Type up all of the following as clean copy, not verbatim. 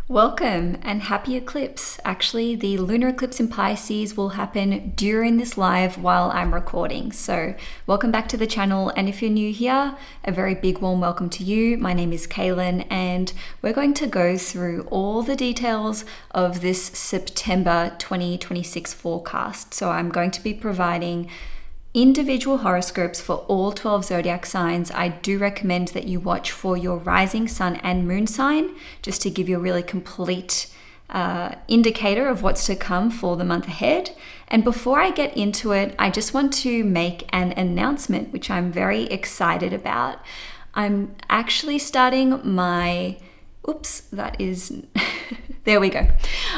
Welcome and happy eclipse. Actually, the lunar eclipse in Pisces will happen during this live while I'm recording. So welcome back to the channel. And if you're new here, a very big warm welcome to you. My name is Kaylin and we're going to go through all the details of this September 2026 forecast. So I'm going to be providing individual horoscopes for all 12 zodiac signs. I do recommend that you watch for your rising sun and moon sign just to give you a really complete indicator of what's to come for the month ahead. And before I get into it, I just want to make an announcement, which I'm very excited about. I'm actually starting my there we go.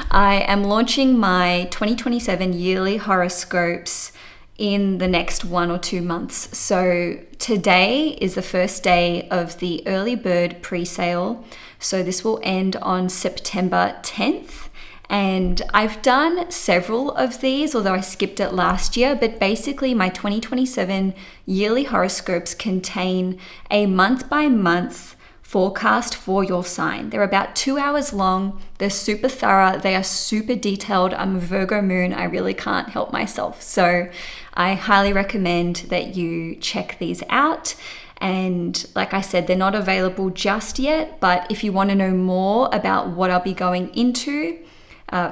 I am launching my 2027 yearly horoscopes in the next 1 or 2 months. So today is the first day of the early bird pre-sale. So this will end on September 10th. And I've done several of these, although I skipped it last year, but basically my 2027 yearly horoscopes contain a month-by-month forecast for your sign. They're about 2 hours long. They're super thorough. They are super detailed. I'm a Virgo moon. I really can't help myself. So I highly recommend that you check these out. And like I said, they're not available just yet, but if you want to know more about what I'll be going into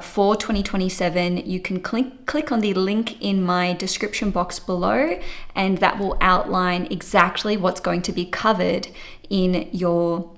for 2027, you can click on the link in my description box below, and that will outline exactly what's going to be covered in your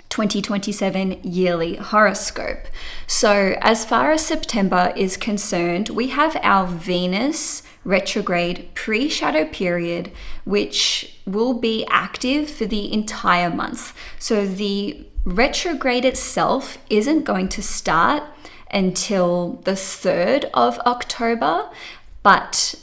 2027 yearly horoscope. So as far as September is concerned, we have our Venus retrograde pre-shadow period, which will be active for the entire month. So the retrograde itself isn't going to start until the 3rd of October, but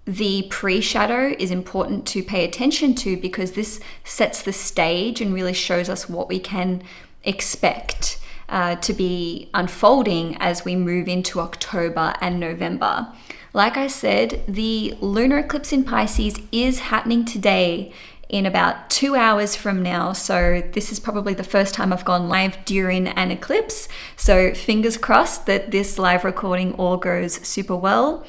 the pre-shadow is important to pay attention to because this sets the stage and really shows us what we can expect to be unfolding as we move into October and November. Like I said, the lunar eclipse in Pisces is happening today in about 2 hours from now. So this is probably the first time I've gone live during an eclipse. So fingers crossed that this live recording all goes super well.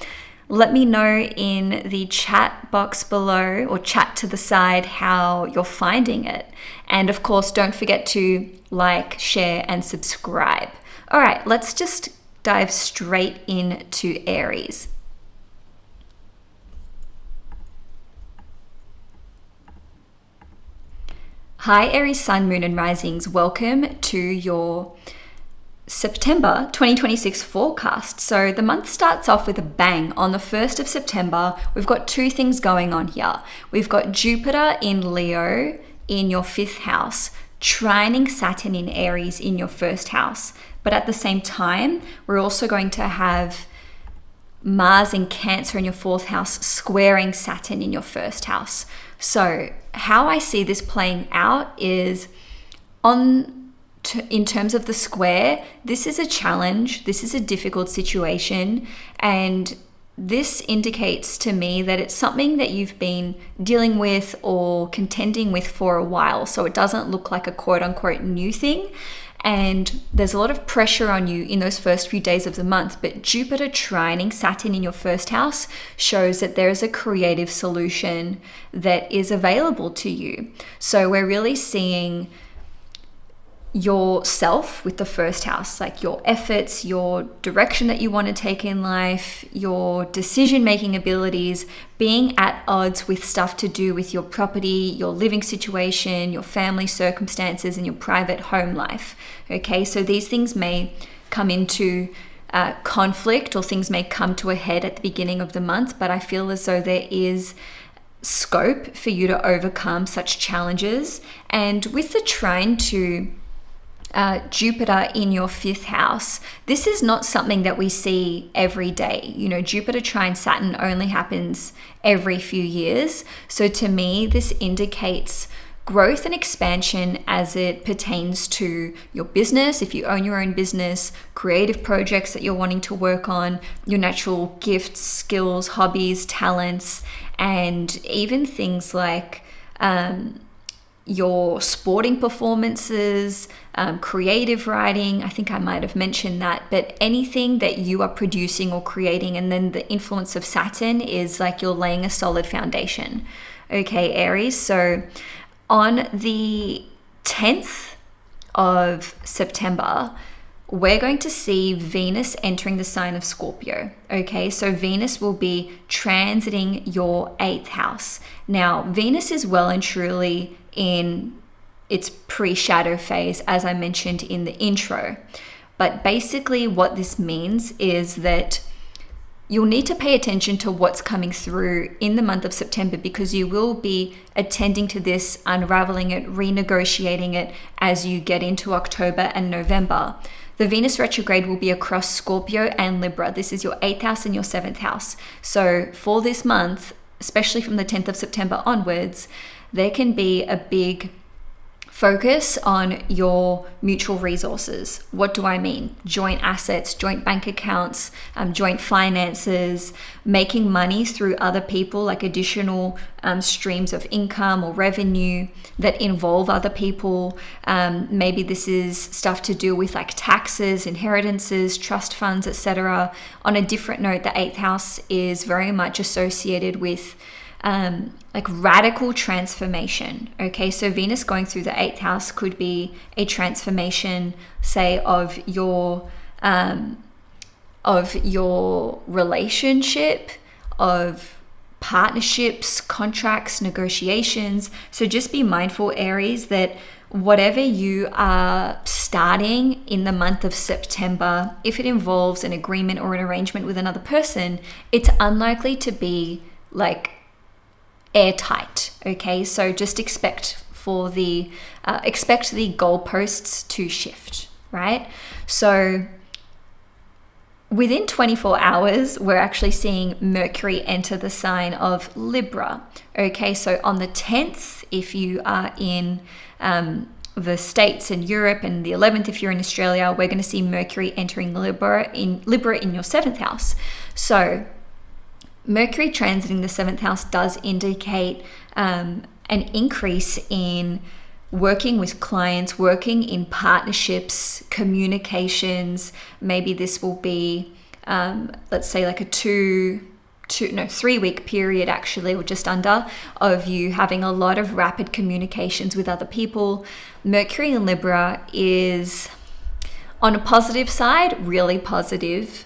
Let me know in the chat box below or chat to the side how you're finding it. And of course, don't forget to like, share, and subscribe. All right, let's just dive straight into Aries. Hi, Aries sun, moon, and risings. Welcome to your September 2026 forecast. So the month starts off with a bang. On the 1st of September, we've got 2 things going on here. We've got Jupiter in Leo in your 5th house, trining Saturn in Aries in your 1st house. But at the same time, we're also going to have Mars in Cancer in your 4th house, squaring Saturn in your 1st house. So how I see this playing out is in terms of the square, this is a challenge, this is a difficult situation, and this indicates to me that it's something that you've been dealing with or contending with for a while. So it doesn't look like a quote unquote new thing. And there's a lot of pressure on you in those first few days of the month, but Jupiter trining Saturn in your 1st house shows that there is a creative solution that is available to you. So we're really seeing yourself with the 1st house, like your efforts, your direction that you want to take in life, your decision-making abilities, being at odds with stuff to do with your property, your living situation, your family circumstances, and your private home life. Okay, so these things may come into conflict, or things may come to a head at the beginning of the month, but I feel as though there is scope for you to overcome such challenges. And with the trine to Jupiter in your 5th house, this is not something that we see every day. You know, Jupiter trine Saturn only happens every few years. So to me, this indicates growth and expansion as it pertains to your business. If you own your own business, creative projects that you're wanting to work on, your natural gifts, skills, hobbies, talents, and even things like your sporting performances, creative writing. I think I might have mentioned that, but anything that you are producing or creating, and then the influence of Saturn is like you're laying a solid foundation. Okay, Aries. So on the 10th of September, we're going to see Venus entering the sign of Scorpio. Okay, so Venus will be transiting your 8th house. Now, Venus is well and truly in its pre-shadow phase, as I mentioned in the intro. But basically what this means is that you'll need to pay attention to what's coming through in the month of September, because you will be attending to this, unraveling it, renegotiating it as you get into October and November. The Venus retrograde will be across Scorpio and Libra. This is your 8th house and your 7th house. So for this month, especially from the 10th of September onwards, there can be a big focus on your mutual resources. What do I mean? Joint assets, joint bank accounts, joint finances, making money through other people, like additional streams of income or revenue that involve other people. Maybe this is stuff to do with like taxes, inheritances, trust funds, etc. On a different note, the 8th house is very much associated with like radical transformation. Okay, so Venus going through the 8th house could be a transformation, say, of your relationship, of partnerships, contracts, negotiations. So just be mindful, Aries, that whatever you are starting in the month of September, if it involves an agreement or an arrangement with another person, it's unlikely to be like airtight. Okay, so just expect the goalposts to shift, right? So within 24 hours, we're actually seeing Mercury enter the sign of Libra. Okay, so on the 10th, if you are in the States and Europe, and the 11th, if you're in Australia, we're going to see Mercury entering Libra in your 7th house. So Mercury transiting the 7th house does indicate an increase in working with clients, working in partnerships, communications. Maybe this will be, let's say, like a 3-week period, actually, or just under, of you having a lot of rapid communications with other people. Mercury in Libra is, on a positive side, really positive.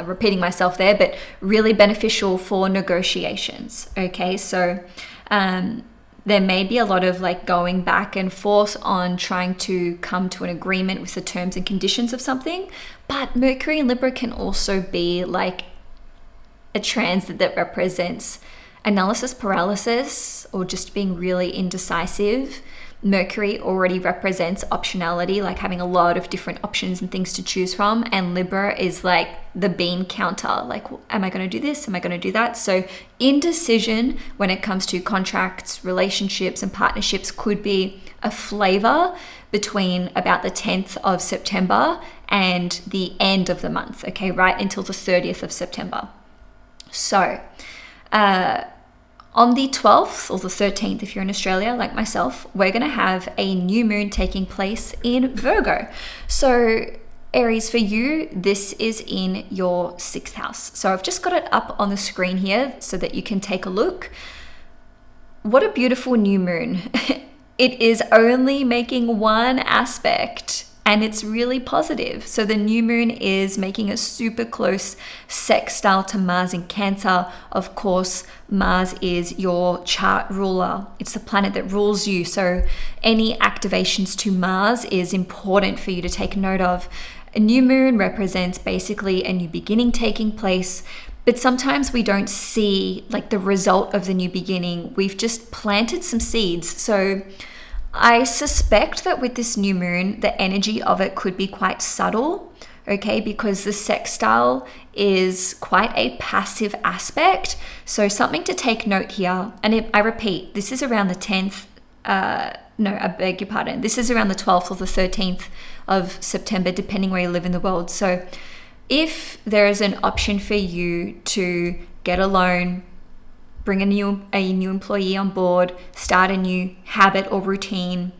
Repeating myself there, but really beneficial for negotiations. Okay, so there may be a lot of like going back and forth on trying to come to an agreement with the terms and conditions of something, but Mercury in Libra can also be like a transit that represents analysis paralysis or just being really indecisive. Mercury already represents optionality, like having a lot of different options and things to choose from. And Libra is like the bean counter, like, am I going to do this? Am I going to do that? So indecision when it comes to contracts, relationships, and partnerships could be a flavor between about the 10th of September and the end of the month, okay, right until the 30th of September. So, on the 12th or the 13th, if you're in Australia, like myself, we're going to have a new moon taking place in Virgo. So Aries, for you, this is in your 6th house. So I've just got it up on the screen here so that you can take a look. What a beautiful new moon. It is only making one aspect, and it's really positive. So the new moon is making a super close sextile to Mars in Cancer. Of course, Mars is your chart ruler. It's the planet that rules you. So any activations to Mars is important for you to take note of. A new moon represents basically a new beginning taking place, but sometimes we don't see like the result of the new beginning. We've just planted some seeds. So I suspect that with this new moon, the energy of it could be quite subtle, okay, because the sextile is quite a passive aspect. So something to take note here, and I repeat, this is around the 10th, I beg your pardon, this is around the 12th or the 13th of September, depending where you live in the world. So if there is an option for you to get a loan, bring a new employee on board, start a new habit or routine,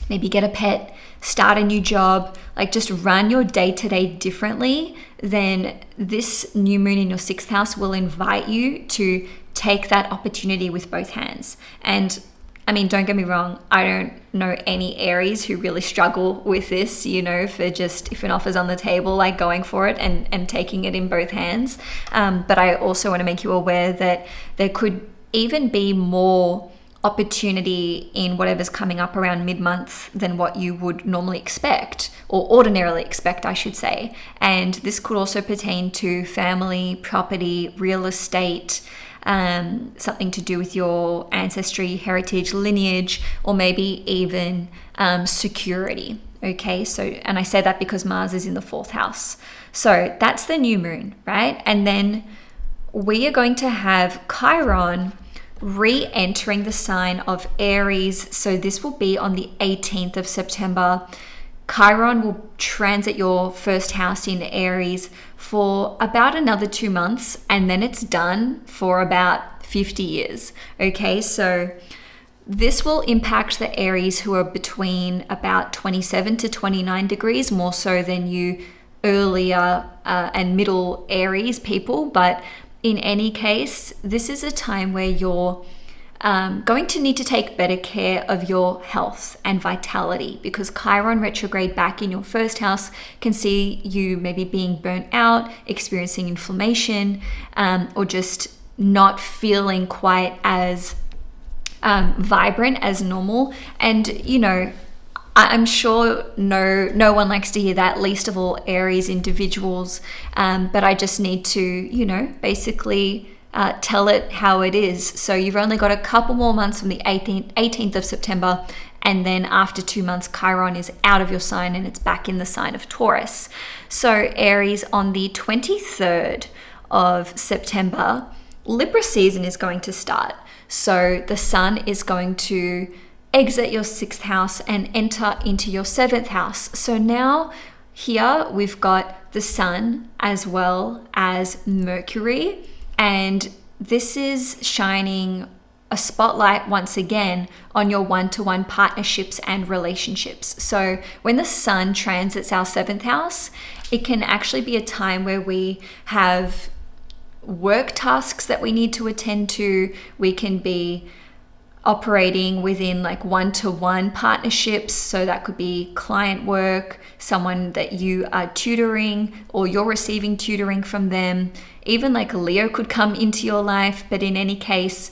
maybe get a pet, start a new job, like just run your day-to-day differently, then this new moon in your 6th house will invite you to take that opportunity with both hands. And I mean, don't get me wrong, I don't know any Aries who really struggle with this, for just, if an offer's on the table, like going for it and taking it in both hands. But I also want to make you aware that there could even be more opportunity in whatever's coming up around mid-month than what you would normally expect, or ordinarily expect, I should say. And this could also pertain to family, property, real estate, something to do with your ancestry, heritage, lineage, or maybe even security. Okay, so, and I say that because Mars is in the 4th house. So that's the new moon, right? And then we are going to have Chiron re-entering the sign of Aries. So this will be on the 18th of September. Chiron will transit your 1st house in Aries for about another 2 months, and then it's done for about 50 years. Okay, so this will impact the Aries who are between about 27 to 29 degrees, more so than you earlier and middle Aries people. But in any case, this is a time where you're going to need to take better care of your health and vitality, because Chiron retrograde back in your 1st house can see you maybe being burnt out, experiencing inflammation, or just not feeling quite as vibrant as normal. And I'm sure no one likes to hear that, least of all Aries individuals. But I just need to, basically tell it how it is. So you've only got a couple more months from the 18th of September. And then after 2 months, Chiron is out of your sign and it's back in the sign of Taurus. So Aries, on the 23rd of September, Libra season is going to start. So the sun is going to exit your 6th house and enter into your 7th house. So now here we've got the sun as well as Mercury, and this is shining a spotlight once again on your one-to-one partnerships and relationships. So when the sun transits our 7th house, it can actually be a time where we have work tasks that we need to attend to. We can be operating within like one-to-one partnerships. So that could be client work, someone that you are tutoring or you're receiving tutoring from them. Even like Leo could come into your life. But in any case,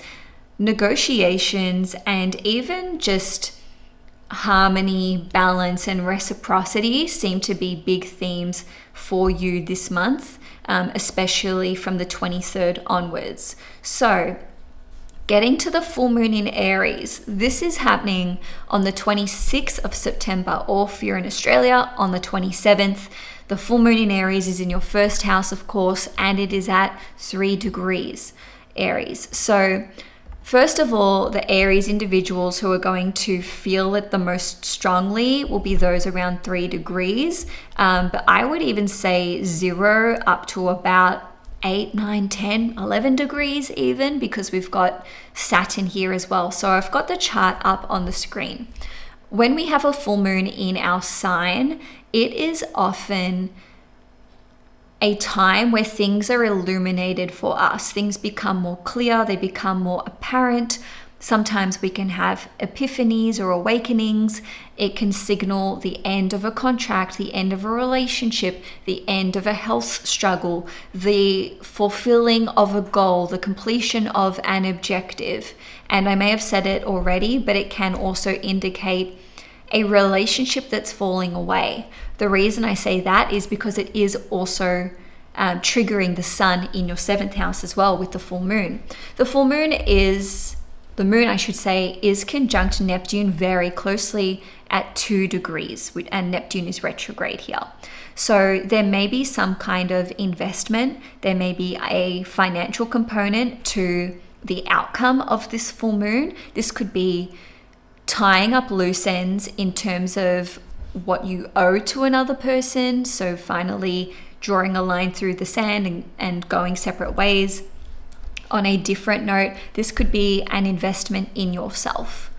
negotiations and even just harmony, balance, and reciprocity seem to be big themes for you this month, especially from the 23rd onwards. So getting to the full moon in Aries, this is happening on the 26th of September, or if you're in Australia, on the 27th. The full moon in Aries is in your 1st house, of course, and it is at 3 degrees Aries. So first of all, the Aries individuals who are going to feel it the most strongly will be those around 3 degrees. But I would even say 0 up to about 8, 9, 10, 11 degrees even, because we've got Saturn here as well. So I've got the chart up on the screen. When we have a full moon in our sign, it is often a time where things are illuminated for us. Things become more clear, they become more apparent. Sometimes we can have epiphanies or awakenings. It can signal the end of a contract, the end of a relationship, the end of a health struggle, the fulfilling of a goal, the completion of an objective. And I may have said it already, but it can also indicate a relationship that's falling away. The reason I say that is because it is also triggering the sun in your 7th house as well with the full moon. The moon, I should say, is conjunct Neptune very closely at 2 degrees, and Neptune is retrograde here. So there may be some kind of investment, there may be a financial component to the outcome of this full moon. This could be tying up loose ends in terms of what you owe to another person. So finally drawing a line through the sand and going separate ways. On a different note, this could be an investment in yourself.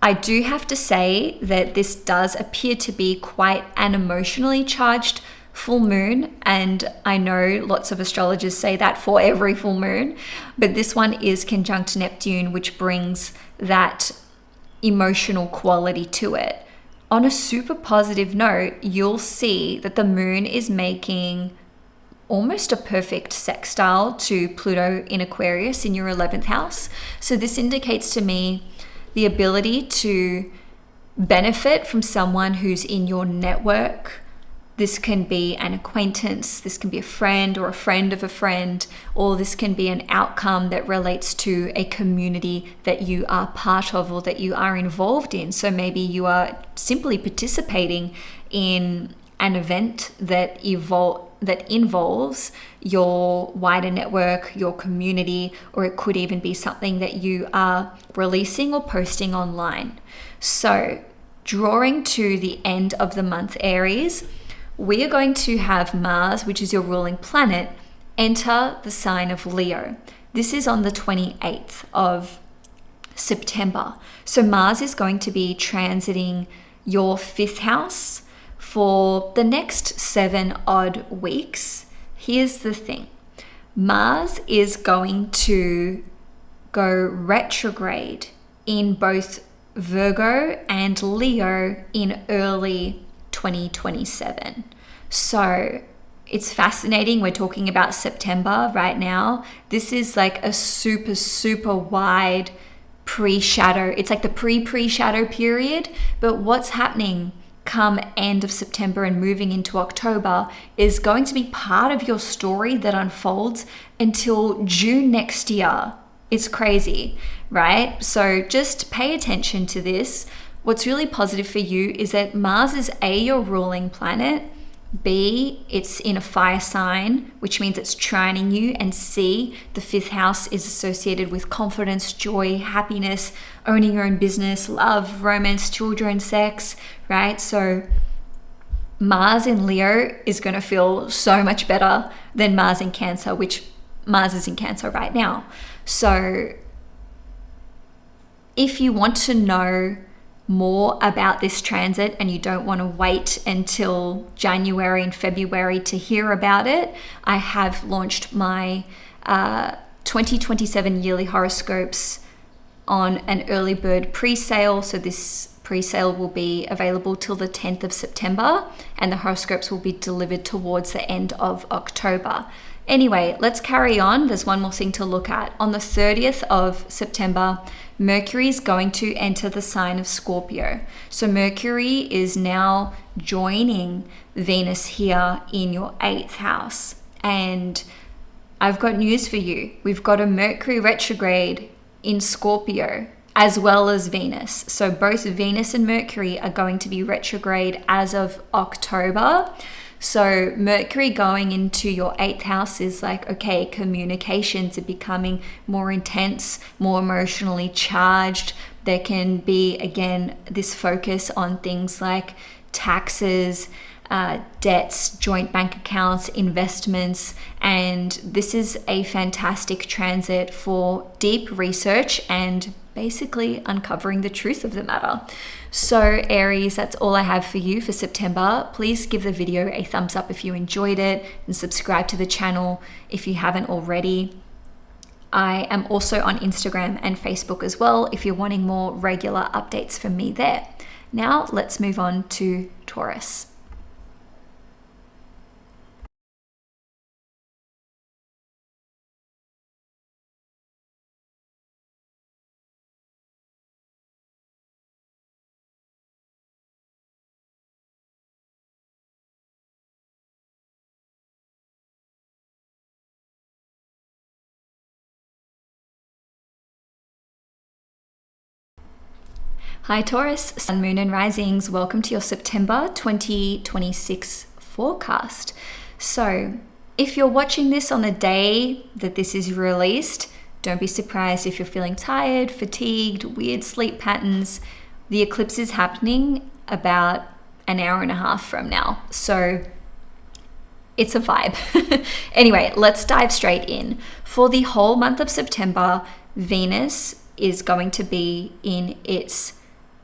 I do have to say that this does appear to be quite an emotionally charged full moon, and I know lots of astrologers say that for every full moon, but this one is conjunct Neptune, which brings that emotional quality to it. On a super positive note, you'll see that the moon is making almost a perfect sextile to Pluto in Aquarius in your 11th house. So this indicates to me the ability to benefit from someone who's in your network. This can be an acquaintance, this can be a friend or a friend of a friend, or this can be an outcome that relates to a community that you are part of or that you are involved in. So maybe you are simply participating in an event that involves your wider network, your community, or it could even be something that you are releasing or posting online. So, drawing to the end of the month, Aries, we are going to have Mars, which is your ruling planet, enter the sign of Leo. This is on the 28th of September. So Mars is going to be transiting your 5th house for the next 7 odd weeks. Here's the thing. Mars is going to go retrograde in both Virgo and Leo in early 2027. So it's fascinating. We're talking about September right now. This is like a super, super wide pre-shadow. It's like the pre-shadow period. But what's happening come end of September and moving into October is going to be part of your story that unfolds until June next year. It's crazy, right? So just pay attention to this. What's really positive for you is that Mars is A, your ruling planet, B, it's in a fire sign, which means it's trining you, and C, the 5th house is associated with confidence, joy, happiness, owning your own business, love, romance, children, sex, right? So Mars in Leo is going to feel so much better than Mars in Cancer, which Mars is in Cancer right now. So if you want to know more about this transit and you don't want to wait until January and February to hear about it, I have launched my 2027 yearly horoscopes on an early bird pre-sale. So this pre-sale will be available till the 10th of September and the horoscopes will be delivered towards the end of October. Anyway, let's carry on. There's one more thing to look at. On the 30th of September, Mercury is going to enter the sign of Scorpio. So Mercury is now joining Venus here in your 8th house. And I've got news for you. We've got a Mercury retrograde in Scorpio as well as Venus. So both Venus and Mercury are going to be retrograde as of October. So Mercury going into your 8th house is like, okay, communications are becoming more intense, more emotionally charged. There can be, again, this focus on things like taxes, debts, joint bank accounts, investments, and this is a fantastic transit for deep research and basically uncovering the truth of the matter. So Aries, that's all I have for you for September. Please give the video a thumbs up if you enjoyed it and subscribe to the channel if you haven't already. I am also on Instagram and Facebook as well if you're wanting more regular updates from me there. Now let's move on to Taurus. Hi Taurus, Sun, Moon and Risings. Welcome to your September 2026 forecast. So if you're watching this on the day that this is released, don't be surprised if you're feeling tired, fatigued, weird sleep patterns. The eclipse is happening about an hour and a half from now. So it's a vibe. Anyway, let's dive straight in. For the whole month of September, Venus is going to be in its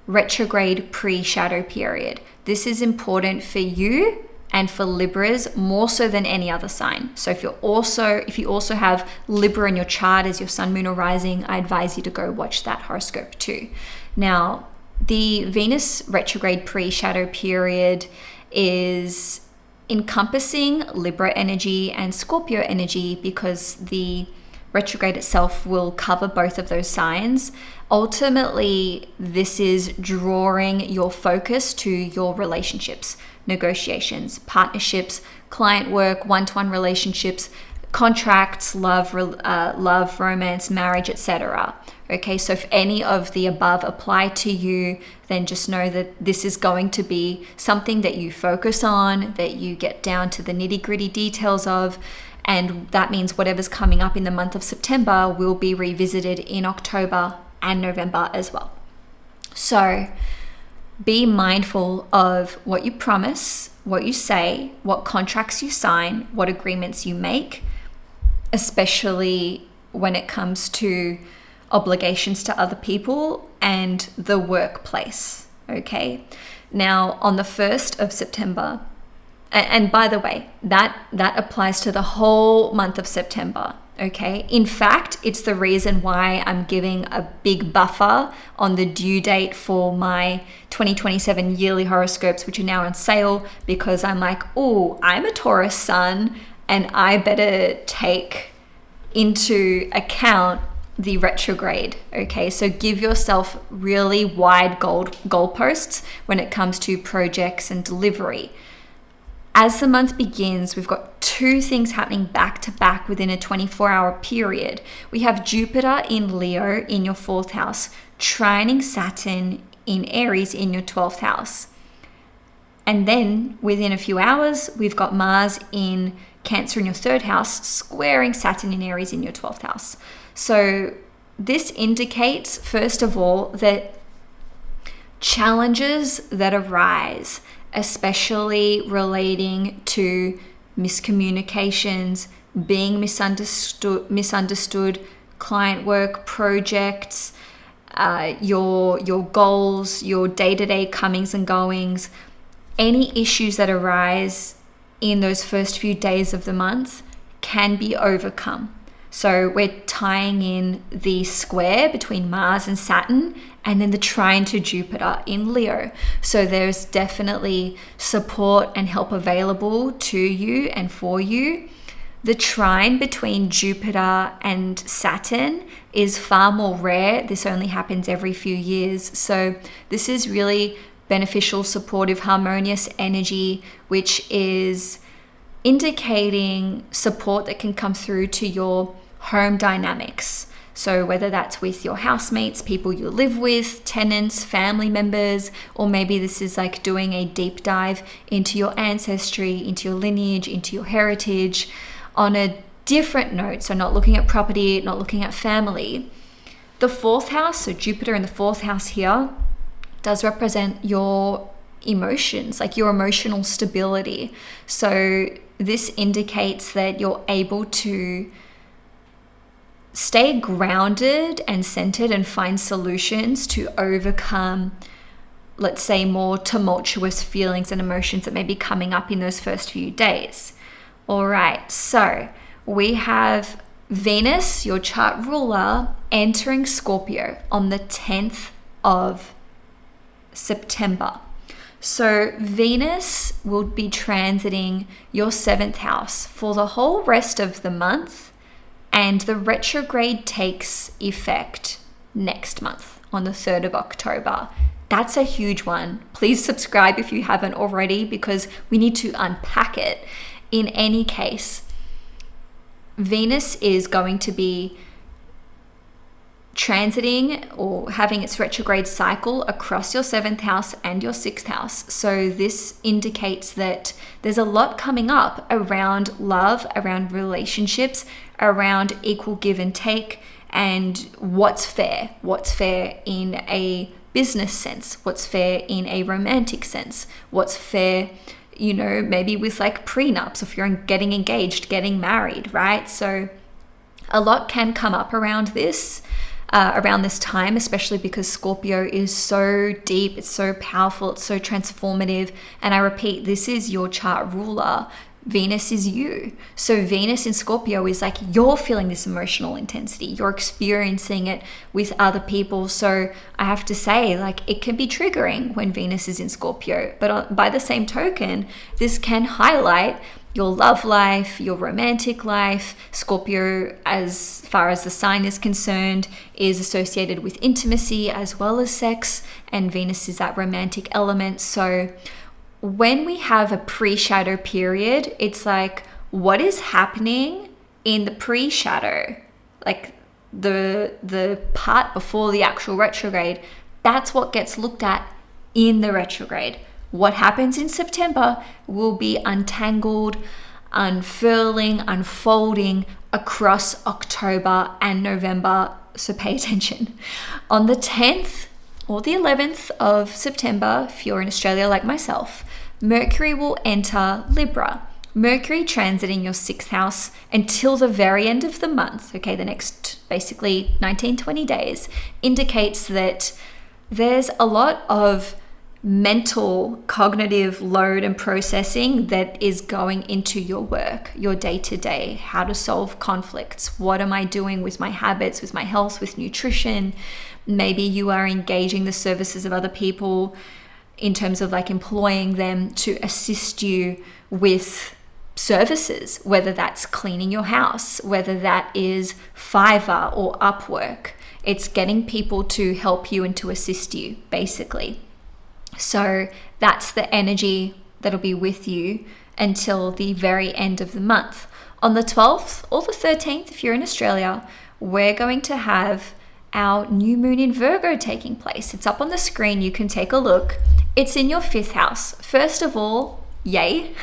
retrograde pre-shadow period. This is important for you and for Libras more so than any other sign. So if you also have Libra in your chart as your sun, moon, or rising, I advise you to go watch that horoscope too. Now, the Venus retrograde pre-shadow period is encompassing Libra energy and Scorpio energy because the retrograde itself will cover both of those signs. Ultimately, this is drawing your focus to your relationships, negotiations, partnerships, client work, one-to-one relationships, contracts, love, romance, marriage, etc. Okay, so if any of the above apply to you, then just know that this is going to be something that you focus on, that you get down to the nitty-gritty details of, and that means whatever's coming up in the month of September will be revisited in October and November as well. So be mindful of what you promise, what you say, what contracts you sign, what agreements you make, especially when it comes to obligations to other people and the workplace. Okay. Now, on the 1st of September, and by the way, that applies to the whole month of September. Okay. In fact, it's the reason why I'm giving a big buffer on the due date for my 2027 yearly horoscopes, which are now on sale, because I'm like, oh, I'm a Taurus sun and I better take into account the retrograde. Okay, so give yourself really wide goalposts when it comes to projects and delivery. As the month begins, we've got two things happening back to back within a 24-hour period. We have Jupiter in Leo in your 4th house, trining Saturn in Aries in your 12th house. And then within a few hours, we've got Mars in Cancer in your 3rd house, squaring Saturn in Aries in your 12th house. So this indicates, first of all, that challenges that arise, especially relating to miscommunications, being misunderstood, client work, projects, your goals, your day-to-day comings and goings, any issues that arise in those first few days of the month can be overcome. So we're tying in the square between Mars and Saturn, and then the trine to Jupiter in Leo. So there's definitely support and help available to you and for you. The trine between Jupiter and Saturn is far more rare. This only happens every few years. So this is really beneficial, supportive, harmonious energy, which is indicating support that can come through to your home dynamics. So whether that's with your housemates, people you live with, tenants, family members, or maybe this is like doing a deep dive into your ancestry, into your lineage, into your heritage on a different note. So not looking at property, not looking at family. The 4th house, so Jupiter in the 4th house here, does represent your emotions, like your emotional stability. So this indicates that you're able to stay grounded and centered and find solutions to overcome, let's say, more tumultuous feelings and emotions that may be coming up in those first few days. All right, so we have Venus, your chart ruler, entering Scorpio on the 10th of September. So Venus will be transiting your 7th house for the whole rest of the month, and the retrograde takes effect next month on the 3rd of October. That's a huge one. Please subscribe if you haven't already, because we need to unpack it. In any case, Venus is going to be transiting or having its retrograde cycle across your 7th house and your 6th house. So this indicates that there's a lot coming up around love, around relationships, around equal give and take, and what's fair in a business sense, what's fair in a romantic sense, what's fair maybe with like prenups, if you're getting engaged, getting married, right? So a lot can come up around this time, especially because Scorpio is so deep, it's so powerful, it's so transformative. And I repeat, this is your chart ruler. Venus is you. So Venus in Scorpio is like you're feeling this emotional intensity. You're experiencing it with other people. So I have to say, like, it can be triggering when Venus is in Scorpio. But by the same token, this can highlight your love life, your romantic life. Scorpio, as far as the sign is concerned, is associated with intimacy as well as sex. And Venus is that romantic element. So when we have a pre-shadow period, it's like, what is happening in the pre-shadow? Like the part before the actual retrograde, that's what gets looked at in the retrograde. What happens in September will be untangled, unfurling, unfolding across October and November. So pay attention. On the 10th or the 11th of September, if you're in Australia like myself, Mercury will enter Libra. Mercury transiting your 6th house until the very end of the month, okay, the next basically 19-20 days, indicates that there's a lot of mental cognitive load and processing that is going into your work, your day-to-day, how to solve conflicts, what am I doing with my habits, with my health, with nutrition. Maybe you are engaging the services of other people in terms of like employing them to assist you with services, whether that's cleaning your house, whether that is Fiverr or Upwork. It's getting people to help you and to assist you, basically. So that's the energy that'll be with you until the very end of the month. On the 12th or the 13th, if you're in Australia, we're going to have our new moon in Virgo taking place. It's up on the screen. You can take a look. It's in your 5th house. First of all, yay,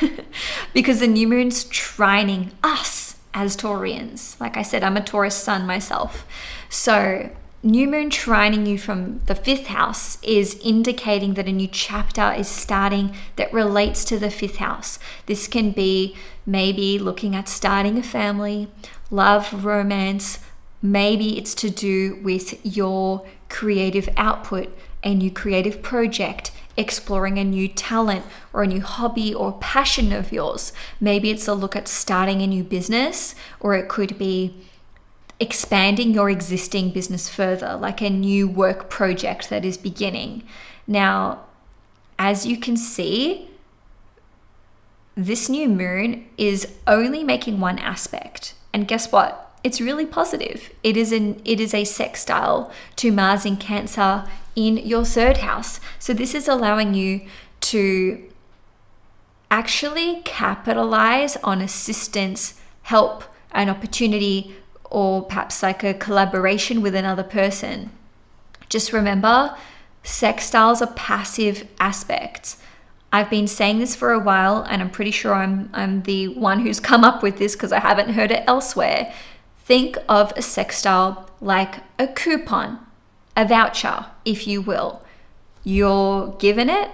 because the new moon's trining us as Taurians. Like I said, I'm a Taurus sun myself. So new moon trining you from the 5th house is indicating that a new chapter is starting that relates to the 5th house. This can be maybe looking at starting a family, love, romance. Maybe it's to do with your creative output, a new creative project, exploring a new talent or a new hobby or passion of yours. Maybe it's a look at starting a new business, or it could be expanding your existing business further, like a new work project that is beginning. Now, as you can see, this new moon is only making one aspect. And guess what? It's really positive. It is a sextile to Mars in Cancer in your 3rd house. So this is allowing you to actually capitalize on assistance, help, an opportunity, or perhaps like a collaboration with another person. Just remember, sextiles are passive aspects. I've been saying this for a while, and I'm pretty sure I'm the one who's come up with this because I haven't heard it elsewhere. Think of a sextile like a coupon, a voucher, if you will. You're given it,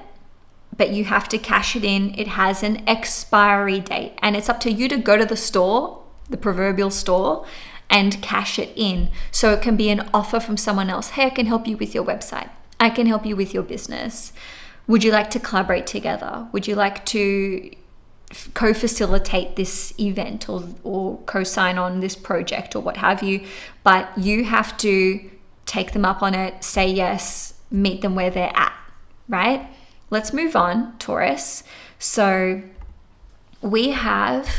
but you have to cash it in. It has an expiry date, and it's up to you to go to the store, the proverbial store, and cash it in. So it can be an offer from someone else. Hey, I can help you with your website. I can help you with your business. Would you like to collaborate together? Would you like to co-facilitate this event or co-sign on this project or what have you? But you have to take them up on it, say yes, meet them where they're at, right? Let's move on, Taurus. So we have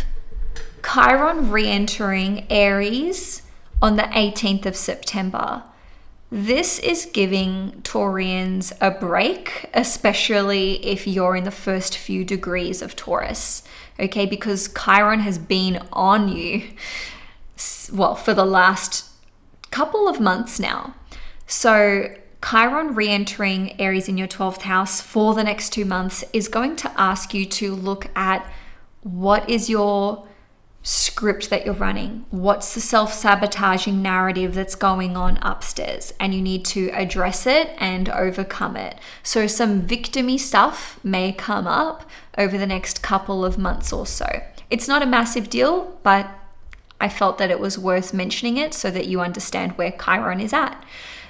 Chiron re-entering Aries on the 18th of September. This is giving Taurians a break, especially if you're in the first few degrees of Taurus, okay? Because Chiron has been on you, well, for the last couple of months now. So Chiron re-entering Aries in your 12th house for the next 2 months is going to ask you to look at what is your script that you're running, what's the self-sabotaging narrative that's going on upstairs, and you need to address it and overcome it. So some victimy stuff may come up over the next couple of months or so. It's not a massive deal, but I felt that it was worth mentioning it so that you understand where Chiron is at.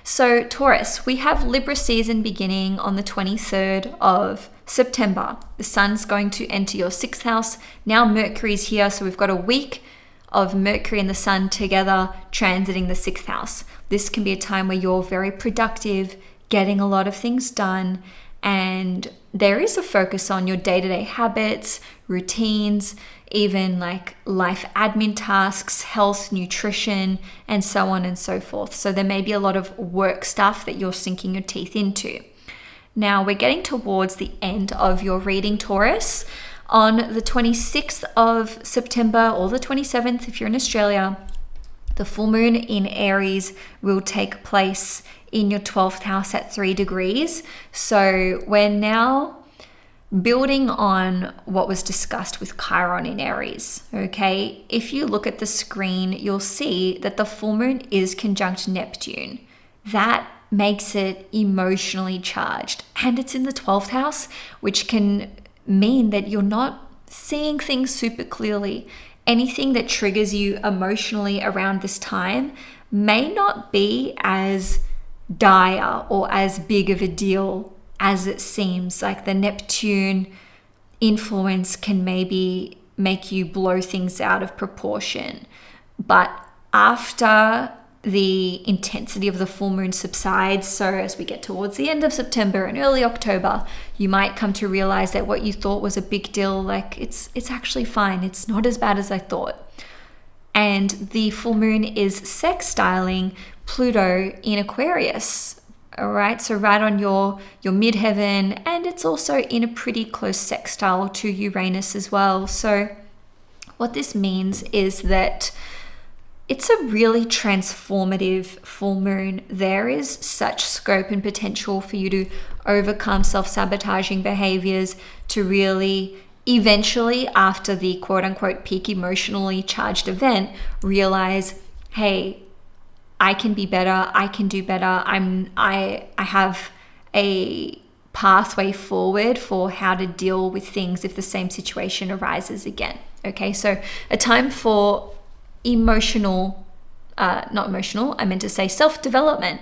So Taurus, we have Libra season beginning on the 23rd of September. The sun's going to enter your 6th house. Now Mercury's here, so we've got a week of Mercury and the sun together transiting the 6th house. This can be a time where you're very productive, getting a lot of things done, and there is a focus on your day-to-day habits, routines, even like life admin tasks, health, nutrition, and so on and so forth. So there may be a lot of work stuff that you're sinking your teeth into. Now we're getting towards the end of your reading, Taurus. On the 26th of September or the 27th, if you're in Australia, the full moon in Aries will take place in your 12th house at 3 degrees. So we're now building on what was discussed with Chiron in Aries, okay? If you look at the screen, you'll see that the full moon is conjunct Neptune. That makes it emotionally charged, and it's in the 12th house, which can mean that you're not seeing things super clearly. Anything that triggers you emotionally around this time may not be as dire or as big of a deal as it seems. Like the Neptune influence can maybe make you blow things out of proportion. But after the intensity of the full moon subsides, so as we get towards the end of September and early October, you might come to realize that what you thought was a big deal, like it's actually fine. It's not as bad as I thought. And the full moon is sextiling Pluto in Aquarius. All right, so right on your midheaven, and it's also in a pretty close sextile to Uranus as well. So what this means is that it's a really transformative full moon. There is such scope and potential for you to overcome self-sabotaging behaviors, to really eventually, after the quote-unquote peak emotionally charged event, realize, hey, I can be better, I can do better. I have a pathway forward for how to deal with things if the same situation arises again. Okay, so a time for self-development.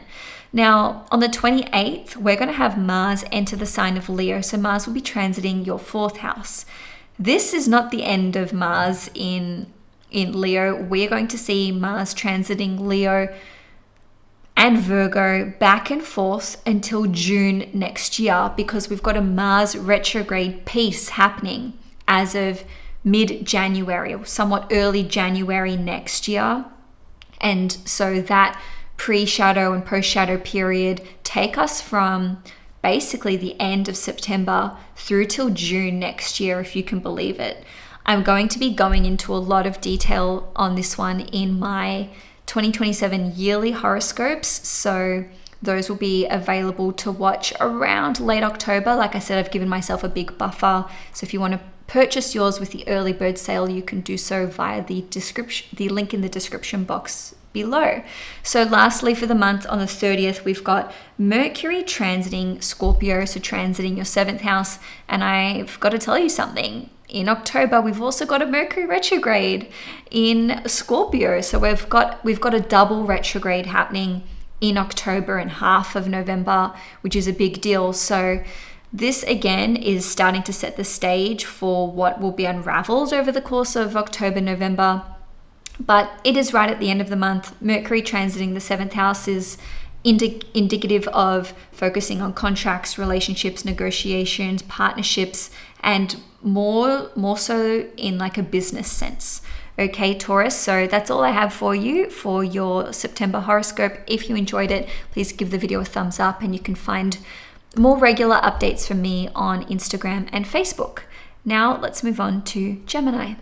Now, on the 28th, we're going to have Mars enter the sign of Leo. So Mars will be transiting your 4th house. This is not the end of Mars in Leo. We're going to see Mars transiting Leo and Virgo back and forth until June next year, because we've got a Mars retrograde piece happening as of mid-January or somewhat early January next year. And so that pre-shadow and post-shadow period take us from basically the end of September through till June next year, if you can believe it. I'm going to be going into a lot of detail on this one in my 2027 yearly horoscopes. So those will be available to watch around late October. Like I said, I've given myself a big buffer. So if you want to purchase yours with the early bird sale, you can do so via the link in the description box below. So lastly, for the month on the 30th, we've got Mercury transiting Scorpio, so transiting your 7th house. And I've got to tell you something. In October, we've also got a Mercury retrograde in Scorpio. So we've got a double retrograde happening in October and half of November, which is a big deal. So this again is starting to set the stage for what will be unraveled over the course of October, November. But it is right at the end of the month. Mercury transiting the 7th house is indicative of focusing on contracts, relationships, negotiations, partnerships, and more so in like a business sense. Okay, Taurus, so that's all I have for you for your September horoscope. If you enjoyed it, please give the video a thumbs up, and you can find more regular updates from me on Instagram and Facebook. Now let's move on to Gemini.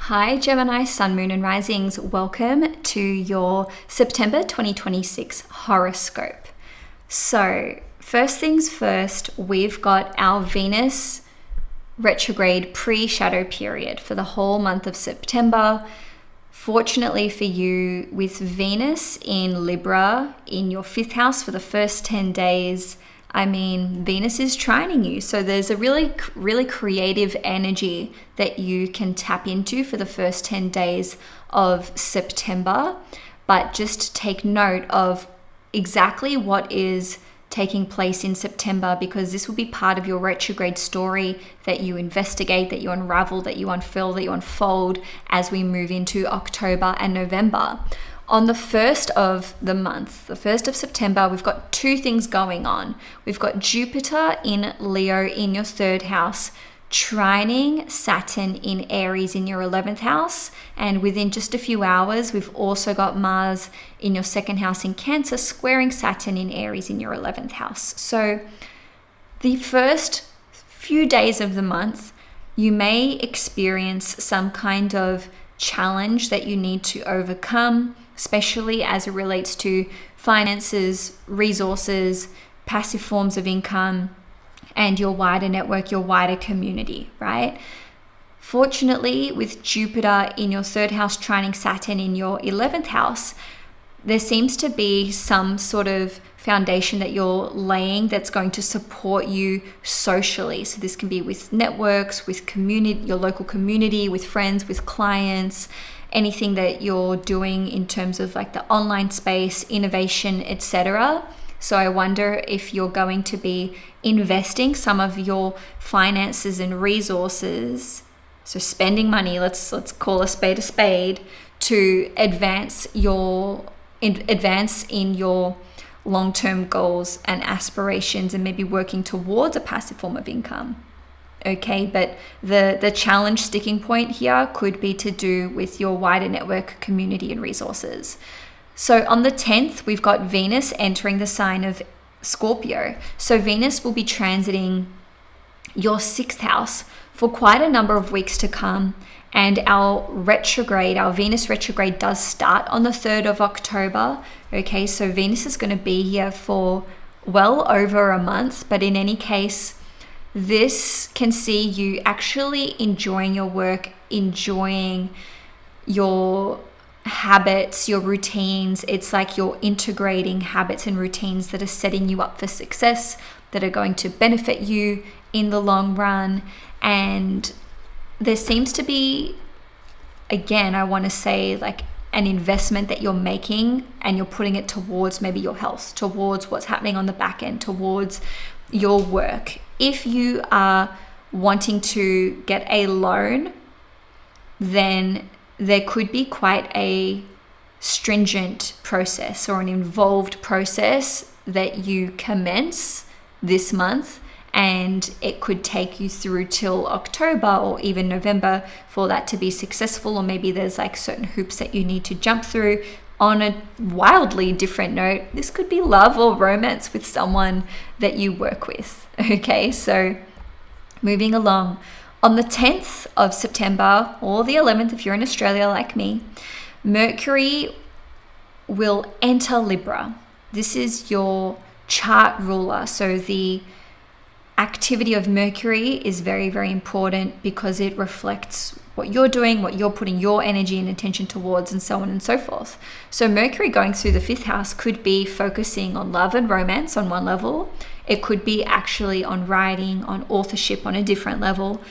Hi Gemini, Sun, Moon and Risings. Welcome to your September 2026 horoscope. So first things first, we've got our Venus retrograde pre-shadow period for the whole month of September. Fortunately for you, with Venus in Libra in your 5th house for the first 10 days, Venus is trining you. So there's a really creative energy that you can tap into for the first 10 days of September. But just take note of exactly what is taking place in September, because this will be part of your retrograde story that you investigate, that you unravel, that you unfurl, that you unfold as we move into October and November. On the 1st of the month, the 1st of September, we've got two things going on. We've got Jupiter in Leo in your 3rd house, trining Saturn in Aries in your 11th house. And within just a few hours, we've also got Mars in your 2nd house in Cancer, squaring Saturn in Aries in your 11th house. So the first few days of the month, you may experience some kind of challenge that you need to overcome, especially as it relates to finances, resources, passive forms of income, and your wider network, your wider community, right? Fortunately, with Jupiter in your 3rd house trining Saturn in your 11th house, there seems to be some sort of foundation that you're laying that's going to support you socially. So this can be with networks, with community, your local community, with friends, with clients, anything that you're doing in terms of like the online space, innovation, etc. So I wonder if you're going to be investing some of your finances and resources, so spending money, let's call a spade, to advance in your long-term goals and aspirations, and maybe working towards a passive form of income. Okay, but the challenge sticking point here could be to do with your wider network, community and resources. So on the 10th, we've got Venus entering the sign of Scorpio. So Venus will be transiting your 6th house for quite a number of weeks to come. And our Venus retrograde does start on the 3rd of October. Okay, so Venus is going to be here for well over a month, but in any case, this can see you actually enjoying your work, enjoying your habits, your routines. It's like you're integrating habits and routines that are setting you up for success, that are going to benefit you in the long run. And there seems to be, again, I want to say like an investment that you're making, and you're putting it towards maybe your health, towards what's happening on the back end, towards your work. If you are wanting to get a loan, then there could be quite a stringent process or an involved process that you commence this month, and it could take you through till October or even November for that to be successful. Or maybe there's like certain hoops that you need to jump through. On a wildly different note, this could be love or romance with someone that you work with. Okay, so moving along. On the 10th of September, or the 11th if you're in Australia like me, Mercury will enter Libra. This is your chart ruler. So the activity of Mercury is very, very important because it reflects what you're doing, what you're putting your energy and attention towards, and so on and so forth. So Mercury going through the 5th house could be focusing on love and romance on one level. It could be actually on writing, on authorship on a different level.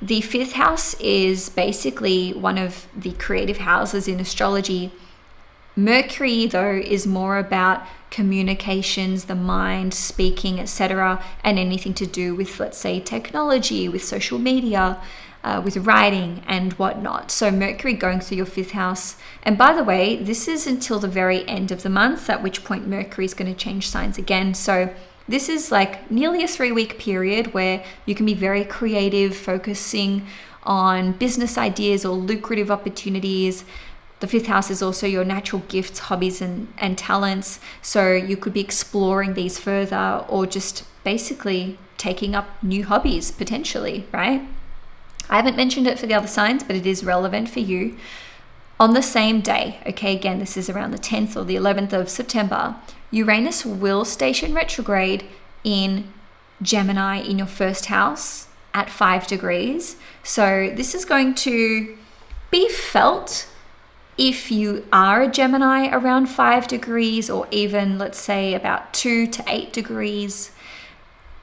The 5th house is basically one of the creative houses in astrology. Mercury, though, is more about communications, the mind, speaking, etc., and anything to do with, let's say, technology, with social media, with writing and whatnot. So Mercury going through your 5th house. And by the way, this is until the very end of the month, at which point Mercury is going to change signs again. So this is like nearly a 3-week period where you can be very creative, focusing on business ideas or lucrative opportunities. The 5th house is also your natural gifts, hobbies, and talents. So you could be exploring these further, or just basically taking up new hobbies potentially, right? I haven't mentioned it for the other signs, but it is relevant for you. On the same day, okay, again, this is around the 10th or the 11th of September, Uranus will station retrograde in Gemini in your first house at 5 degrees. So this is going to be felt if you are a Gemini around 5 degrees, or even, let's say, about 2 to 8 degrees.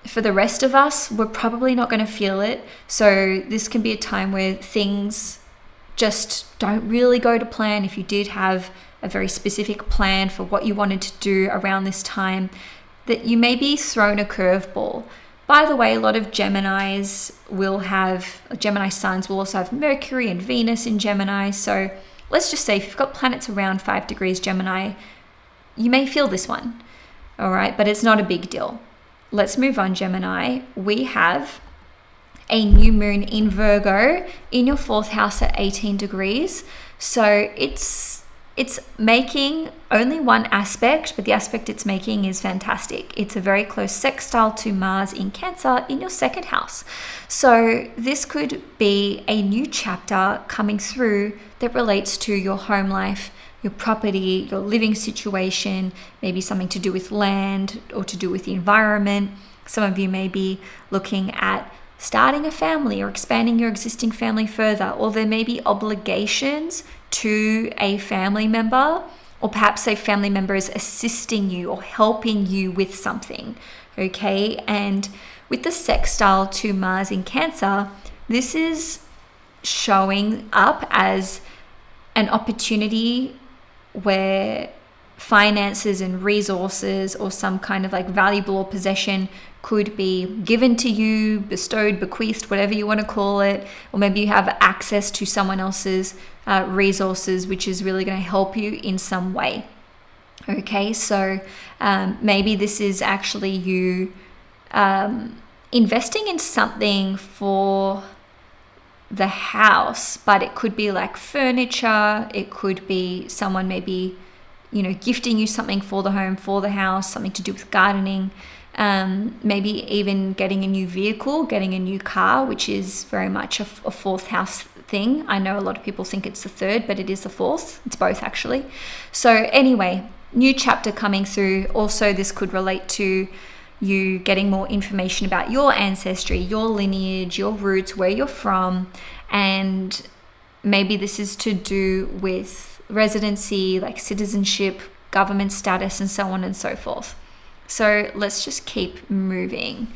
For the rest of us, we're probably not going to feel it. So this can be a time where things just don't really go to plan. If you did have a very specific plan for what you wanted to do around this time, that you may be thrown a curveball. By the way, a lot of Gemini signs will also have Mercury and Venus in Gemini. So let's just say if you've got planets around 5 degrees Gemini, you may feel this one. All right, but it's not a big deal. Let's move on, Gemini. We have a new moon in Virgo in your 4th house at 18 degrees. So it's making only one aspect, but the aspect it's making is fantastic. It's a very close sextile to Mars in Cancer in your 2nd house. So this could be a new chapter coming through that relates to your home life, your property, your living situation, maybe something to do with land or to do with the environment. Some of you may be looking at starting a family or expanding your existing family further, or there may be obligations to a family member, or perhaps a family member is assisting you or helping you with something, okay? And with the sextile to Mars in Cancer, this is showing up as an opportunity where finances and resources or some kind of like valuable or possession could be given to you, bestowed, bequeathed, whatever you want to call it, or maybe you have access to someone else's resources, which is really going to help you in some way. Okay, so maybe this is actually you investing in something for the house, but it could be like furniture, it could be someone maybe, gifting you something for the home, for the house, something to do with gardening. Maybe even getting a new vehicle, getting a new car, which is very much a 4th house thing. I know a lot of people think it's the 3rd, but it is the 4th. It's both actually. So anyway, new chapter coming through. Also, this could relate to you getting more information about your ancestry, your lineage, your roots, where you're from. And maybe this is to do with residency, like citizenship, government status, and so on and so forth. So let's just keep moving.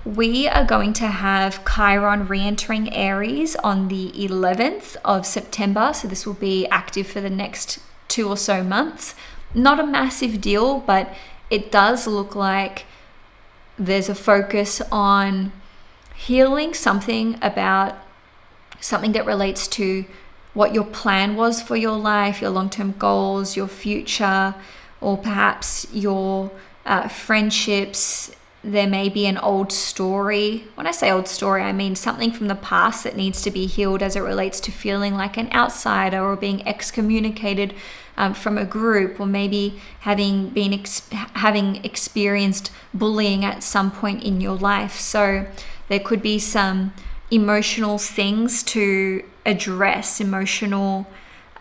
We are going to have Chiron re-entering Aries on the 11th of September. So this will be active for the next 2 or so months. Not a massive deal, but it does look like there's a focus on healing something about something that relates to what your plan was for your life, your long-term goals, your future, or perhaps your friendships. There may be an old story. When I say old story, I mean something from the past that needs to be healed as it relates to feeling like an outsider or being excommunicated from a group, or maybe having experienced bullying at some point in your life. So there could be some emotional things to address, emotional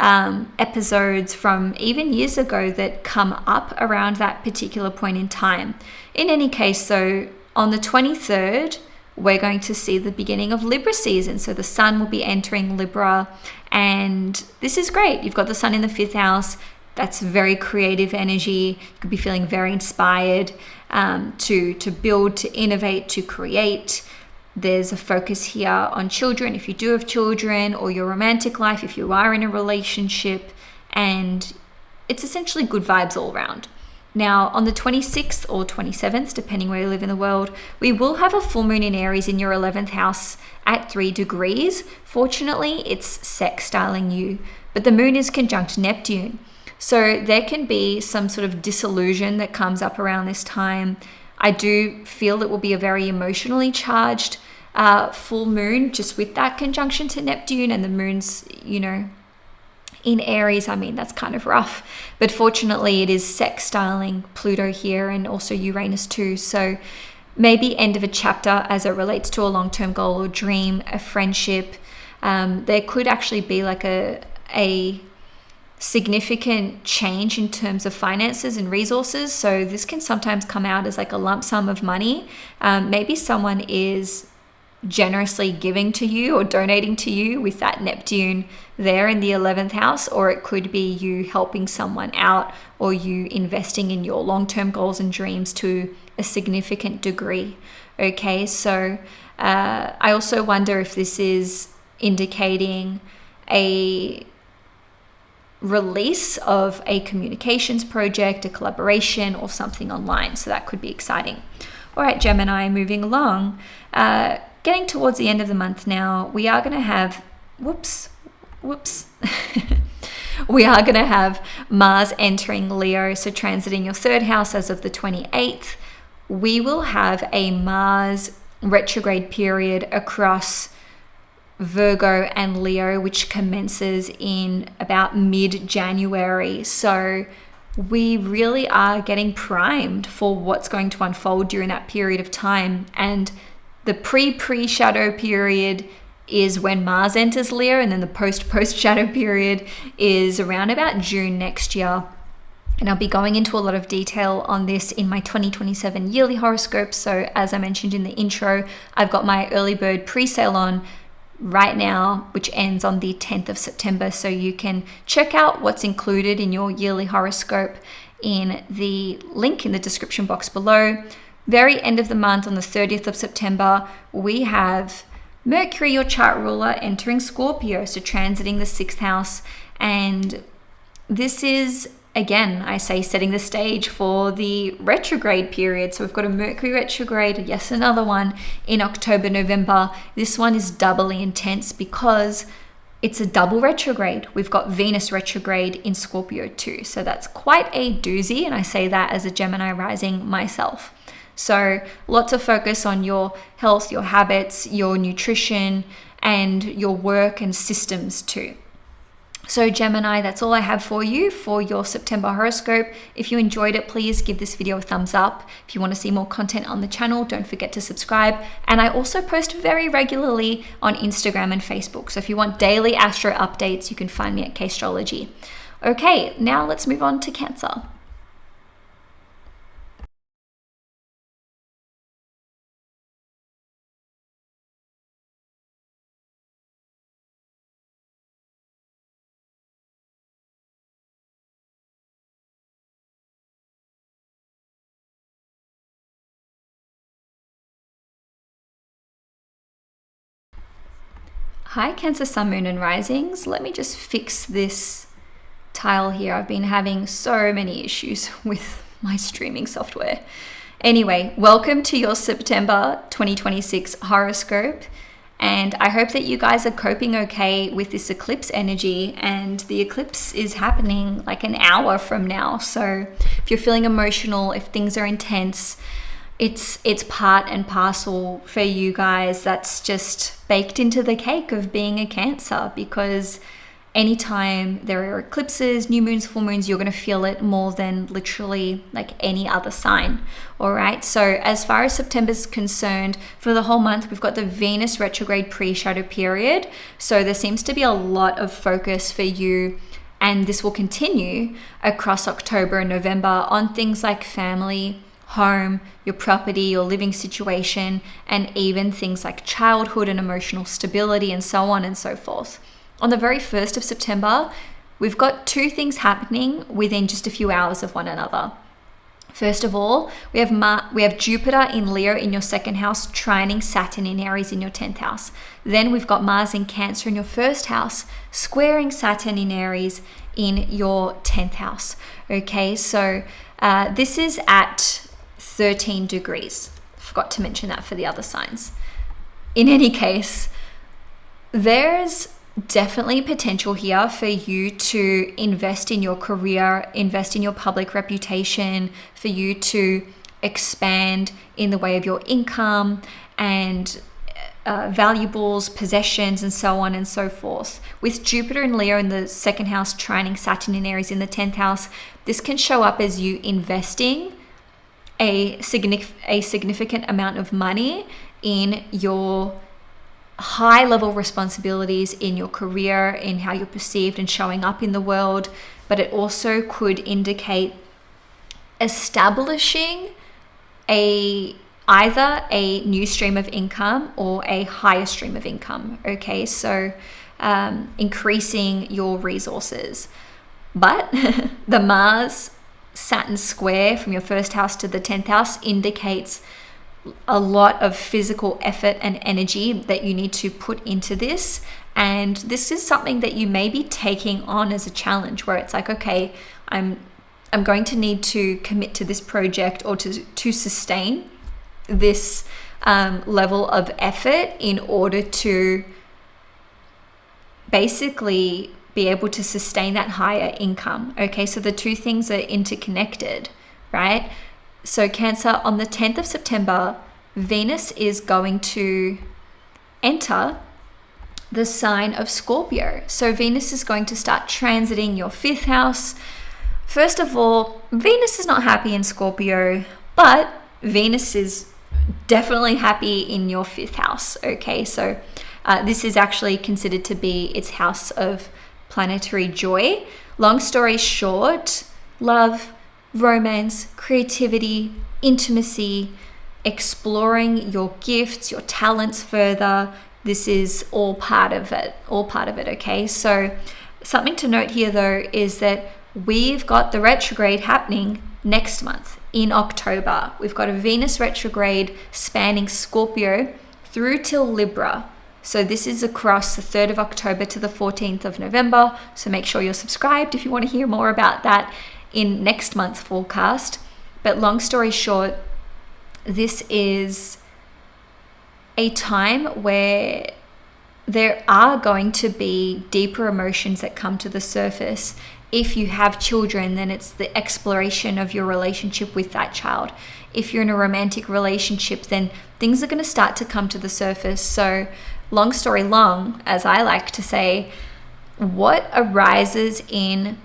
episodes from even years ago that come up around that particular point in time. In any case, so on the 23rd, we're going to see the beginning of Libra season. So the sun will be entering Libra, and this is great. You've got the sun in the 5th house. That's very creative energy. You could be feeling very inspired to build, to innovate, to create. There's a focus here on children, if you do have children, or your romantic life, if you are in a relationship, and it's essentially good vibes all around. Now, on the 26th or 27th, depending where you live in the world, we will have a full moon in Aries in your 11th house at 3 degrees. Fortunately, it's sextiling you, but the moon is conjunct Neptune. So there can be some sort of disillusion that comes up around this time. I do feel it will be a very emotionally charged full moon, just with that conjunction to Neptune, and the moon's, in Aries. I mean, that's kind of rough, but fortunately it is sextiling Pluto here and also Uranus too. So maybe end of a chapter as it relates to a long-term goal or dream, a friendship. There could actually be like a significant change in terms of finances and resources. So this can sometimes come out as like a lump sum of money. Maybe someone is generously giving to you or donating to you with that Neptune there in the 11th house, or it could be you helping someone out or you investing in your long-term goals and dreams to a significant degree. Okay, so I also wonder if this is indicating a release of a communications project, a collaboration, or something online. So that could be exciting. All right, Gemini, moving along. Getting towards the end of the month now, we are going to have, we are going to have Mars entering Leo, so transiting your third house as of the 28th. We will have a Mars retrograde period across Virgo and Leo, which commences in about mid-January. So we really are getting primed for what's going to unfold during that period of time. And the pre-shadow period is when Mars enters Leo, and then the post-shadow period is around about June next year. And I'll be going into a lot of detail on this in my 2027 yearly horoscope. So as I mentioned in the intro, I've got my early bird pre-sale on right now, which ends on the 10th of September. So you can check out what's included in your yearly horoscope in the link in the description box below. Very end of the month, on the 30th of September, we have Mercury, your chart ruler, entering Scorpio, so transiting the 6th house. And this is, again, I say setting the stage for the retrograde period. So we've got a Mercury retrograde, yes, another one in October, November. This one is doubly intense because it's a double retrograde. We've got Venus retrograde in Scorpio too. So that's quite a doozy. And I say that as a Gemini rising myself. So lots of focus on your health, your habits, your nutrition, and your work and systems too. So Gemini, that's all I have for you for your September horoscope. If you enjoyed it, please give this video a thumbs up. If you want to see more content on the channel, don't forget to subscribe. And I also post very regularly on Instagram and Facebook. So if you want daily astro updates, you can find me at Caistrology. Okay, now let's move on to Cancer. Hi Cancer, Sun, Moon and Risings. Let me just fix this tile here. I've been having so many issues with my streaming software. Anyway, welcome to your September 2026 horoscope. And I hope that you guys are coping okay with this eclipse energy. And the eclipse is happening like an hour from now. So if you're feeling emotional, if things are intense, it's part and parcel for you guys. That's just baked into the cake of being a Cancer, because anytime there are eclipses, new moons, full moons, you're going to feel it more than literally like any other sign. All right. So as far as September's concerned, for the whole month, we've got the Venus retrograde pre-shadow period. So there seems to be a lot of focus for you, and this will continue across October and November on things like family, home, your property, your living situation, and even things like childhood and emotional stability and so on and so forth. On the very 1st of September, we've got two things happening within just a few hours of one another. First of all, we have Jupiter in Leo in your 2nd house, trining Saturn in Aries in your 10th house. Then we've got Mars in Cancer in your 1st house, squaring Saturn in Aries in your 10th house. Okay, so this is at 13 degrees. Forgot to mention that for the other signs. In any case, there's definitely potential here for you to invest in your career, invest in your public reputation, for you to expand in the way of your income and valuables, possessions, and so on and so forth. With Jupiter and Leo in the 2nd house, trining Saturn in Aries in the 10th house, this can show up as you investing a significant amount of money in your high level responsibilities in your career, in how you're perceived and showing up in the world. But it also could indicate establishing either a new stream of income or a higher stream of income. Okay, so increasing your resources. But the Mars Saturn square from your first house to the 10th house indicates a lot of physical effort and energy that you need to put into this. And this is something that you may be taking on as a challenge, where it's like, okay, I'm going to need to commit to this project or to sustain this level of effort in order to basically be able to sustain that higher income. Okay, so the two things are interconnected, right? So Cancer, on the 10th of September, Venus is going to enter the sign of Scorpio. So Venus is going to start transiting your 5th house. First of all, Venus is not happy in Scorpio, but Venus is definitely happy in your 5th house. Okay, so this is actually considered to be its house of planetary joy. Long story short, love, romance, creativity, intimacy, exploring your gifts, your talents further. This is all part of it, okay? So something to note here though is that we've got the retrograde happening next month in October. We've got a Venus retrograde spanning Scorpio through till Libra. So this is across the 3rd of October to the 14th of November. So make sure you're subscribed if you want to hear more about that in next month's forecast. But long story short, this is a time where there are going to be deeper emotions that come to the surface. If you have children, then it's the exploration of your relationship with that child. If you're in a romantic relationship, then things are going to start to come to the surface. So long story long, as I like to say, what arises in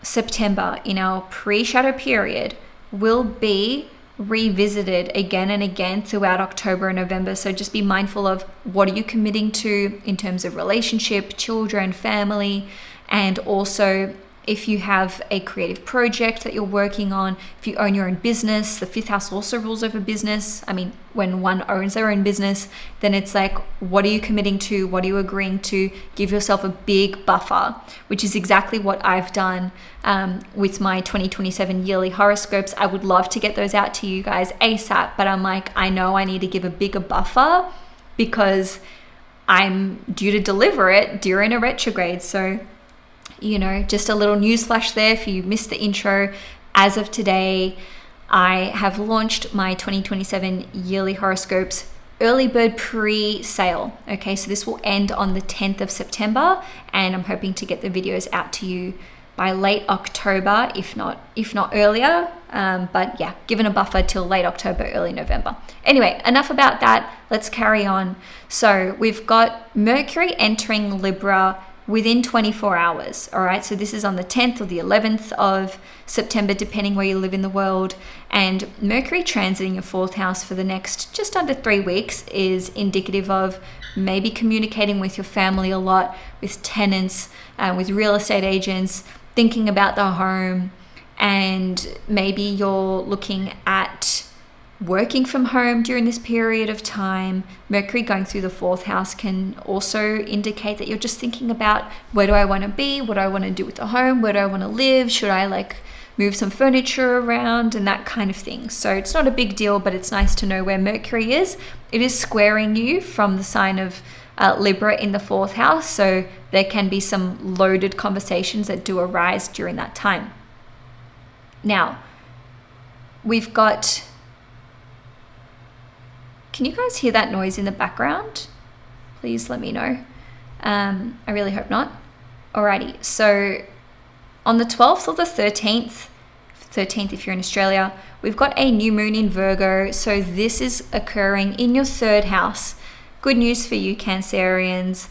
September in our pre-shadow period will be revisited again and again throughout October and November. So just be mindful of what are you committing to in terms of relationship, children, family, and also if you have a creative project that you're working on, if you own your own business. The 5th house also rules over business. I mean, when one owns their own business, then it's like, what are you committing to? What are you agreeing to? Give yourself a big buffer, which is exactly what I've done with my 2027 yearly horoscopes. I would love to get those out to you guys ASAP, but I'm like, I know I need to give a bigger buffer because I'm due to deliver it during a retrograde. So just a little news flash there if you missed the intro. As of today, I have launched my 2027 yearly horoscopes early bird pre-sale. Okay, so this will end on the 10th of September, and I'm hoping to get the videos out to you by late October, if not earlier. But yeah, given a buffer till late October, early November. Anyway, enough about that. Let's carry on. So we've got Mercury entering Libra within 24 hours. All right, so this is on the 10th or the 11th of September, depending where you live in the world. And Mercury transiting your 4th house for the next just under 3 weeks is indicative of maybe communicating with your family a lot, with tenants, with real estate agents, thinking about the home, and maybe you're looking at working from home during this period of time. Mercury going through the 4th house can also indicate that you're just thinking about, where do I want to be? What do I want to do with the home? Where do I want to live? Should I move some furniture around and that kind of thing? So it's not a big deal, but it's nice to know where Mercury is. It is squaring you from the sign of Libra in the 4th house. So there can be some loaded conversations that do arise during that time. Now, we've got... Can you guys hear that noise in the background? Please let me know. I really hope not. Alrighty, so on the 12th or the 13th if you're in Australia, we've got a new moon in Virgo. So this is occurring in your 3rd house. Good news for you, Cancerians.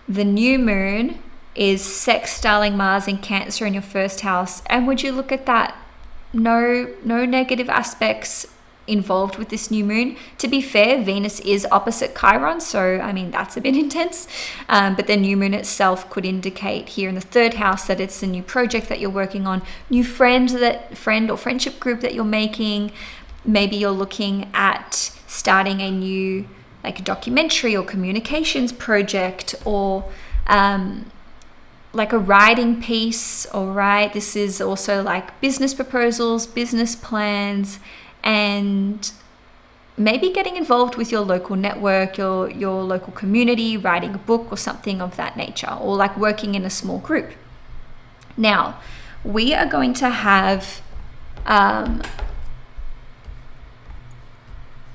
The new moon is sextiling Mars in Cancer in your 1st house. And would you look at that? no negative aspects involved with this new moon. To be fair, Venus is opposite Chiron, so I mean that's a bit intense, but the new moon itself could indicate here in the third house that it's a new project that you're working on, new friend or friendship group that you're making. Maybe you're looking at starting a new like a documentary or communications project, or like a writing piece. All right, this is also like business proposals, business plans, and maybe getting involved with your local network, your local community, writing a book or something of that nature, or like working in a small group. Now, we are going to have,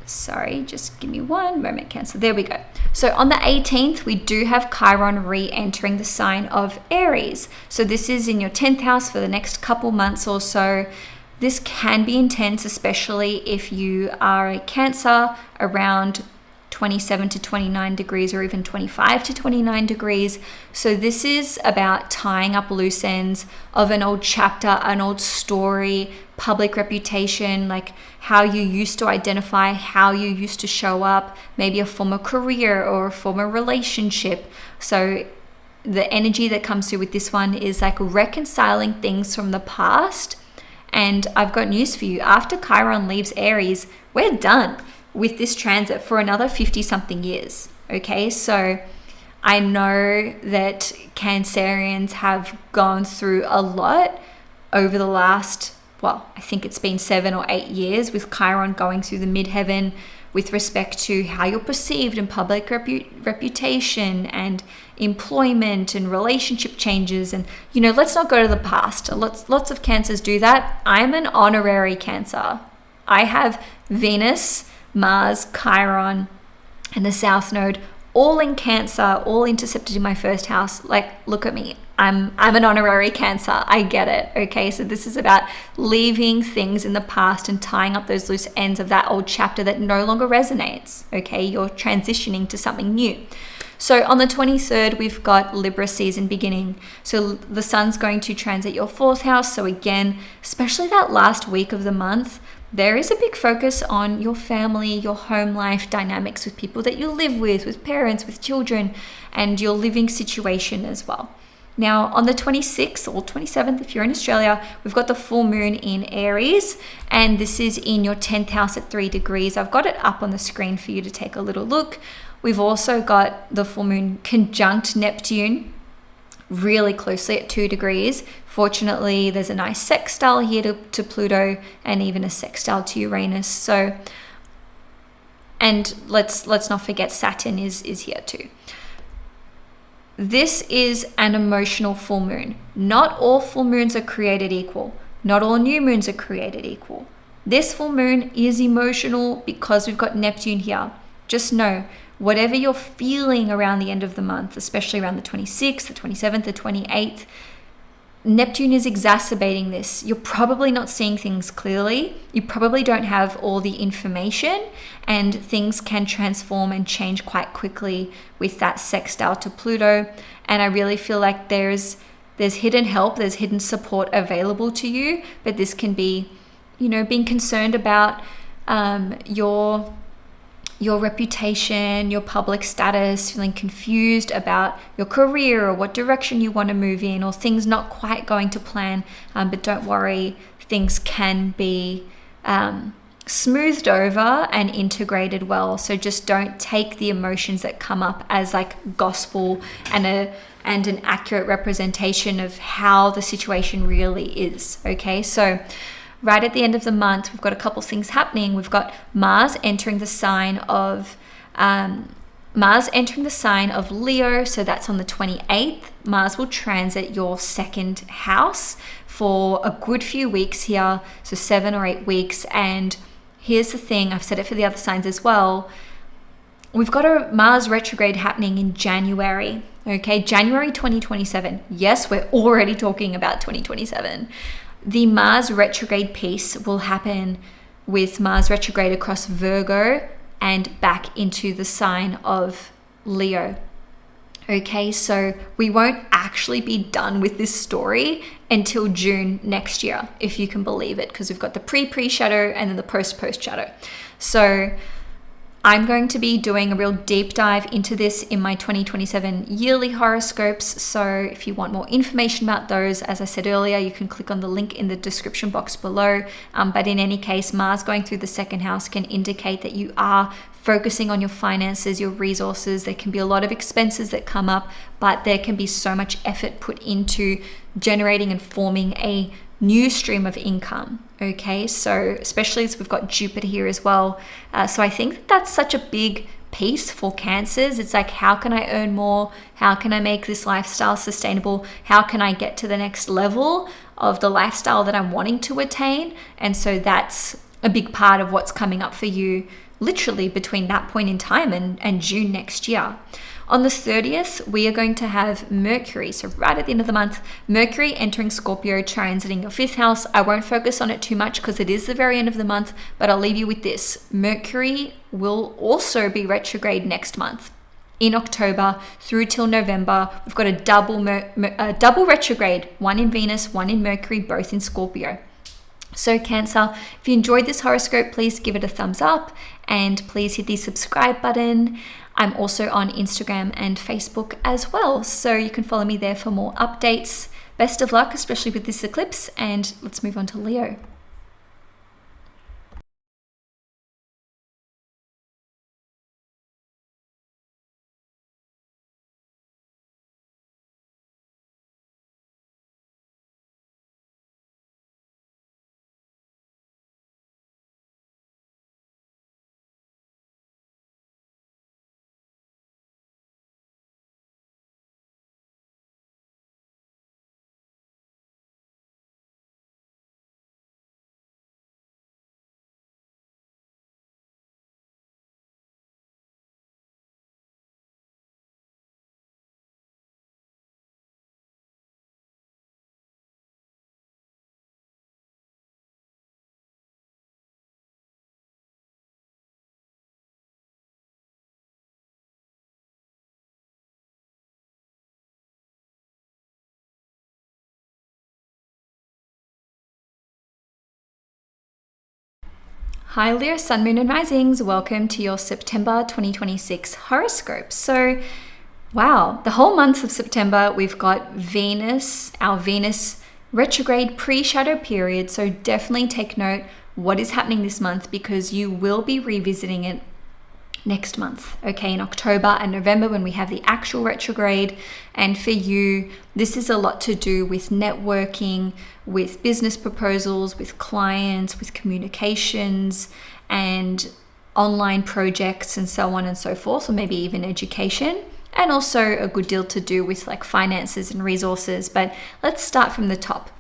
sorry, just give me one moment, Cancer. There we go. So on the 18th, we do have Chiron re-entering the sign of Aries. So this is in your 10th house for the next couple months or so. This can be intense, especially if you are a Cancer around 27 to 29 degrees or even 25 to 29 degrees. So this is about tying up loose ends of an old chapter, an old story, public reputation, like how you used to identify, how you used to show up, maybe a former career or a former relationship. So the energy that comes through with this one is like reconciling things from the past. And I've got news for you. After Chiron leaves Aries, we're done with this transit for another 50 something years. Okay, so I know that Cancerians have gone through a lot over the last, well, I think it's been 7 or 8 years with Chiron going through the midheaven with respect to how you're perceived in public reputation and employment and relationship changes. And, you know, let's not go to the past. Lots of Cancers do that. I'm an honorary Cancer. I have Venus, Mars, Chiron, and the South Node all in Cancer, all intercepted in my first house. Like, look at me. I'm an honorary Cancer. I get it. Okay, so this is about leaving things in the past and tying up those loose ends of that old chapter that no longer resonates. Okay, you're transitioning to something new. So on the 23rd, we've got Libra season beginning. So the sun's going to transit your 4th house. So again, especially that last week of the month, there is a big focus on your family, your home life dynamics with people that you live with parents, with children, and your living situation as well. Now, on the 26th or 27th, if you're in Australia, we've got the full moon in Aries, and this is in your 10th house at 3 degrees. I've got it up on the screen for you to take a little look. We've also got the full moon conjunct Neptune really closely at 2 degrees. Fortunately, there's a nice sextile here to Pluto and even a sextile to Uranus. So, and let's not forget Saturn is here too. This is an emotional full moon. Not all full moons are created equal. Not all new moons are created equal. This full moon is emotional because we've got Neptune here. Just know, whatever you're feeling around the end of the month, especially around the 26th, the 27th, the 28th, Neptune is exacerbating this. You're probably not seeing things clearly. You probably don't have all the information, and things can transform and change quite quickly with that sextile to Pluto. And I really feel like there's hidden help, there's hidden support available to you, but this can be, you know, being concerned about your reputation, your public status, feeling confused about your career or what direction you want to move in, or things not quite going to plan. But don't worry, things can be smoothed over and integrated well. So just don't take the emotions that come up as like gospel and an accurate representation of how the situation really is. Okay, so right at the end of the month, we've got a couple things happening. We've got Mars entering the sign of Leo. So that's on the 28th. Mars will transit your 2nd house for a good few weeks here. So 7 or 8 weeks. And here's the thing, I've said it for the other signs as well. We've got a Mars retrograde happening in January. Okay, January 2027. Yes, we're already talking about 2027. The Mars retrograde piece will happen with Mars retrograde across Virgo and back into the sign of Leo. Okay, so we won't actually be done with this story until June next year, if you can believe it, because we've got the pre-shadow and then the post shadow. So I'm going to be doing a real deep dive into this in my 2027 yearly horoscopes. So if you want more information about those, as I said earlier, you can click on the link in the description box below. But in any case, Mars going through the second house can indicate that you are focusing on your finances, your resources. There can be a lot of expenses that come up, but there can be so much effort put into generating and forming a new stream of income. Okay, so especially as we've got Jupiter here as well. So I think that that's such a big piece for Cancers. It's like, how can I earn more? How can I make this lifestyle sustainable? How can I get to the next level of the lifestyle that I'm wanting to attain? And so that's a big part of what's coming up for you literally between that point in time and June next year. On the 30th, we are going to have Mercury. So right at the end of the month, Mercury entering Scorpio, transiting your 5th house. I won't focus on it too much because it is the very end of the month, but I'll leave you with this. Mercury will also be retrograde next month. In October through till November, we've got a double retrograde, one in Venus, one in Mercury, both in Scorpio. So Cancer, if you enjoyed this horoscope, please give it a thumbs up and please hit the subscribe button. I'm also on Instagram and Facebook as well, so you can follow me there for more updates. Best of luck, especially with this eclipse, and let's move on to Leo. Hi Leo, Sun, Moon and Risings. Welcome to your September 2026 horoscope. So, wow, the whole month of September, we've got Venus, our Venus retrograde pre-shadow period. So definitely take note what is happening this month because you will be revisiting it next month, okay, in October and November when we have the actual retrograde. And for you, this is a lot to do with networking, with business proposals, with clients, with communications and online projects and so on and so forth, or maybe even education, and also a good deal to do with like finances and resources. But let's start from the top.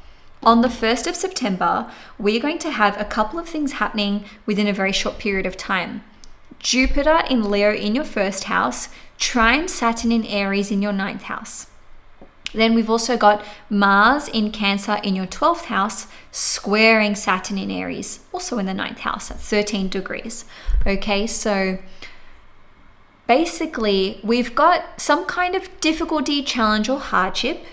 On the 1st of September, we're going to have a couple of things happening within a very short period of time. Jupiter in Leo in your 1st house, trine Saturn in Aries in your 9th house. Then we've also got Mars in Cancer in your 12th house, squaring Saturn in Aries, also in the 9th house at 13 degrees. Okay, so basically we've got some kind of difficulty, challenge or hardship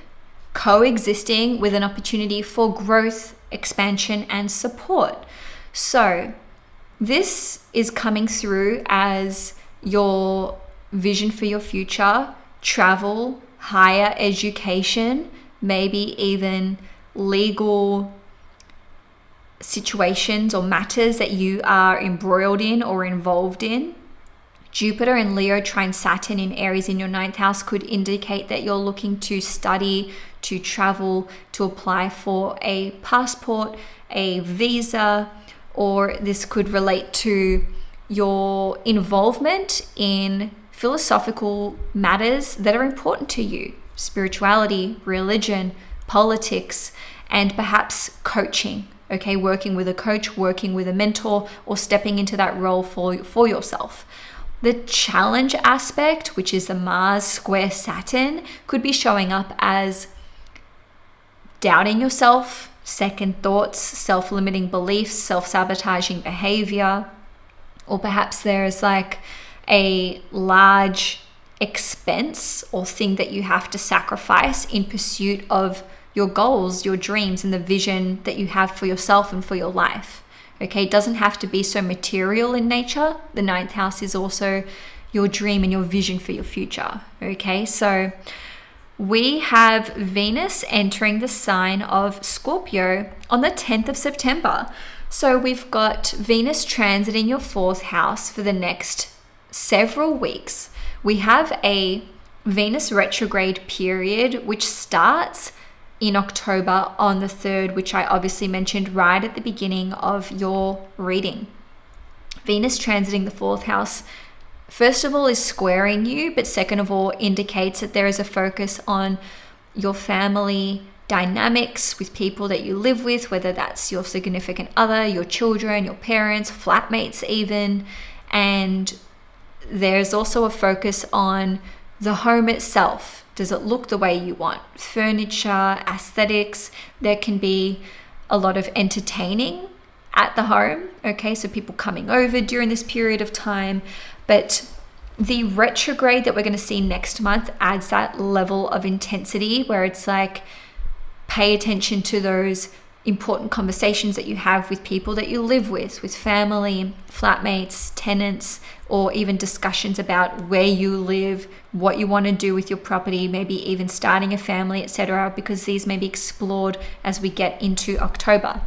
coexisting with an opportunity for growth, expansion and support. So this is coming through as your vision for your future, travel, higher education, maybe even legal situations or matters that you are embroiled in or involved in. Jupiter in Leo trine Saturn in Aries in your 9th house could indicate that you're looking to study, to travel, to apply for a passport, a visa, or this could relate to your involvement in philosophical matters that are important to you, spirituality, religion, politics, and perhaps coaching, okay, working with a coach, working with a mentor, or stepping into that role for yourself. The challenge aspect, which is the Mars square Saturn, could be showing up as doubting yourself, second thoughts, self-limiting beliefs, self-sabotaging behavior, or perhaps there's like a large expense or thing that you have to sacrifice in pursuit of your goals, your dreams, and the vision that you have for yourself and for your life. Okay, it doesn't have to be so material in nature. The ninth house is also your dream and your vision for your future. Okay, so we have Venus entering the sign of Scorpio on the 10th of September. So we've got Venus transiting your fourth house for the next several weeks. We have a Venus retrograde period, which starts in October on the 3rd, which I obviously mentioned right at the beginning of your reading. Venus transiting the fourth house, first of all, is squaring you, but second of all, indicates that there is a focus on your family dynamics with people that you live with, whether that's your significant other, your children, your parents, flatmates even. And there's also a focus on the home itself. Does it look the way you want? Furniture, aesthetics. There can be a lot of entertaining at the home. Okay, so people coming over during this period of time. But the retrograde that we're going to see next month adds that level of intensity where it's like, pay attention to those important conversations that you have with people that you live with family, flatmates, tenants, or even discussions about where you live, what you want to do with your property, maybe even starting a family, etc., because these may be explored as we get into October.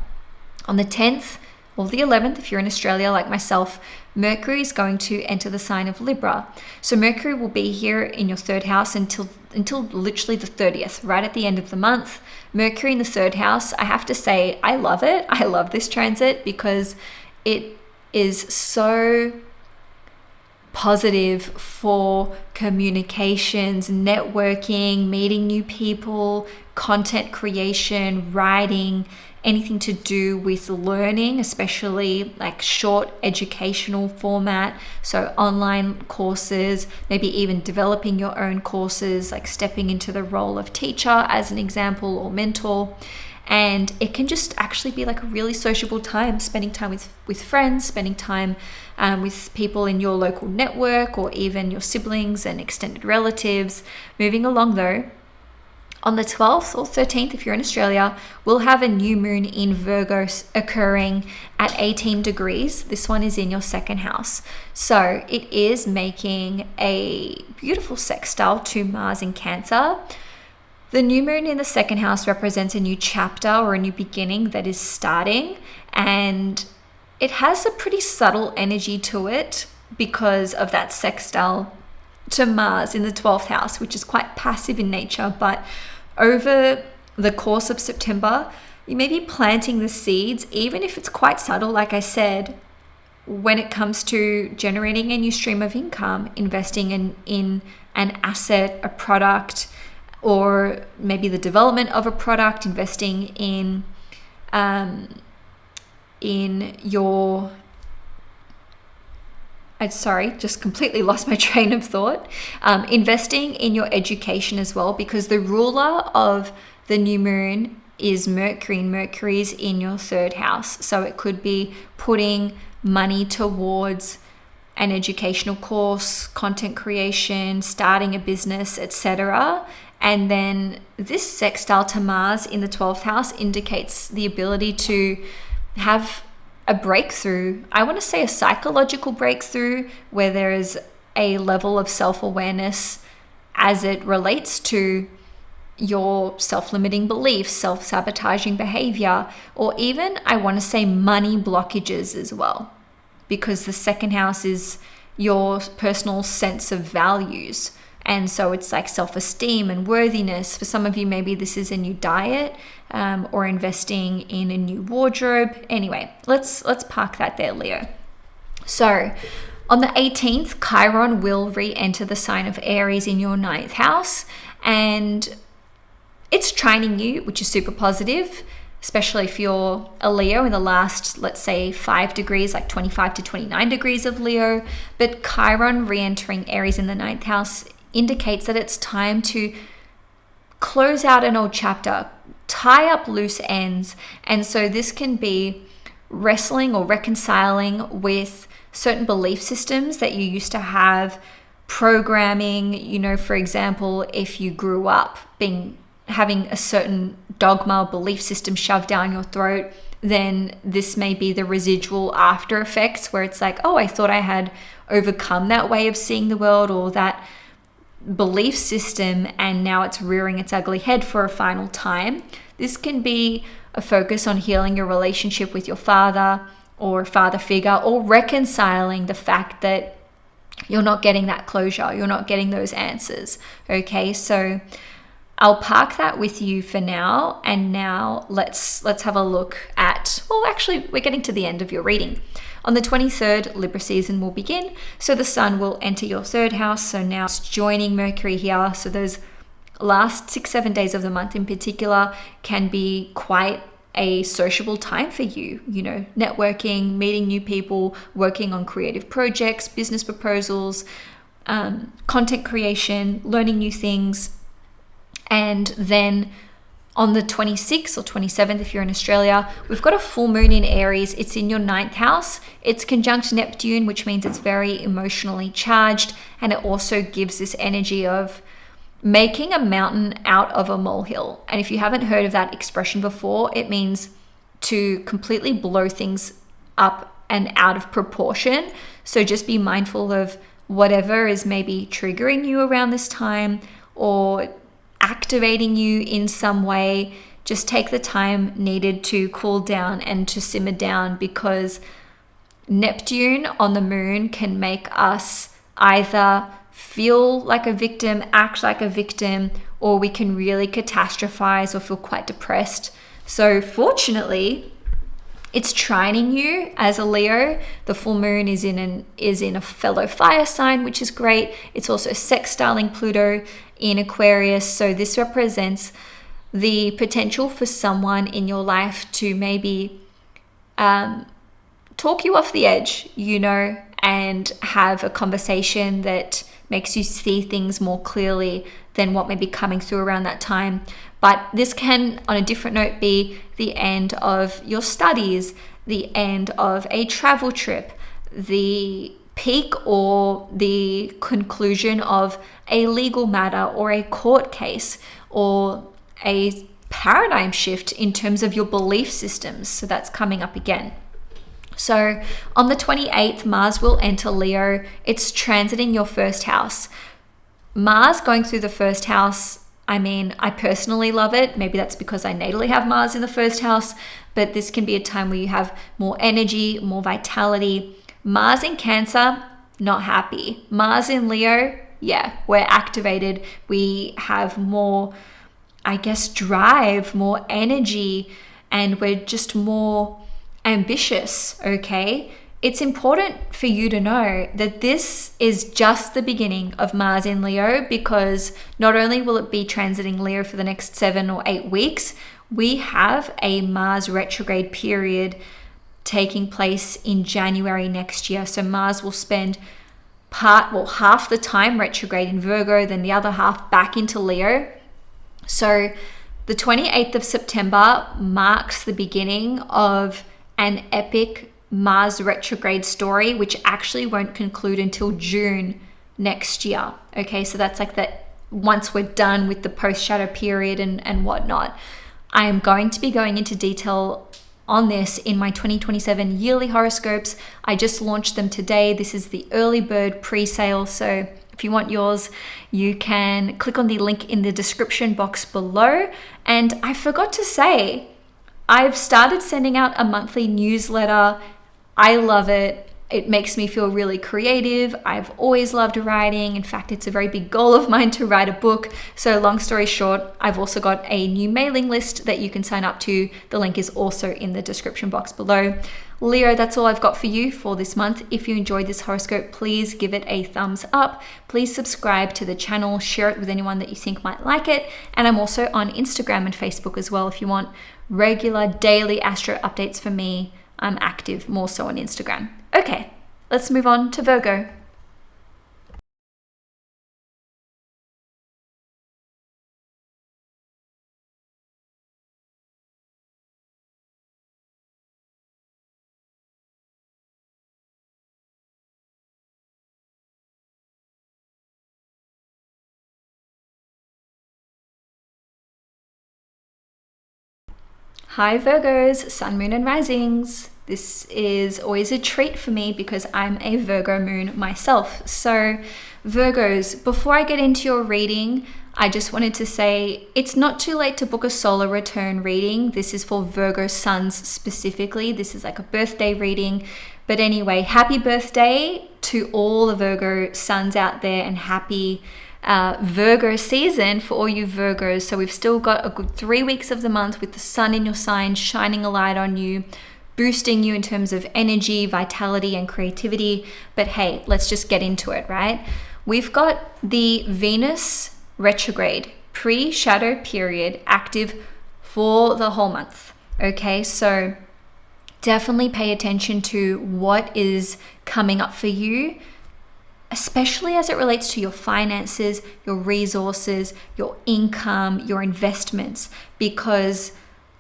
On the 10th or the 11th, if you're in Australia like myself, Mercury is going to enter the sign of Libra. So Mercury will be here in your third house until literally the 30th, right at the end of the month. Mercury in the third house, I have to say, I love it. I love this transit because it is so positive for communications, networking, meeting new people, content creation, writing, anything to do with learning, especially like short educational format. So online courses, maybe even developing your own courses, like stepping into the role of teacher as an example, or mentor. And it can just actually be like a really sociable time, spending time with friends, spending time with people in your local network, or even your siblings and extended relatives. Moving along though, on the 12th or 13th, if you're in Australia, we'll have a new moon in Virgo occurring at 18 degrees. This one is in your second house. So it is making a beautiful sextile to Mars in Cancer. The new moon in the second house represents a new chapter or a new beginning that is starting, and it has a pretty subtle energy to it because of that sextile to Mars in the 12th house, which is quite passive in nature. But over the course of September, you may be planting the seeds, even if it's quite subtle, like I said, when it comes to generating a new stream of income, investing in an asset, a product, or maybe the development of a product, investing in your... just completely lost my train of thought. Investing in your education as well, because the ruler of the new moon is Mercury, and Mercury's in your third house. So it could be putting money towards an educational course, content creation, starting a business, etc. And then this sextile to Mars in the 12th house indicates the ability to have a breakthrough. I want to say a psychological breakthrough where there is a level of self-awareness as it relates to your self-limiting beliefs, self-sabotaging behavior, or even, I want to say, money blockages as well, because the second house is your personal sense of values. And so it's like self-esteem and worthiness. For some of you, maybe this is a new diet, or investing in a new wardrobe. Anyway, let's park that there, Leo. So on the 18th, Chiron will re-enter the sign of Aries in your 9th house, and it's trining you, which is super positive, especially if you're a Leo in the last, let's say, 5 degrees, like 25 to 29 degrees of Leo. But Chiron re-entering Aries in the 9th house indicates that it's time to close out an old chapter, tie up loose ends. And so this can be wrestling or reconciling with certain belief systems that you used to have programming. You know, for example, if you grew up having a certain dogma or belief system shoved down your throat, then this may be the residual after effects where it's like, oh, I thought I had overcome that way of seeing the world or that belief system, and now it's rearing its ugly head for a final time. This can be a focus on healing your relationship with your father or father figure, or reconciling the fact that you're not getting that closure, you're not getting those answers. Okay, so I'll park that with you for now, and now let's have a look at, well, actually we're getting to the end of your reading. On the 23rd, Libra season will begin. So the sun will enter your third house. So now it's joining Mercury here. So those last 6-7 days of the month in particular can be quite a sociable time for you, you know, networking, meeting new people, working on creative projects, business proposals, content creation, learning new things. And then on the 26th or 27th, if you're in Australia, we've got a full moon in Aries. It's in your 9th house. It's conjunct Neptune, which means it's very emotionally charged. And it also gives this energy of making a mountain out of a molehill. And if you haven't heard of that expression before, it means to completely blow things up and out of proportion. So just be mindful of whatever is maybe triggering you around this time or activating you in some way. Just take the time needed to cool down and to simmer down, because Neptune on the moon can make us either feel like a victim, act like a victim, or we can really catastrophize or feel quite depressed. So fortunately, it's trining you as a Leo. The full moon is in a fellow fire sign, which is great. It's also sextiling Pluto in Aquarius. So this represents the potential for someone in your life to maybe talk you off the edge, you know, and have a conversation that makes you see things more clearly than what may be coming through around that time. But this can, on a different note, be the end of your studies, the end of a travel trip, the peak or the conclusion of a legal matter or a court case, or a paradigm shift in terms of your belief systems. So that's coming up again. So on the 28th, Mars will enter Leo. It's transiting your first house. Mars going through the first house, I mean, I personally love it. Maybe that's because I natally have Mars in the first house, but this can be a time where you have more energy, more vitality. Mars in Cancer, not happy. Mars in Leo, yeah, we're activated. We have more, I guess, drive, more energy, and we're just more ambitious, okay? It's important for you to know that this is just the beginning of Mars in Leo, because not only will it be transiting Leo for the next 7 or 8 weeks, we have a Mars retrograde period taking place in January next year. So Mars will spend half the time retrograde in Virgo, then the other half back into Leo. So the 28th of September marks the beginning of an epic Mars retrograde story, which actually won't conclude until June next year. Okay, so that's like that once we're done with the post-shadow period and whatnot. I am going to be going into detail on this in my 2027 yearly horoscopes. I just launched them today. This is the early bird pre-sale. So if you want yours, you can click on the link in the description box below. And I forgot to say, I've started sending out a monthly newsletter. I love it. It makes me feel really creative. I've always loved writing. In fact, it's a very big goal of mine to write a book. So long story short, I've also got a new mailing list that you can sign up to. The link is also in the description box below. Leo, that's all I've got for you for this month. If you enjoyed this horoscope, please give it a thumbs up. Please subscribe to the channel, share it with anyone that you think might like it. And I'm also on Instagram and Facebook as well. If you want regular daily astro updates from me, I'm active more so on Instagram. Okay, let's move on to Virgo. Hi Virgos, Sun, Moon and Risings. This is always a treat for me because I'm a Virgo moon myself. So Virgos, before I get into your reading, I just wanted to say it's not too late to book a solar return reading. This is for Virgo suns specifically. This is like a birthday reading. But anyway, happy birthday to all the Virgo suns out there, and happy Virgo season for all you Virgos. So we've still got a good 3 weeks of the month with the sun in your sign, shining a light on you, boosting you in terms of energy, vitality, and creativity. But hey, let's just get into it, right? We've got the Venus retrograde pre-shadow period active for the whole month. Okay, so definitely pay attention to what is coming up for you, especially as it relates to your finances, your resources, your income, your investments, because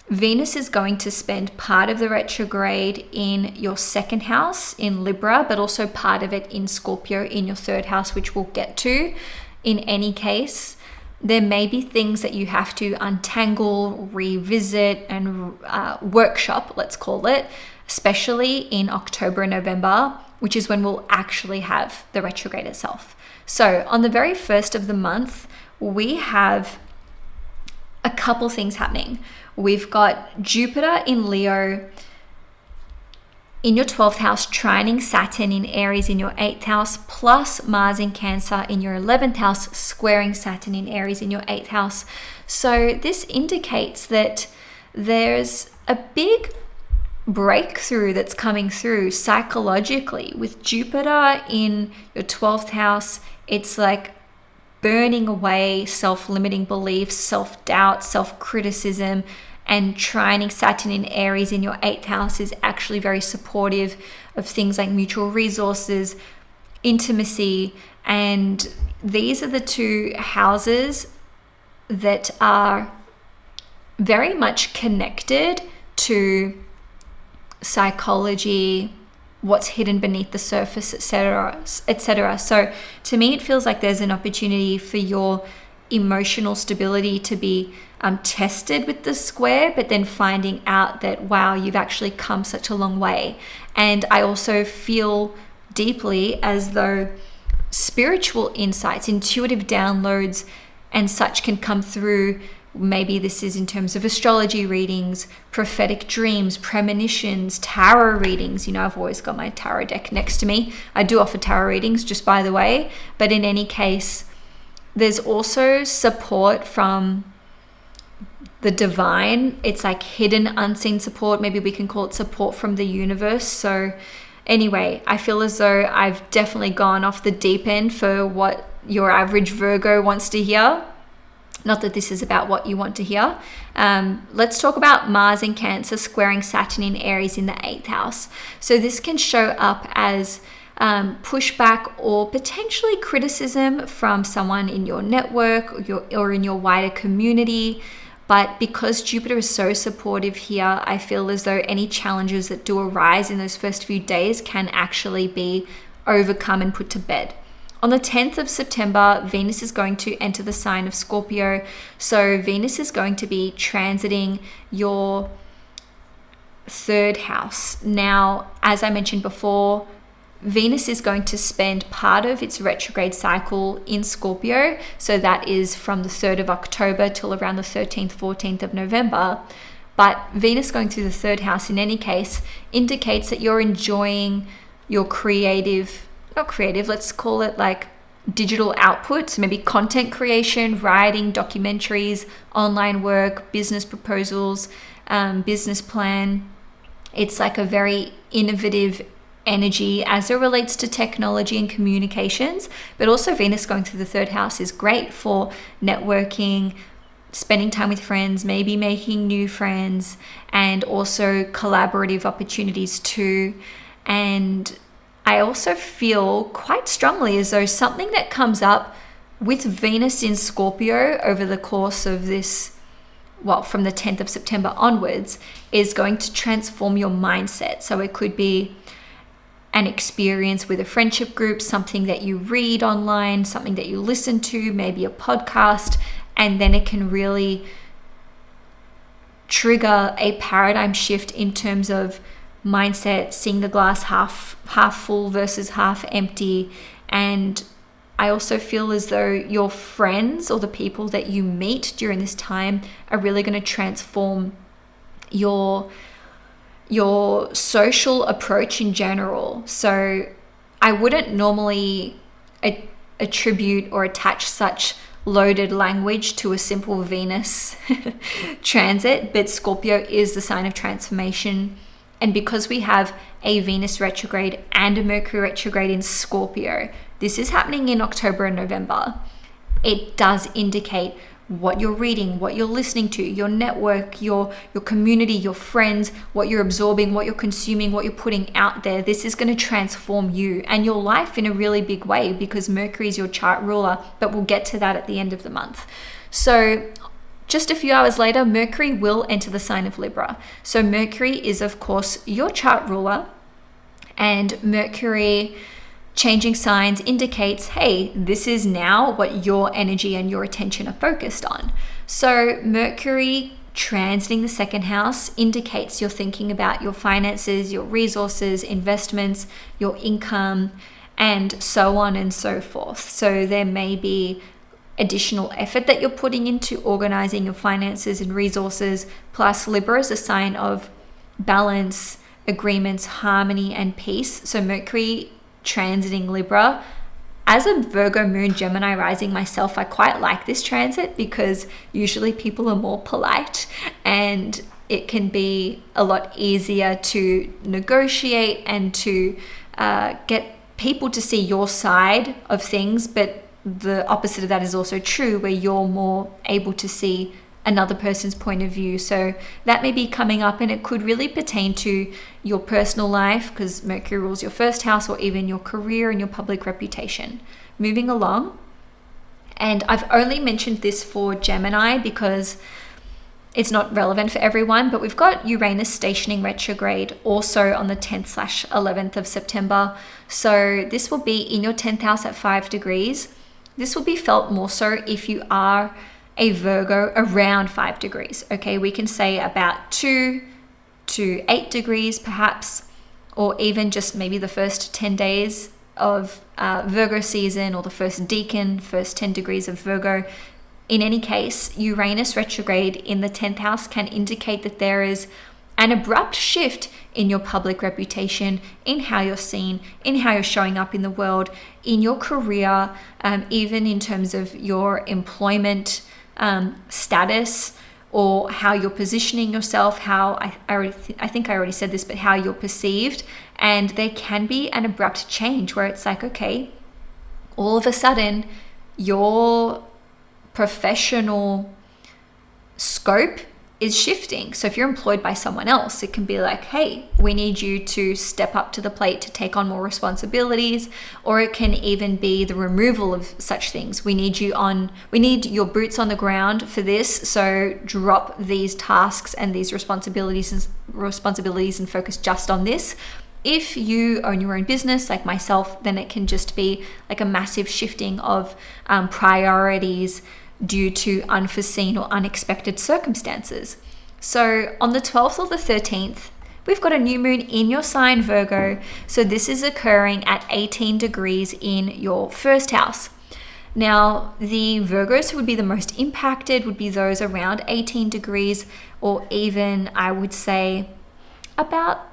Venus is going to spend part of the retrograde in your second house in Libra, but also part of it in Scorpio in your third house, which we'll get to. In any case, there may be things that you have to untangle, revisit, and workshop, let's call it, especially in October and November, which is when we'll actually have the retrograde itself. So on the very first of the month, we have a couple things happening. We've got Jupiter in Leo in your 12th house, trining Saturn in Aries in your 8th house, plus Mars in Cancer in your 11th house, squaring Saturn in Aries in your 8th house. So this indicates that there's a big breakthrough that's coming through psychologically. With Jupiter in your 12th house, it's like burning away self-limiting beliefs, self-doubt, self-criticism, and trining Saturn in Aries in your 8th house is actually very supportive of things like mutual resources, intimacy, and these are the two houses that are very much connected to psychology, what's hidden beneath the surface, etc., etc. So to me, it feels like there's an opportunity for your emotional stability to be tested with the square, but then finding out that, wow, you've actually come such a long way. And I also feel deeply as though spiritual insights, intuitive downloads and such can come through. Maybe this is in terms of astrology readings, prophetic dreams, premonitions, tarot readings. You know, I've always got my tarot deck next to me. I do offer tarot readings, just by the way. But in any case, there's also support from the divine. It's like hidden, unseen support. Maybe we can call it support from the universe. So anyway, I feel as though I've definitely gone off the deep end for what your average Virgo wants to hear. Not that this is about what you want to hear. Let's talk about Mars in Cancer squaring Saturn in Aries in the 8th house. So this can show up as pushback or potentially criticism from someone in your network or in your wider community. But because Jupiter is so supportive here, I feel as though any challenges that do arise in those first few days can actually be overcome and put to bed. On the 10th of September, Venus is going to enter the sign of Scorpio. So Venus is going to be transiting your third house. Now, as I mentioned before, Venus is going to spend part of its retrograde cycle in Scorpio. So that is from the 3rd of October till around the 13th, 14th of November. But Venus going through the third house in any case indicates that you're enjoying your let's call it like digital output. So maybe content creation, writing, documentaries, online work, business proposals, business plan. It's like a very innovative energy as it relates to technology and communications, but also Venus going through the third house is great for networking, spending time with friends, maybe making new friends, and also collaborative opportunities too. And I also feel quite strongly as though something that comes up with Venus in Scorpio over the course of this, from the 10th of September onwards, is going to transform your mindset. So it could be an experience with a friendship group, something that you read online, something that you listen to, maybe a podcast, and then it can really trigger a paradigm shift in terms of mindset, seeing the glass half full versus half empty. And I also feel as though your friends or the people that you meet during this time are really going to transform your social approach in general. So I wouldn't normally attribute or attach such loaded language to a simple Venus transit, but Scorpio is the sign of transformation. And because we have a Venus retrograde and a Mercury retrograde in Scorpio, this is happening in October and November. It does indicate what you're reading, what you're listening to, your network, your community, your friends, what you're absorbing, what you're consuming, what you're putting out there. This is going to transform you and your life in a really big way, because Mercury is your chart ruler, but we'll get to that at the end of the month. So just a few hours later, Mercury will enter the sign of Libra. So Mercury is, of course, your chart ruler, and Mercury changing signs indicates, hey, this is now what your energy and your attention are focused on. So Mercury transiting the second house indicates you're thinking about your finances, your resources, investments, your income, and so on and so forth. So there may be additional effort that you're putting into organizing your finances and resources. Plus, Libra is a sign of balance, agreements, harmony, and peace. So Mercury transiting Libra. As a Virgo moon Gemini rising myself, I quite like this transit, because usually people are more polite and it can be a lot easier to negotiate and to get people to see your side of things. But the opposite of that is also true, where you're more able to see another person's point of view. So that may be coming up, and it could really pertain to your personal life, because Mercury rules your first house, or even your career and your public reputation. Moving along, and I've only mentioned this for Gemini because it's not relevant for everyone, but we've got Uranus stationing retrograde also on the 10th/11th of September. So this will be in your 10th house at 5 degrees. This will be felt more so if you are a Virgo around 5 degrees. Okay, we can say about 2 to 8 degrees perhaps, or even just maybe the first 10 days of Virgo season, or the first decan, first 10 degrees of Virgo. In any case, Uranus retrograde in the 10th house can indicate that there is an abrupt shift in your public reputation, in how you're seen, in how you're showing up in the world, in your career, even in terms of your employment status, or how you're positioning yourself, how I think I already said this, but how you're perceived. And there can be an abrupt change where it's like, okay, all of a sudden your professional scope is shifting. So if you're employed by someone else, it can be like, hey, we need you to step up to the plate to take on more responsibilities. Or it can even be the removal of such things. We need your boots on the ground for this. So drop these tasks and these responsibilities and focus just on this. If you own your own business like myself, then it can just be like a massive shifting of priorities due to unforeseen or unexpected circumstances. So on the 12th or the 13th, we've got a new moon in your sign, Virgo. So this is occurring at 18 degrees in your first house. Now, the Virgos who would be the most impacted would be those around 18 degrees, or even, I would say, about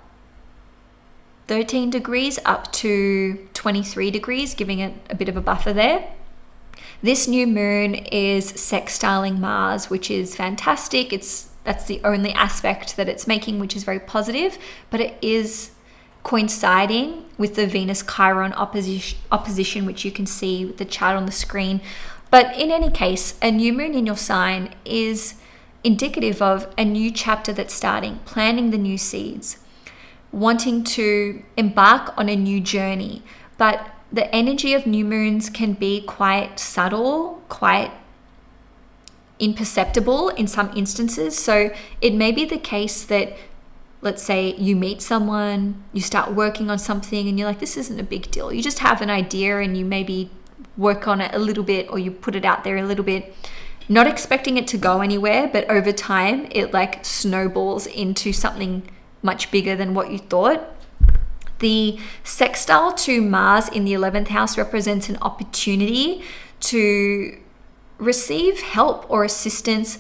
13 degrees up to 23 degrees, giving it a bit of a buffer there. This new moon is sextiling Mars, which is fantastic. That's the only aspect that it's making, which is very positive, but it is coinciding with the Venus-Chiron opposition, which you can see with the chart on the screen. But in any case, a new moon in your sign is indicative of a new chapter that's starting, planting the new seeds, wanting to embark on a new journey. But the energy of new moons can be quite subtle, quite imperceptible in some instances. So it may be the case that, let's say you meet someone, you start working on something and you're like, this isn't a big deal. You just have an idea and you maybe work on it a little bit, or you put it out there a little bit. not expecting it to go anywhere, but over time it like snowballs into something much bigger than what you thought. The sextile to Mars in the 11th house represents an opportunity to receive help or assistance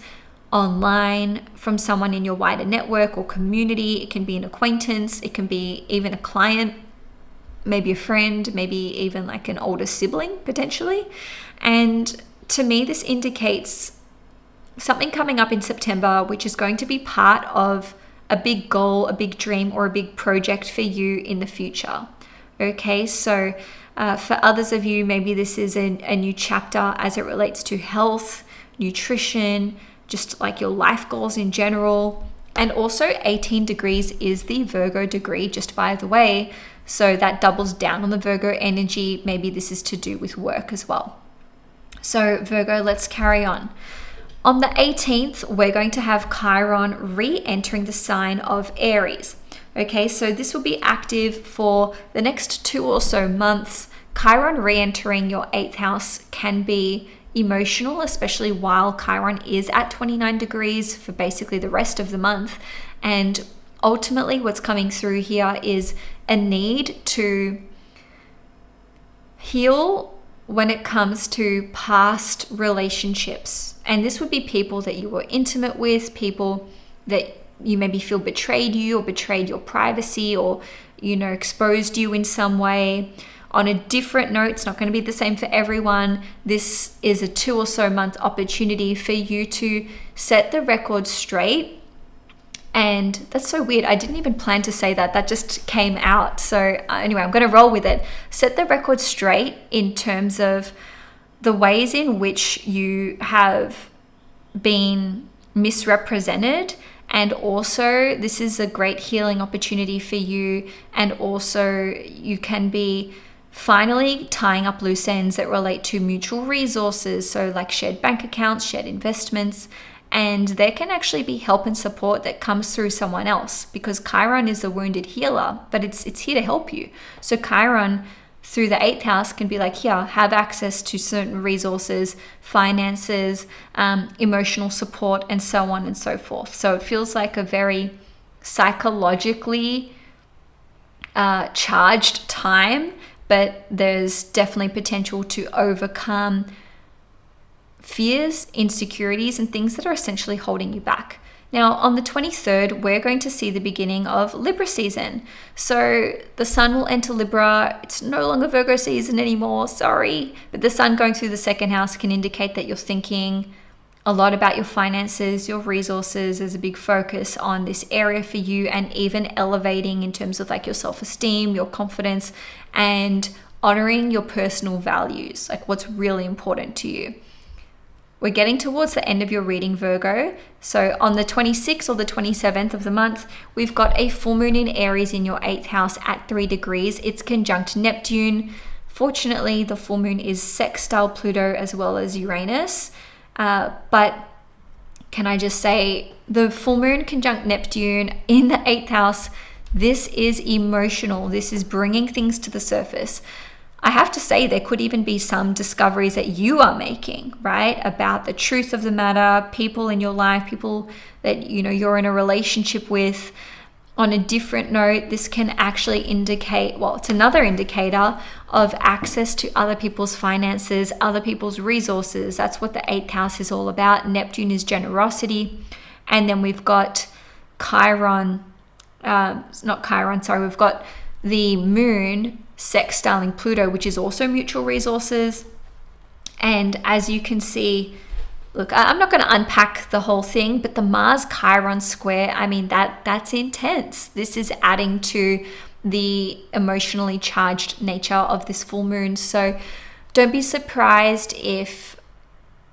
online from someone in your wider network or community. It can be an acquaintance, it can be even a client, maybe a friend, maybe even like an older sibling potentially. And to me, this indicates something coming up in September, which is going to be part of a big goal, a big dream, or a big project for you in the future. Okay, so for others of you, maybe this is a new chapter as it relates to health, nutrition, just like your life goals in general. And also 18 degrees is the Virgo degree, just by the way. So that doubles down on the Virgo energy. Maybe this is to do with work as well. So Virgo, let's carry on. On the 18th, we're going to have Chiron re-entering the sign of Aries. Okay, so this will be active for the next 2 or so months. Chiron re-entering your 8th house can be emotional, especially while Chiron is at 29 degrees for basically the rest of the month. And ultimately what's coming through here is a need to heal when it comes to past relationships. And this would be people that you were intimate with, people that you maybe feel betrayed you or betrayed your privacy or, exposed you in some way. On a different note, it's not going to be the same for everyone. This is a 2 or so month opportunity for you to set the record straight. And that's so weird. I didn't even plan to say that. That just came out. So anyway, I'm going to roll with it. Set the record straight in terms of the ways in which you have been misrepresented. And also, this is a great healing opportunity for you. And also, you can be finally tying up loose ends that relate to mutual resources. So like shared bank accounts, shared investments. And there can actually be help and support that comes through someone else, because Chiron is a wounded healer, but it's here to help you. So Chiron through the 8th house can be like, here, have access to certain resources, finances, emotional support, and so on and so forth. So it feels like a very psychologically charged time, but there's definitely potential to overcome fears, insecurities, and things that are essentially holding you back. Now, on the 23rd, we're going to see the beginning of Libra season. So the sun will enter Libra. It's no longer Virgo season anymore, sorry. But the sun going through the 2nd house can indicate that you're thinking a lot about your finances, your resources. There's a big focus on this area for you, and even elevating in terms of like your self-esteem, your confidence, and honoring your personal values, like what's really important to you. We're getting towards the end of your reading, Virgo. So on the 26th or the 27th of the month, we've got a full moon in Aries in your 8th house at 3 degrees. It's conjunct Neptune. Fortunately, the full moon is sextile Pluto as well as Uranus. But can I just say, the full moon conjunct Neptune in the 8th house, this is emotional. This is bringing things to the surface. I have to say, there could even be some discoveries that you are making, right? About the truth of the matter, people in your life, people that, you're in a relationship with. On a different note, this can actually indicate, well, it's another indicator of access to other people's finances, other people's resources. That's what the 8th house is all about. Neptune is generosity. And then we've got we've got the moon sextiling Pluto, which is also mutual resources. And as you can see, look, I'm not going to unpack the whole thing, but the Mars Chiron square, I mean, that's intense. This is adding to the emotionally charged nature of this full moon. So don't be surprised if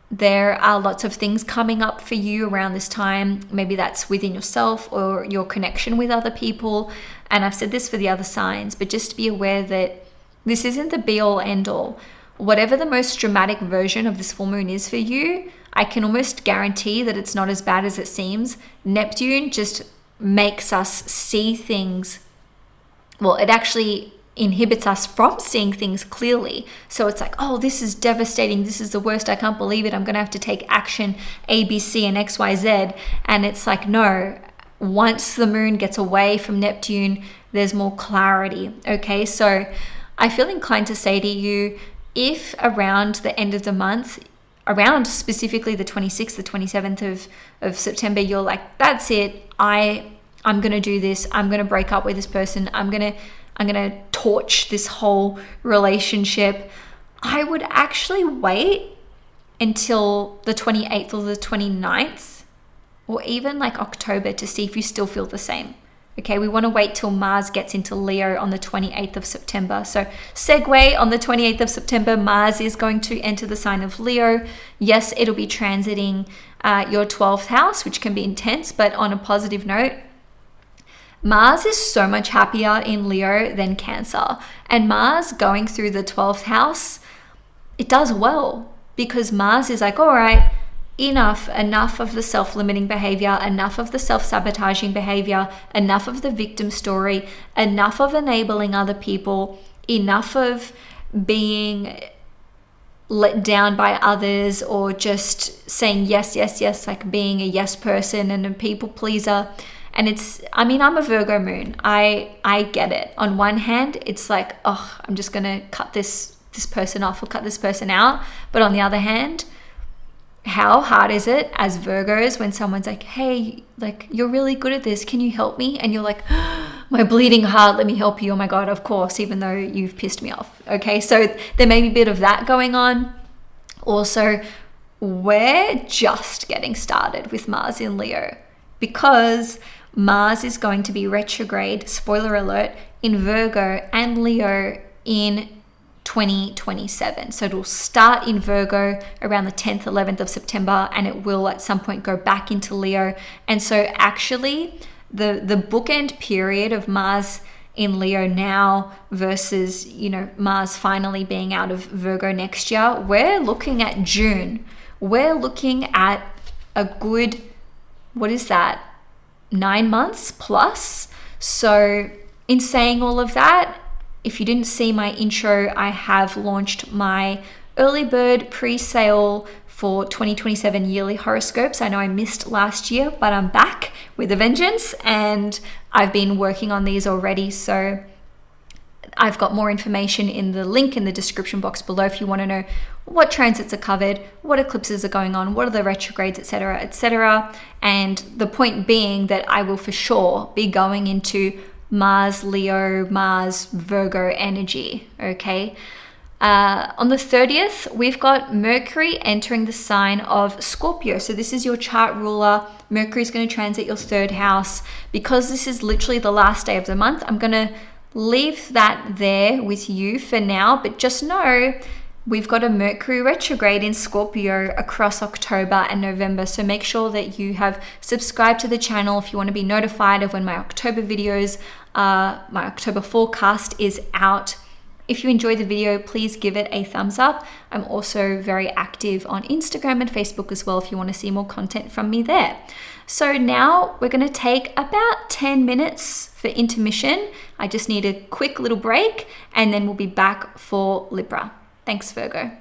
there are lots of things coming up for you around this time. Maybe that's within yourself or your connection with other people. And I've said this for the other signs, but just be aware that this isn't the be all end all. Whatever the most dramatic version of this full moon is for you, I can almost guarantee that it's not as bad as it seems. Neptune just makes us see things. Well, it actually inhibits us from seeing things clearly. So it's like, oh, this is devastating. This is the worst. I can't believe it. I'm going to have to take action A, B, C, and X, Y, Z. And it's like, no, once the moon gets away from Neptune, there's more clarity. Okay. So I feel inclined to say to you, if around the end of the month, around specifically the 26th, the 27th of September, you're like, that's it. I'm going to do this. I'm going to break up with this person. I'm going to torch this whole relationship. I would actually wait until the 28th or the 29th or even like October to see if you still feel the same. Okay, we want to wait till Mars gets into Leo on the 28th of September. So segue, on the 28th of September, Mars is going to enter the sign of Leo. Yes, it'll be transiting your 12th house, which can be intense, but on a positive note, Mars is so much happier in Leo than Cancer. And Mars going through the 12th house, it does well because Mars is like, all right, enough of the self-limiting behavior, enough of the self-sabotaging behavior, enough of the victim story, enough of enabling other people, enough of being let down by others or just saying yes, yes, yes, like being a yes person and a people pleaser. And I'm a Virgo moon. I get it. On one hand, it's like, oh, I'm just going to cut this person off or cut this person out. But on the other hand, how hard is it as Virgos when someone's like, hey, like, you're really good at this. Can you help me? And you're like, my bleeding heart, let me help you. Oh my God, of course, even though you've pissed me off. Okay, so there may be a bit of that going on. Also, we're just getting started with Mars in Leo because Mars is going to be retrograde, spoiler alert, in Virgo and Leo in 2027. So it'll start in Virgo around the 10th, 11th of September, and it will at some point go back into Leo. And so actually the bookend period of Mars in Leo now versus, Mars finally being out of Virgo next year, we're looking at June. We're looking at a good, 9 months plus. So in saying all of that, if you didn't see my intro, I have launched my early bird pre-sale for 2027 yearly horoscopes. I know I missed last year, but I'm back with a vengeance and I've been working on these already. So I've got more information in the link in the description box below if you want to know what transits are covered, what eclipses are going on, what are the retrogrades, etc., etc. And the point being that I will for sure be going into Mars, Leo, Mars, Virgo energy, okay? On the 30th, we've got Mercury entering the sign of Scorpio. So this is your chart ruler. Mercury is going to transit your third house. Because this is literally the last day of the month, I'm going to leave that there with you for now, but just know we've got a Mercury retrograde in Scorpio across October and November. So make sure that you have subscribed to the channel if you want to be notified of when my October videos, my October forecast is out. If you enjoyed the video, please give it a thumbs up. I'm also very active on Instagram and Facebook as well if you want to see more content from me there. So now we're going to take about 10 minutes for intermission. I just need a quick little break and then we'll be back for Libra. Thanks, Virgo.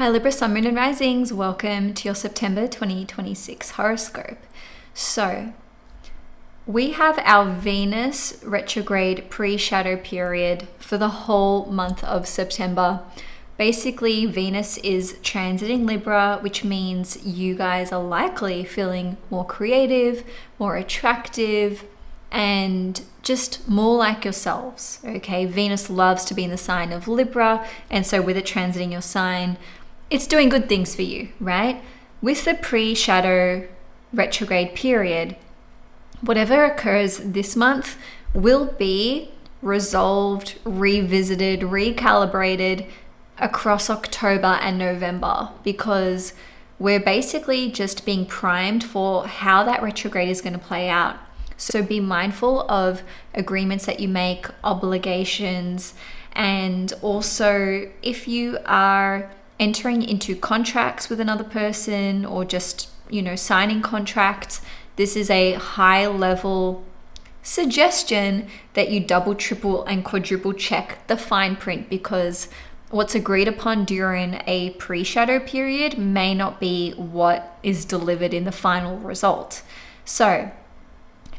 Hi Libra, Sun, Moon and Risings. Welcome to your September 2026 horoscope. So, we have our Venus retrograde pre-shadow period for the whole month of September. Basically, Venus is transiting Libra, which means you guys are likely feeling more creative, more attractive, and just more like yourselves, okay? Venus loves to be in the sign of Libra, and so with it transiting your sign, it's doing good things for you, right? With the pre-shadow retrograde period, whatever occurs this month will be resolved, revisited, recalibrated across October and November, because we're basically just being primed for how that retrograde is going to play out. So be mindful of agreements that you make, obligations, and also if you are entering into contracts with another person or just, signing contracts, this is a high level suggestion that you double, triple, and quadruple check the fine print, because what's agreed upon during a pre-shadow period may not be what is delivered in the final result. So,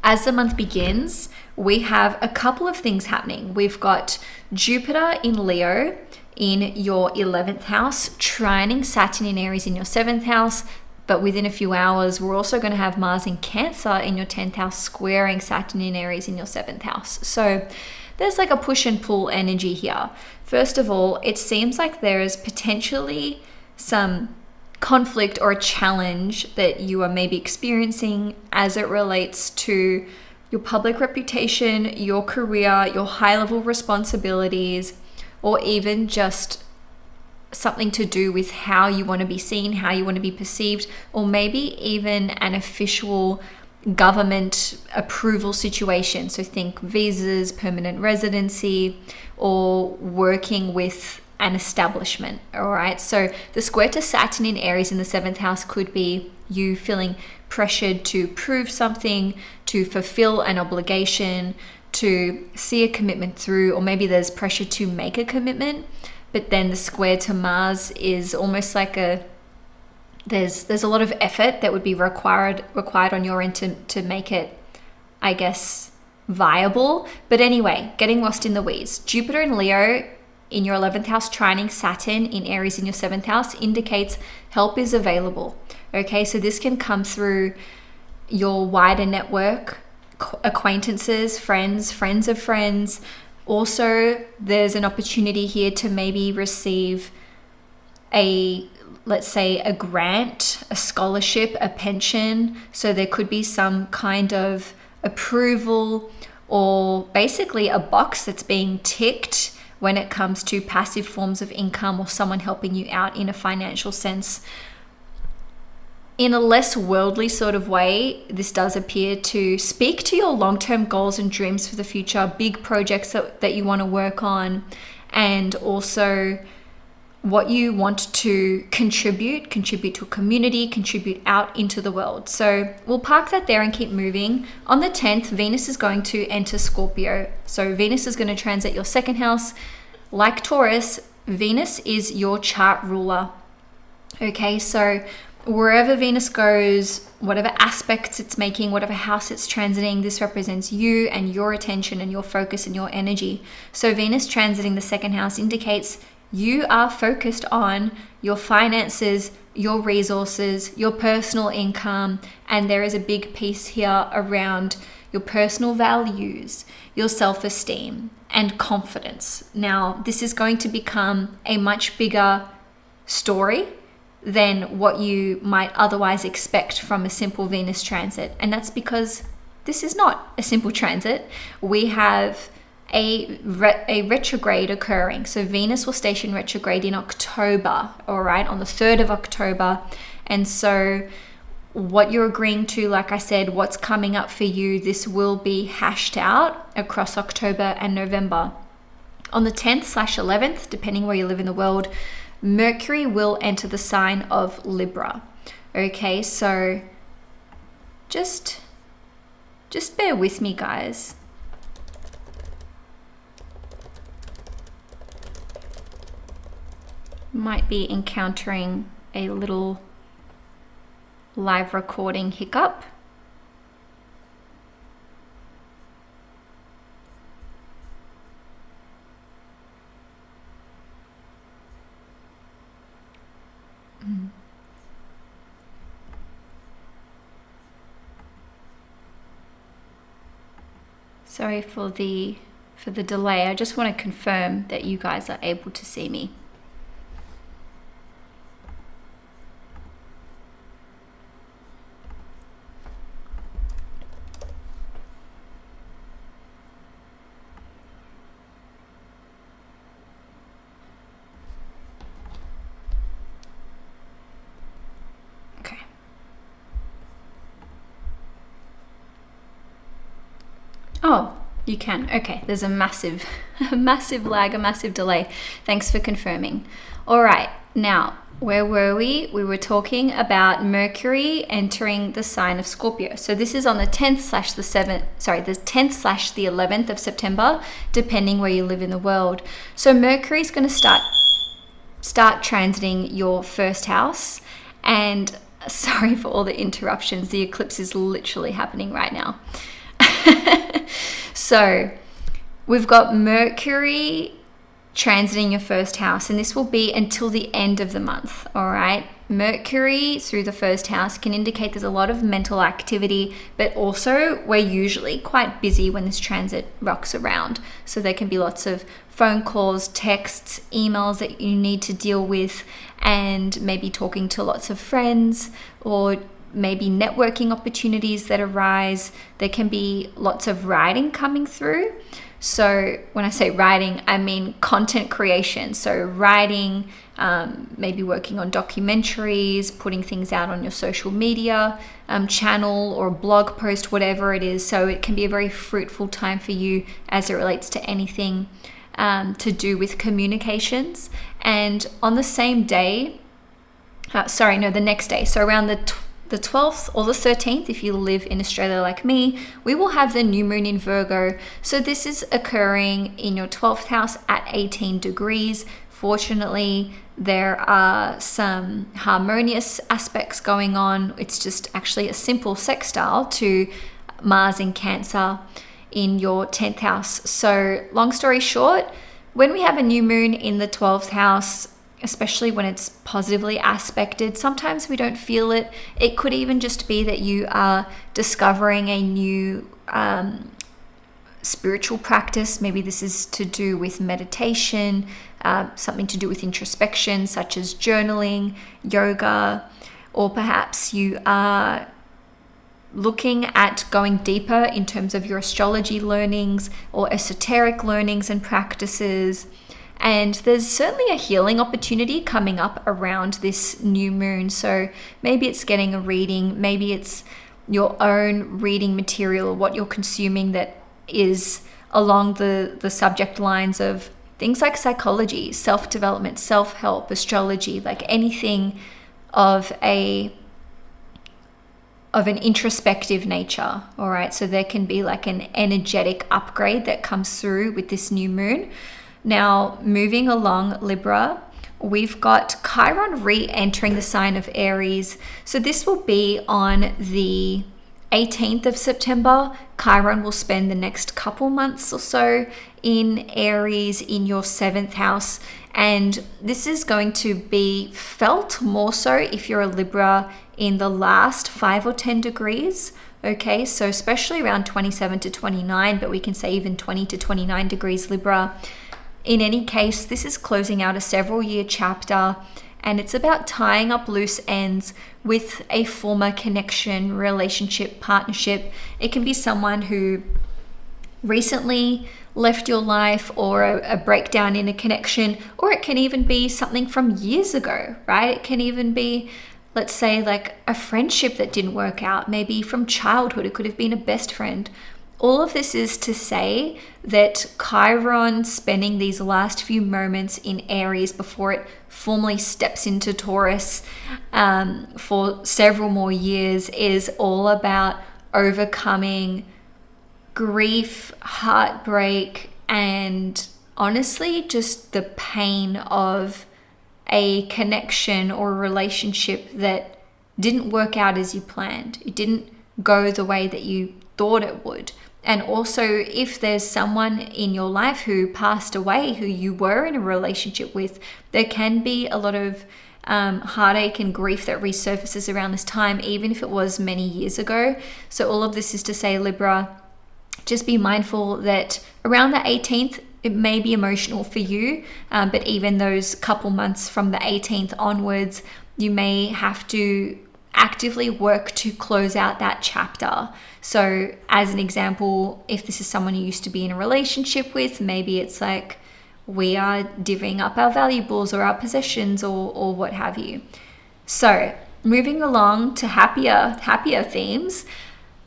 as the month begins, we have a couple of things happening. We've got Jupiter in Leo in your 11th house, trining Saturn in Aries in your 7th house, but within a few hours, we're also going to have Mars in Cancer in your 10th house, squaring Saturn in Aries in your 7th house. So there's like a push and pull energy here. First of all, it seems like there is potentially some conflict or a challenge that you are maybe experiencing as it relates to your public reputation, your career, your high-level responsibilities, or even just something to do with how you want to be seen, how you want to be perceived, or maybe even an official government approval situation. So think visas, permanent residency, or working with an establishment. All right. So the square to Saturn in Aries in the 7th house could be you feeling pressured to prove something, to fulfill an obligation, to see a commitment through, or maybe there's pressure to make a commitment. But then the square to Mars is almost like there's a lot of effort that would be required on your end to make it, I guess, viable. But anyway, getting lost in the weeds. Jupiter in Leo in your 11th house, trining Saturn in Aries in your 7th house, indicates help is available. Okay, so this can come through your wider network, acquaintances, friends of friends. Also, there's an opportunity here to maybe receive let's say a grant, a scholarship, a pension. So there could be some kind of approval or basically a box that's being ticked when it comes to passive forms of income or someone helping you out in a financial sense. In a less worldly sort of way, this does appear to speak to your long-term goals and dreams for the future, big projects that you want to work on, and also what you want to contribute to a community, contribute out into the world. So we'll park that there and keep moving. On the 10th, Venus is going to enter Scorpio. So Venus is going to transit your 2nd house. Like Taurus, Venus is your chart ruler. Okay, so wherever Venus goes, whatever aspects it's making, whatever house it's transiting, this represents you and your attention and your focus and your energy. So Venus transiting the 2nd house indicates you are focused on your finances, your resources, your personal income, and there is a big piece here around your personal values, your self-esteem, and confidence. Now, this is going to become a much bigger story than what you might otherwise expect from a simple Venus transit. And that's because this is not a simple transit. We have a retrograde occurring. So Venus will station retrograde in October, all right, on the 3rd of October. And so what you're agreeing to, like I said, what's coming up for you, this will be hashed out across October and November. On the 10th/11th, depending where you live in the world, Mercury will enter the sign of Libra. Okay, so just bear with me, guys. Might be encountering a little live recording hiccup. Sorry for the delay. I just want to confirm that you guys are able to see me. Oh, you can. Okay, there's a massive lag, a massive delay. Thanks for confirming. All right, now, where were we? We were talking about Mercury entering the sign of Scorpio. So this is on the 10th/the 10th/ the 11th of September, depending where you live in the world. So Mercury is going to start transiting your first house. And sorry for all the interruptions. The eclipse is literally happening right now. So we've got Mercury transiting your first house, and this will be until the end of the month. All right. Mercury through the first house can indicate there's a lot of mental activity, but also we're usually quite busy when this transit rocks around. So there can be lots of phone calls, texts, emails that you need to deal with, and maybe talking to lots of friends, or maybe networking opportunities that arise. There can be lots of writing coming through. So when I say writing, I mean content creation. So writing, maybe working on documentaries, putting things out on your social media channel or blog post, whatever it is. So it can be a very fruitful time for you as it relates to anything to do with communications. And on the same day, the next day, so around the 12th or the 13th, if you live in Australia like me, we will have the new moon in Virgo. So this is occurring in your 12th house at 18 degrees. Fortunately, there are some harmonious aspects going on. It's just actually a simple sextile to Mars in Cancer in your 10th house. So long story short, when we have a new moon in the 12th house, especially when it's positively aspected, sometimes we don't feel it. It could even just be that you are discovering a new spiritual practice. Maybe this is to do with meditation, something to do with introspection, such as journaling, yoga, or perhaps you are looking at going deeper in terms of your astrology learnings or esoteric learnings and practices. And there's certainly a healing opportunity coming up around this new moon. So maybe it's getting a reading, maybe it's your own reading material, what you're consuming that is along the subject lines of things like psychology, self-development, self-help, astrology, like anything of an introspective nature. All right. So there can be like an energetic upgrade that comes through with this new moon. Now, moving along, Libra, we've got Chiron re-entering the sign of Aries. So this will be on the 18th of September. Chiron will spend the next couple months or so in Aries in your 7th house. And this is going to be felt more so if you're a Libra in the last 5 or 10 degrees. Okay, so especially around 27 to 29, but we can say even 20 to 29 degrees Libra. In any case, this is closing out a several-year chapter, and it's about tying up loose ends with a former connection, relationship, partnership. It can be someone who recently left your life, or a breakdown in a connection, or it can even be something from years ago, right? It can even be, let's say, like a friendship that didn't work out, maybe from childhood. It could have been a best friend. All of this is to say that Chiron spending these last few moments in Aries before it formally steps into Taurus for several more years is all about overcoming grief, heartbreak, and honestly just the pain of a connection or a relationship that didn't work out as you planned. It didn't go the way that you thought it would. And also, if there's someone in your life who passed away, who you were in a relationship with, there can be a lot of heartache and grief that resurfaces around this time, even if it was many years ago. So all of this is to say, Libra, just be mindful that around the 18th, it may be emotional for you, but even those couple months from the 18th onwards, you may have to actively work to close out that chapter. So as an example, if this is someone you used to be in a relationship with, maybe it's like we are divvying up our valuables or our possessions or what have you. So moving along to happier themes,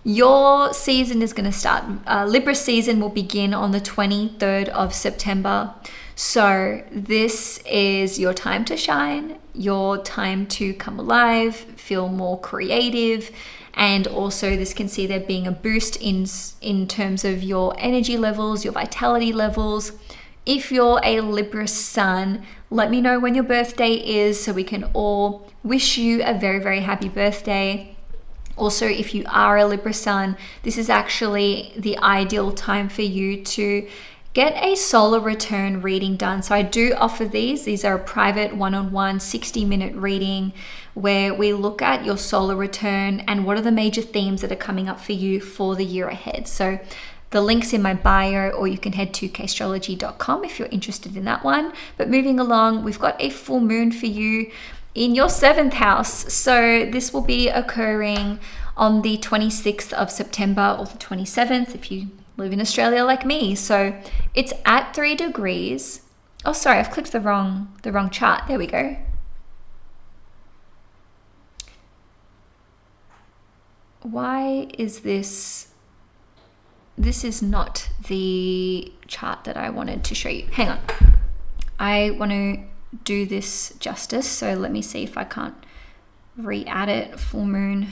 your season is going to start. Libra season will begin on the 23rd of September. So this is your time to shine, your time to come alive, feel more creative. And also this can see there being a boost in terms of your energy levels, your vitality levels. If you're a Libra sun, let me know when your birthday is so we can all wish you a very, very happy birthday. Also, if you are a Libra sun, this is actually the ideal time for you to get a solar return reading done. So I do offer these. These are a private one-on-one 60-minute reading where we look at your solar return and what are the major themes that are coming up for you for the year ahead. So the link's in my bio, or you can head to Caistrology.com if you're interested in that one. But moving along, we've got a full moon for you in your 7th house. So this will be occurring on the 26th of September or the 27th if you live in Australia like me. So it's at 3 degrees. Oh, sorry, I've clicked the wrong chart. There we go. Why is this? This is not the chart that I wanted to show you. Hang on. I want to do this justice. So let me see if I can't re-add it. Full moon.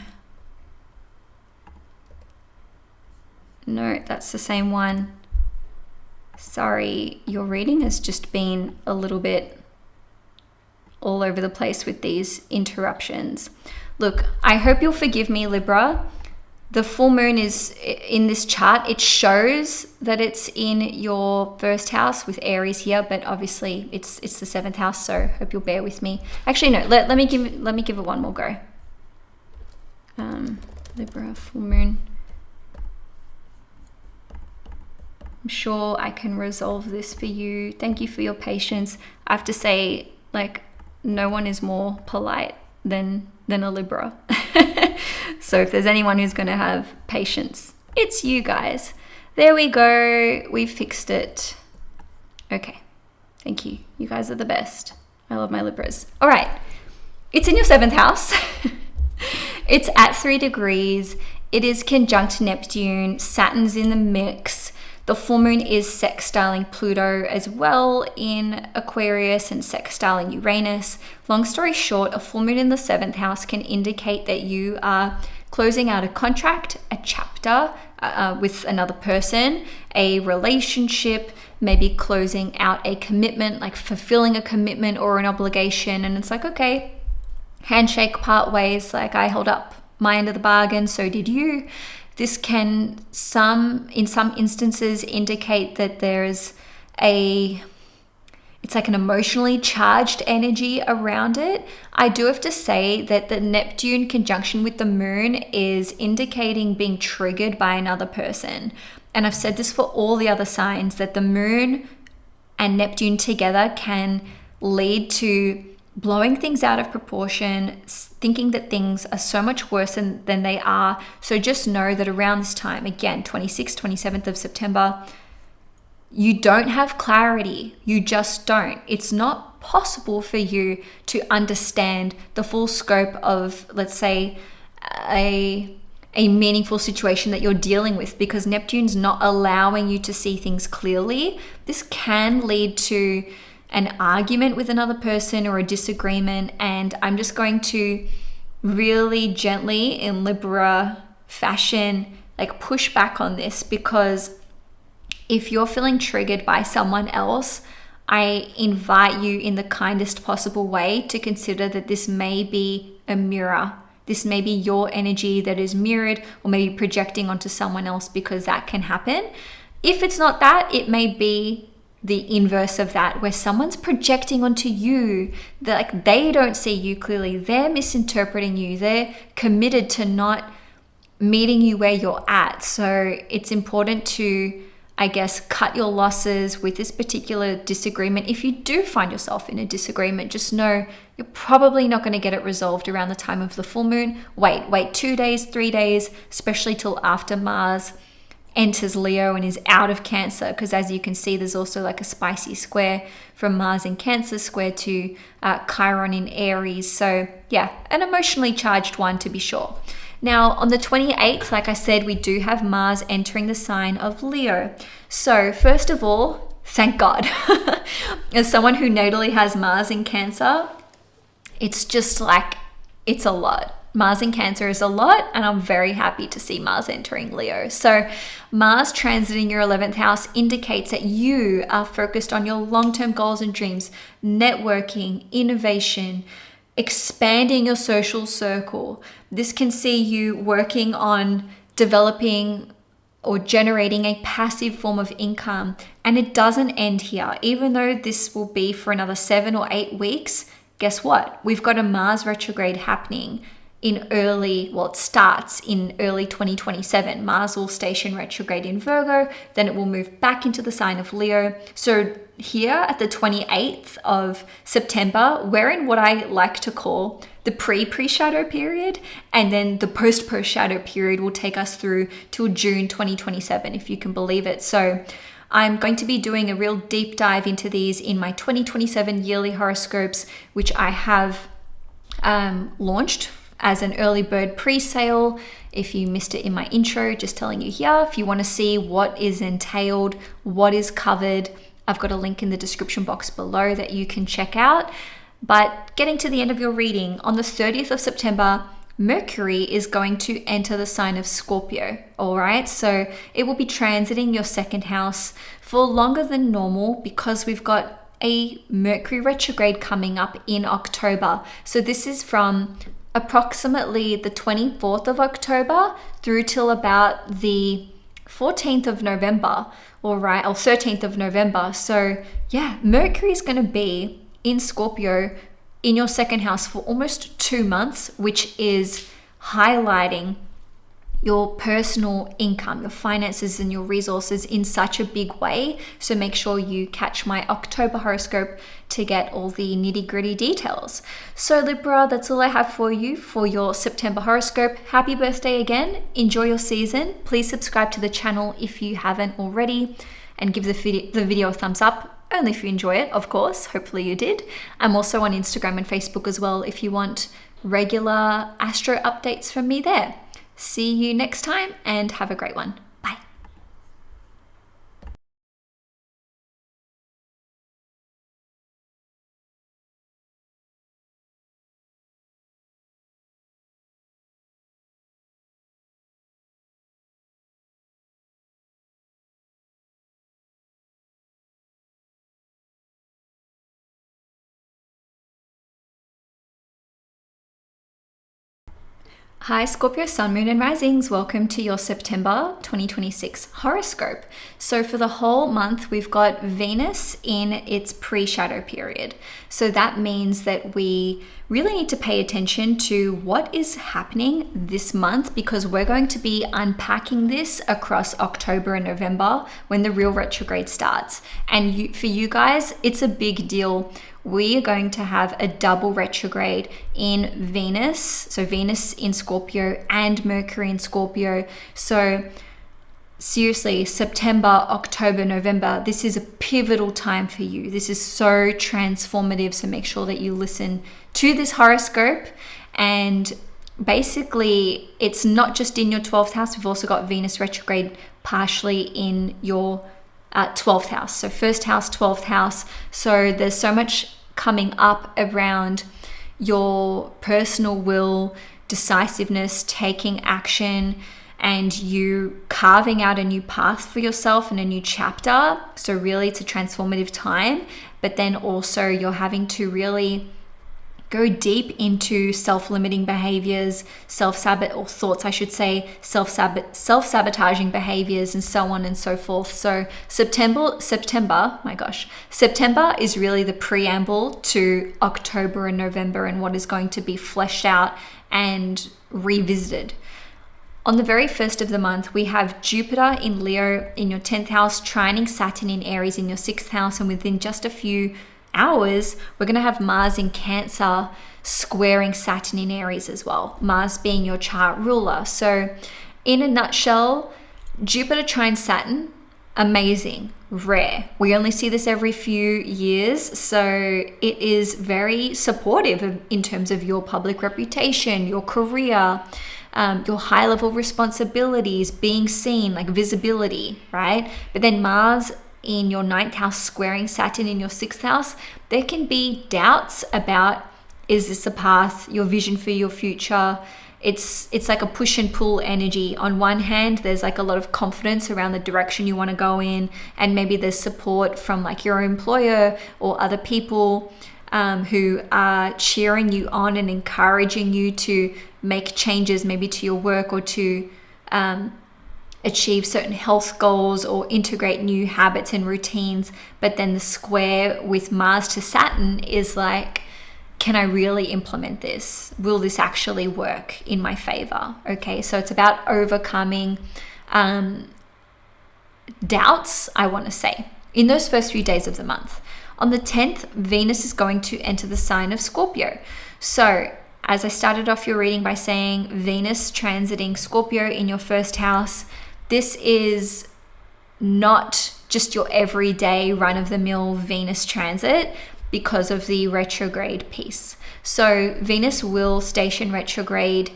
No, that's the same one. Sorry, your reading has just been a little bit all over the place with these interruptions. Look, I hope you'll forgive me, Libra. The full moon is in this chart. It shows that it's in your 1st house with Aries here, but obviously it's the 7th house, so hope you'll bear with me. Actually, no, let me give it one more go. Libra, full moon. I'm sure I can resolve this for you. Thank you for your patience. I have to say, like, no one is more polite than a Libra. So if there's anyone who's going to have patience, it's you guys. There we go. We fixed it. Okay. Thank you. You guys are the best. I love my Libras. All right. It's in your 7th house. It's at 3 degrees. It is conjunct Neptune. Saturn's in the mix. The full moon is sextiling Pluto as well in Aquarius and sextiling Uranus. Long story short, a full moon in the 7th house can indicate that you are closing out a contract, a chapter with another person, a relationship, maybe closing out a commitment, like fulfilling a commitment or an obligation. And it's like, okay, handshake, part ways, like I held up my end of the bargain, so did you. This can in some instances indicate that there's it's like an emotionally charged energy around it. I do have to say that the Neptune conjunction with the moon is indicating being triggered by another person. And I've said this for all the other signs, that the moon and Neptune together can lead to blowing things out of proportion, thinking that things are so much worse than they are. So just know that around this time, again, 26th, 27th of September, you don't have clarity. You just don't. It's not possible for you to understand the full scope of, let's say, a meaningful situation that you're dealing with, because Neptune's not allowing you to see things clearly. This can lead to an argument with another person or a disagreement. And I'm just going to really gently, in Libra fashion, like push back on this, because if you're feeling triggered by someone else, I invite you in the kindest possible way to consider that this may be a mirror. This may be your energy that is mirrored or maybe projecting onto someone else, because that can happen. If it's not that, it may be the inverse of that, where someone's projecting onto you that like they don't see you clearly. They're misinterpreting you. They're committed to not meeting you where you're at. So it's important to, I guess, cut your losses with this particular disagreement. If you do find yourself in a disagreement, just know you're probably not going to get it resolved around the time of the full moon. Wait 2 days, 3 days, especially till after Mars enters Leo and is out of Cancer, because as you can see, there's also like a spicy square from Mars in Cancer square to Chiron in Aries. So yeah, an emotionally charged one to be sure. Now on the 28th, like I said, we do have Mars entering the sign of Leo. So first of all, thank God. As someone who natally has Mars in Cancer, it's just like, it's a lot. Mars in Cancer is a lot, and I'm very happy to see Mars entering Leo. So Mars transiting your 11th house indicates that you are focused on your long-term goals and dreams, networking, innovation, expanding your social circle. This can see you working on developing or generating a passive form of income. And it doesn't end here. Even though this will be for another 7 or 8 weeks, guess what? We've got a Mars retrograde happening it starts in early 2027. Mars will station retrograde in Virgo, then it will move back into the sign of Leo. So here at the 28th of September, we're in what I like to call the pre-shadow period, and then the post-shadow period will take us through till June 2027, if you can believe it. So I'm going to be doing a real deep dive into these in my 2027 yearly horoscopes, which I have launched as an early bird pre-sale. If you missed it in my intro, just telling you here, if you want to see what is entailed, what is covered, I've got a link in the description box below that you can check out. But getting to the end of your reading, on the 30th of September, Mercury is going to enter the sign of Scorpio, all right? So it will be transiting your second house for longer than normal, because we've got a Mercury retrograde coming up in October. So this is from approximately the 24th of October through till about the 14th of November, all right, or 13th of November. So yeah, Mercury is going to be in Scorpio in your second house for almost 2 months, which is highlighting your personal income, your finances and your resources in such a big way. So make sure you catch my October horoscope to get all the nitty-gritty details. So Libra, that's all I have for you for your September horoscope. Happy birthday again. Enjoy your season. Please subscribe to the channel if you haven't already, and give the video a thumbs up, only if you enjoy it, of course. Hopefully you did. I'm also on Instagram and Facebook as well if you want regular astro updates from me there. See you next time and have a great one. Bye. Hi Scorpio Sun, Moon and Risings, welcome to your September 2026 horoscope. So for the whole month, we've got Venus in its pre-shadow period. So that means that we really need to pay attention to what is happening this month, because we're going to be unpacking this across October and November when the real retrograde starts. And for you guys, it's a big deal. We are going to have a double retrograde in Venus. So Venus in Scorpio and Mercury in Scorpio. So seriously, September, October, November, this is a pivotal time for you. This is so transformative. So make sure that you listen to this horoscope. And basically, it's not just in your 12th house. We've also got Venus retrograde partially in your 12th house. So first house, 12th house. So there's so much coming up around your personal will, decisiveness, taking action, and you carving out a new path for yourself and a new chapter. So really it's a transformative time, but then also you're having to really go deep into self-limiting behaviors, self-sabotaging behaviors, and so on and so forth. So September is really the preamble to October and November and what is going to be fleshed out and revisited. On the very first of the month, we have Jupiter in Leo in your 10th house, trining Saturn in Aries in your 6th house, and within just a few hours, we're going to have Mars in Cancer squaring Saturn in Aries as well, Mars being your chart ruler. So in a nutshell, Jupiter trine Saturn, amazing, rare. We only see this every few years, so it is very supportive in terms of your public reputation, your career, your high level responsibilities, being seen, like visibility, right? But then Mars in your 9th house squaring Saturn in your 6th house, there can be doubts about, is this a path, your vision for your future? It's like a push and pull energy. On one hand, there's like a lot of confidence around the direction you want to go in, and maybe there's support from like your employer or other people who are cheering you on and encouraging you to make changes, maybe to your work or to achieve certain health goals or integrate new habits and routines. But then the square with Mars to Saturn is like, can I really implement this? Will this actually work in my favor? Okay, so it's about overcoming doubts, I want to say, in those first few days of the month. On the 10th, Venus is going to enter the sign of Scorpio. So as I started off your reading by saying Venus transiting Scorpio in your first house, this is not just your everyday run-of-the-mill Venus transit because of the retrograde piece. So Venus will station retrograde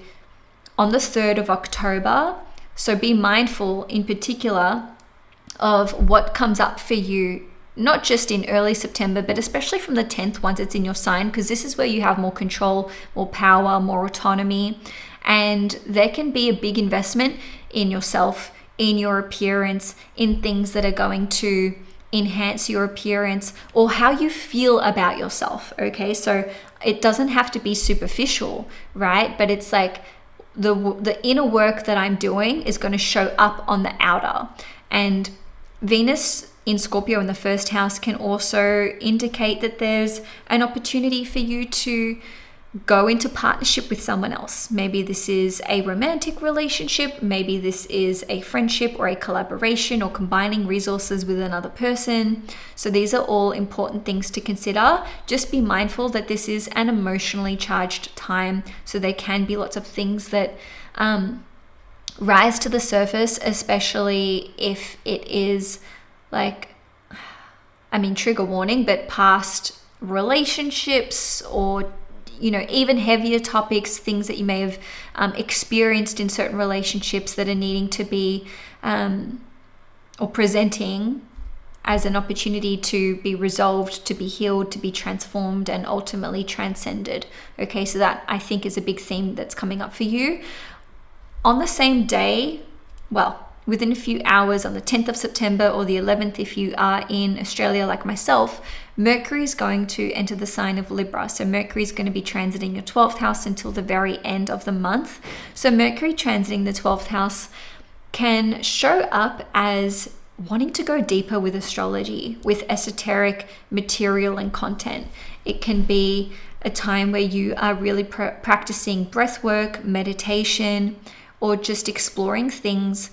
on the 3rd of October. So be mindful in particular of what comes up for you, not just in early September, but especially from the 10th once it's in your sign, because this is where you have more control, more power, more autonomy. And there can be a big investment in yourself, in your appearance, in things that are going to enhance your appearance or how you feel about yourself. Okay, so it doesn't have to be superficial, right? But it's like the inner work that I'm doing is going to show up on the outer. And Venus in Scorpio in the first house can also indicate that there's an opportunity for you to go into partnership with someone else. Maybe this is a romantic relationship, maybe this is a friendship or a collaboration or combining resources with another person. So these are all important things to consider. Just be mindful that this is an emotionally charged time, so there can be lots of things that rise to the surface, especially if it is like, I mean, trigger warning, but past relationships or even heavier topics, things that you may have experienced in certain relationships that are needing to be or presenting as an opportunity to be resolved, to be healed, to be transformed, and ultimately transcended. Okay, so that I think is a big theme that's coming up for you. On the same day, well, within a few hours, on the 10th of September or the 11th, if you are in Australia like myself, Mercury is going to enter the sign of Libra. So Mercury is going to be transiting your 12th house until the very end of the month. So Mercury transiting the 12th house can show up as wanting to go deeper with astrology, with esoteric material and content. It can be a time where you are really practicing breath work, meditation, or just exploring things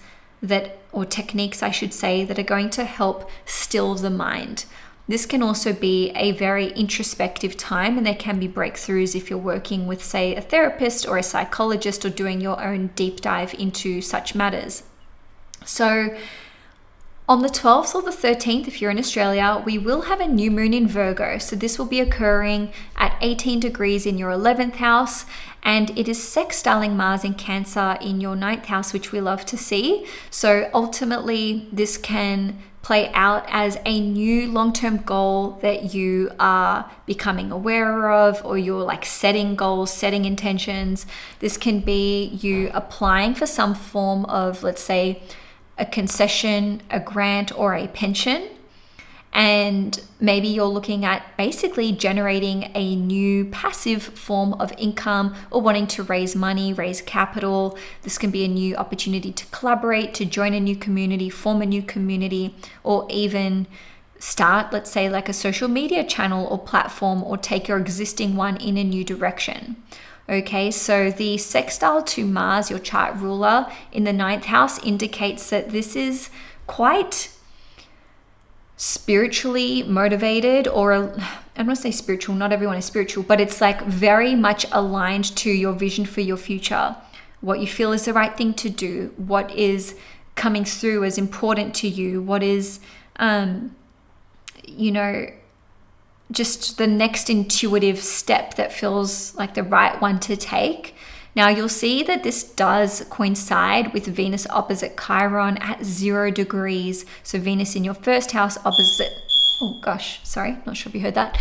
or techniques, I should say, that are going to help still the mind. This can also be a very introspective time, and there can be breakthroughs if you're working with, say, a therapist or a psychologist or doing your own deep dive into such matters. So on the 12th or the 13th, if you're in Australia, we will have a new moon in Virgo. So this will be occurring at 18 degrees in your 11th house, and it is sextiling Mars in Cancer in your 9th house, which we love to see. So ultimately, this can play out as a new long-term goal that you are becoming aware of, or you're like setting goals, setting intentions. This can be you applying for some form of, let's say, a concession, a grant, or a pension. And maybe you're looking at basically generating a new passive form of income, or wanting to raise money, raise capital. This can be a new opportunity to collaborate, to join a new community, form a new community, or even start, let's say, like a social media channel or platform, or take your existing one in a new direction. Okay, so the sextile to Mars, your chart ruler, in the 9th house indicates that this is quite spiritually motivated, or I'm not going to say spiritual, not everyone is spiritual, but it's like very much aligned to your vision for your future, what you feel is the right thing to do, what is coming through as important to you, what is, just the next intuitive step that feels like the right one to take. Now you'll see that this does coincide with Venus opposite Chiron at 0 degrees. So Venus in your first house opposite, not sure if you heard that.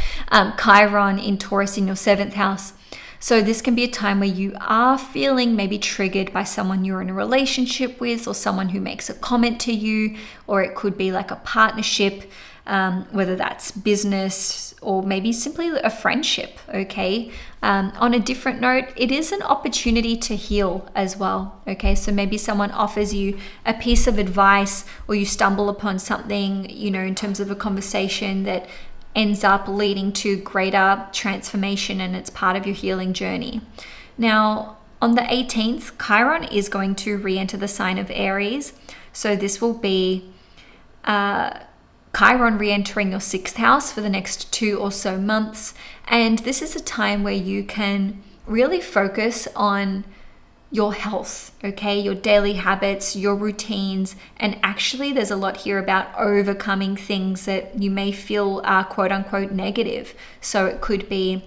Chiron in Taurus in your 7th house. So this can be a time where you are feeling maybe triggered by someone you're in a relationship with, or someone who makes a comment to you, or it could be like a partnership, whether that's business or maybe simply a friendship, okay? On a different note, it is an opportunity to heal as well, okay? So maybe someone offers you a piece of advice, or you stumble upon something, in terms of a conversation that ends up leading to greater transformation, and it's part of your healing journey. Now, on the 18th, Chiron is going to re-enter the sign of Aries. So this will be Chiron re-entering your 6th house for the next 2 or so months. And this is a time where you can really focus on your health, okay? Your daily habits, your routines. And actually there's a lot here about overcoming things that you may feel are quote unquote negative. So it could be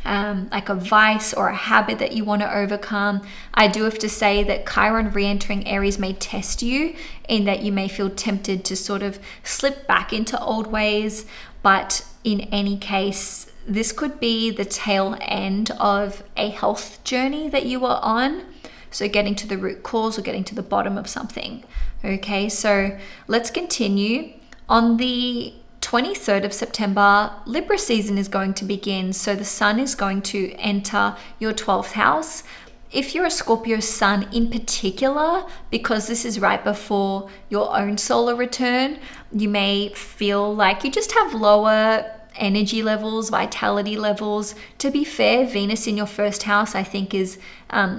like a vice or a habit that you want to overcome. I do have to say that Chiron re-entering Aries may test you, in that you may feel tempted to sort of slip back into old ways. But in any case, this could be the tail end of a health journey that you are on. So getting to the root cause, or getting to the bottom of something. Okay, so let's continue. On the 23rd of September, Libra season is going to begin. So the sun is going to enter your 12th house. If you're a Scorpio sun in particular, because this is right before your own solar return, you may feel like you just have lower energy levels, vitality levels. To be fair, Venus in your first house, I think, is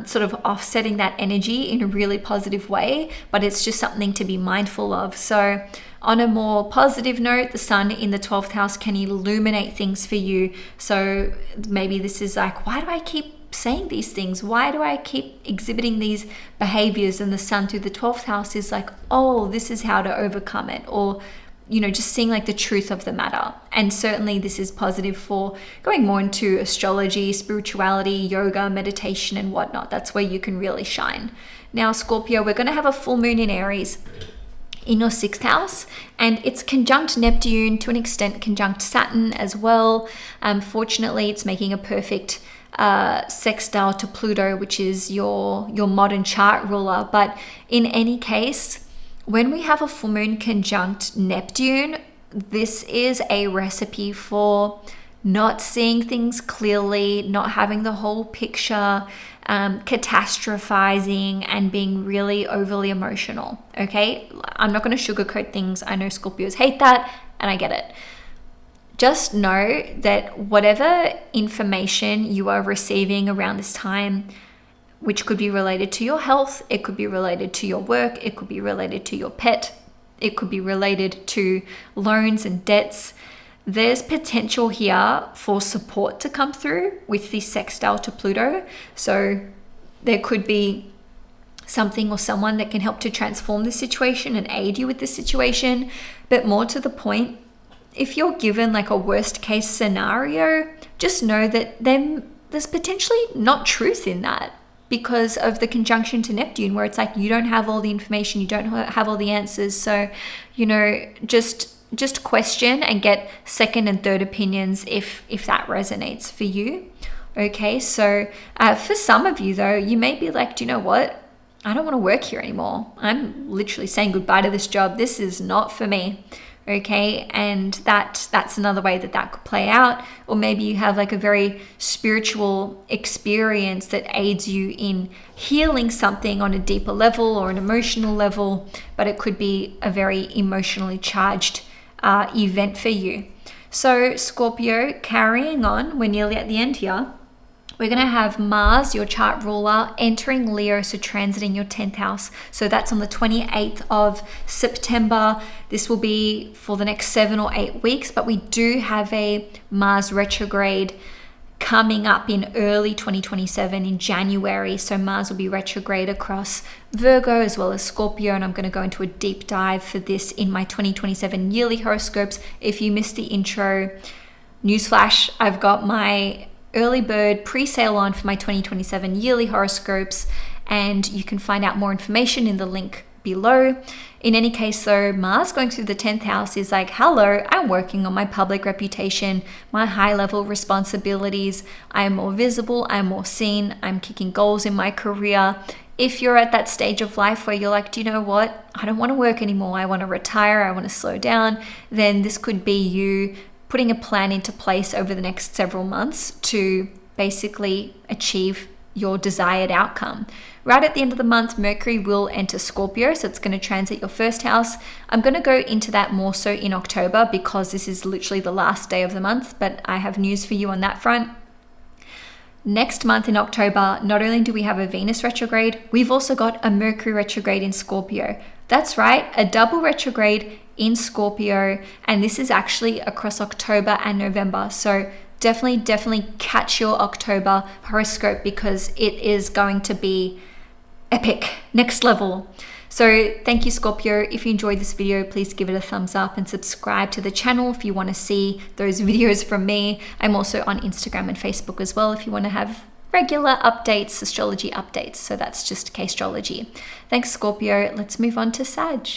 sort of offsetting that energy in a really positive way, but it's just something to be mindful of. So on a more positive note, the sun in the 12th house can illuminate things for you. So maybe this is like, why do I keep saying these things? Why do I keep exhibiting these behaviors? And the sun through the 12th house is like, oh, this is how to overcome it. Or just seeing like the truth of the matter. And certainly this is positive for going more into astrology, spirituality, yoga, meditation, and whatnot. That's where you can really shine. Now, Scorpio, we're going to have a full moon in Aries in your 6th house, and it's conjunct Neptune, to an extent conjunct Saturn as well. Fortunately, it's making a perfect sextile to Pluto, which is your modern chart ruler. But in any case, when we have a full moon conjunct Neptune, this is a recipe for not seeing things clearly, not having the whole picture, catastrophizing, and being really overly emotional, okay? I'm not going to sugarcoat things. I know Scorpios hate that, and I get it. Just know that whatever information you are receiving around this time, which could be related to your health, it could be related to your work, it could be related to your pet, it could be related to loans and debts. There's potential here for support to come through with the sextile to Pluto. So there could be something or someone that can help to transform the situation and aid you with the situation. But more to the point, if you're given like a worst case scenario, just know that there's potentially not truth in that. because of the conjunction to Neptune, where it's like you don't have all the information, you don't have all the answers. So, just question and get second and third opinions if that resonates for you. Okay, so for some of you though, you may be like, do you know what? I don't want to work here anymore. I'm literally saying goodbye to this job. This is not for me. Okay, and that's another way that could play out. Or maybe you have like a very spiritual experience that aids you in healing something on a deeper level or an emotional level, but it could be a very emotionally charged event for you. So Scorpio, carrying on, we're nearly at the end here. We're going to have Mars, your chart ruler, entering Leo, so transiting your 10th house. So that's on the 28th of September. This will be for the next 7 or 8 weeks, but we do have a Mars retrograde coming up in early 2027 in January. So Mars will be retrograde across Virgo as well as Scorpio, and I'm going to go into a deep dive for this in my 2027 yearly horoscopes. If you missed the intro, newsflash, I've got my early bird pre-sale on for my 2027 yearly horoscopes, and you can find out more information in the link below. In any case though, Mars going through the 10th house is like, hello, I'm working on my public reputation, my high level responsibilities. I am more visible, I'm more seen, I'm kicking goals in my career. If you're at that stage of life where you're like, do you know what? I don't want to work anymore. I want to retire. I want to slow down. Then this could be you putting a plan into place over the next several months to basically achieve your desired outcome. Right at the end of the month, Mercury will enter Scorpio, so it's going to transit your first house. I'm going to go into that more so in October because this is literally the last day of the month, but I have news for you on that front. Next month in October, not only do we have a Venus retrograde, we've also got a Mercury retrograde in Scorpio. That's right, a double retrograde in Scorpio, and this is actually across October and November. So definitely catch your October horoscope because it is going to be epic, next level. So thank you, Scorpio. If you enjoyed this video, please give it a thumbs up and subscribe to the channel if you want to see those videos from me. I'm also on Instagram and Facebook as well if you want to have regular updates, astrology updates. So that's just Caistrology. Thanks, Scorpio. Let's move on to Sag.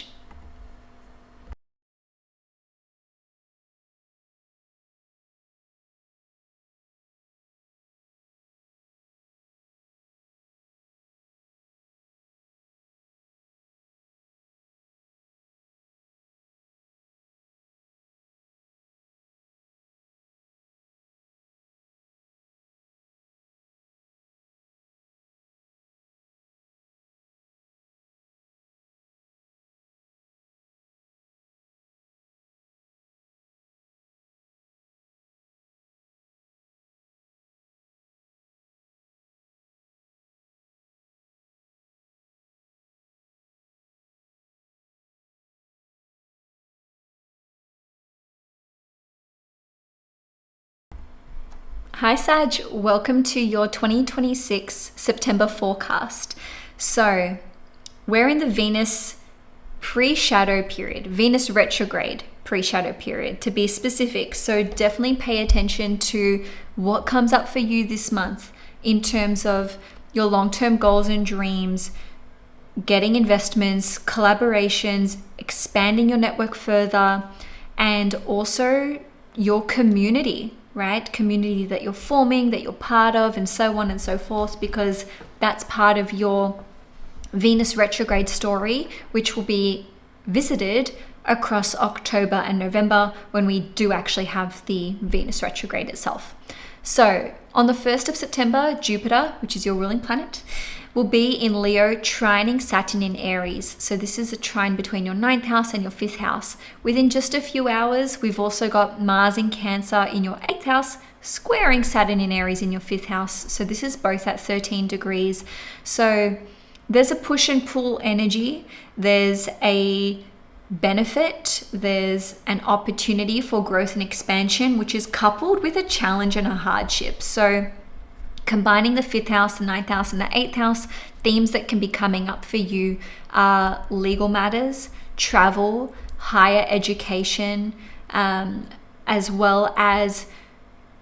Hi Sag, welcome to your 2026 September forecast. So we're in the Venus pre-shadow period, Venus retrograde pre-shadow period to be specific. So definitely pay attention to what comes up for you this month in terms of your long-term goals and dreams, getting investments, collaborations, expanding your network further, and also your community, right? Community that you're forming, that you're part of, and so on and so forth, because that's part of your Venus retrograde story, which will be visited across October and November when we do actually have the Venus retrograde itself. So on the 1st of September, Jupiter, which is your ruling planet, will be in Leo, trining Saturn in Aries. So this is a trine between your 9th house and your 5th house. Within just a few hours, we've also got Mars in Cancer in your 8th house, squaring Saturn in Aries in your 5th house. So this is both at 13 degrees. So there's a push and pull energy. There's a benefit. There's an opportunity for growth and expansion, which is coupled with a challenge and a hardship. So combining the 5th house, the 9th house, and the 8th house, themes that can be coming up for you are legal matters, travel, higher education, as well as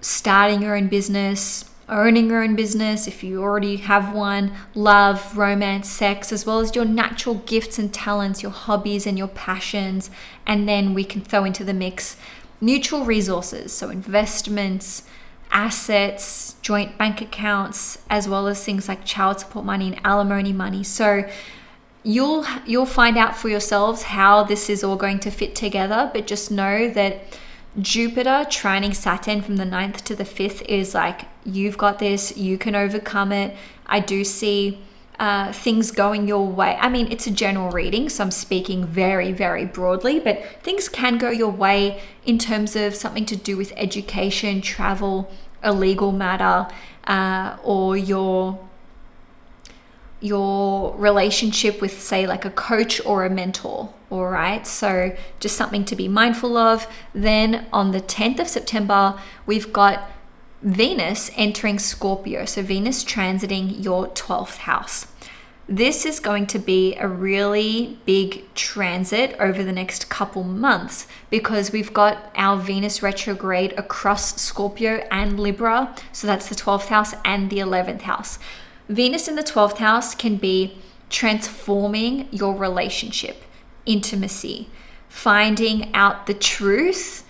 starting your own business, owning your own business, if you already have one, love, romance, sex, as well as your natural gifts and talents, your hobbies and your passions. And then we can throw into the mix mutual resources, so investments, assets, joint bank accounts, as well as things like child support money and alimony money. So you'll find out for yourselves how this is all going to fit together, but just know that Jupiter trining Saturn from the 9th to the 5th is like, you've got this, you can overcome it. I do see things going your way. I mean, it's a general reading, so I'm speaking very, very broadly, but things can go your way in terms of something to do with education, travel, a legal matter, or your relationship with, say, like a coach or a mentor. All right, so just something to be mindful of. Then on the 10th of September, we've got Venus entering Scorpio. So Venus transiting your 12th house. This is going to be a really big transit over the next couple months because we've got our Venus retrograde across Scorpio and Libra. So that's the 12th house and the 11th house. Venus in the 12th house can be transforming your relationship, intimacy, finding out the truth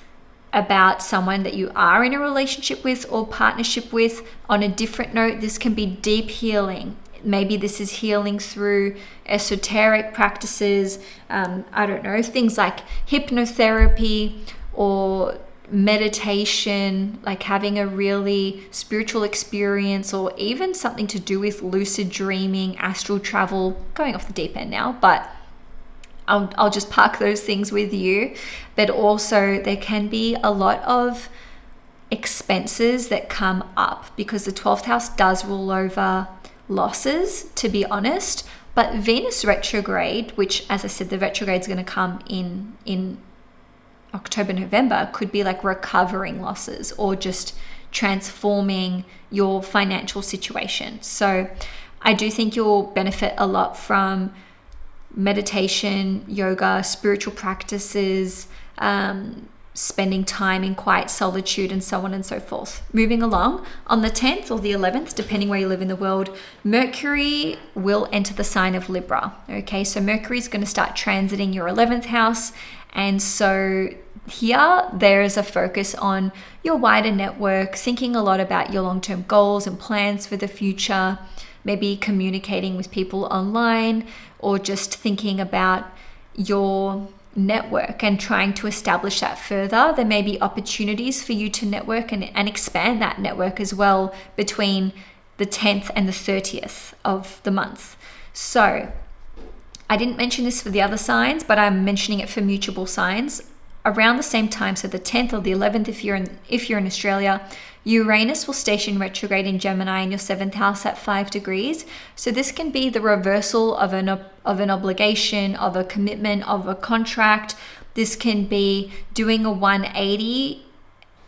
about someone that you are in a relationship with or partnership with. On a different note, this can be deep healing. Maybe this is healing through esoteric practices, I don't know, things like hypnotherapy or meditation, like having a really spiritual experience, or even something to do with lucid dreaming, astral travel, going off the deep end now, but I'll just park those things with you. But also there can be a lot of expenses that come up because the 12th house does rule over losses, to be honest. But Venus retrograde, which, as I said, the retrograde is going to come in October, November, could be like recovering losses or just transforming your financial situation. So I do think you'll benefit a lot from meditation, yoga, spiritual practices, spending time in quiet solitude, and so on and so forth. Moving along, on the 10th or the 11th, depending where you live in the world, Mercury will enter the sign of Libra. Okay, so Mercury is going to start transiting your 11th house. And so here there is a focus on your wider network, thinking a lot about your long-term goals and plans for the future, maybe communicating with people online, or just thinking about your network and trying to establish that further. There may be opportunities for you to network and expand that network as well between the 10th and the 30th of the month. So I didn't mention this for the other signs, but I'm mentioning it for mutable signs. Around the same time, so the 10th or the 11th, if you're in Australia, Uranus will station retrograde in Gemini in your 7th house at 5 degrees. So this can be the reversal of an obligation, of a commitment, of a contract. This can be doing a 180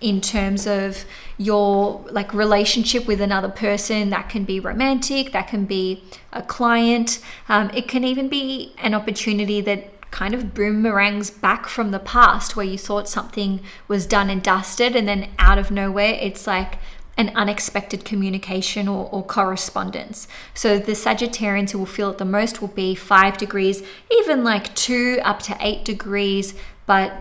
in terms of your like relationship with another person. That can be romantic, that can be a client. It can even be an opportunity that kind of boomerangs back from the past, where you thought something was done and dusted, and then out of nowhere it's like an unexpected communication or correspondence. So the Sagittarians who will feel it the most will be 5 degrees, even like 2 up to 8 degrees, but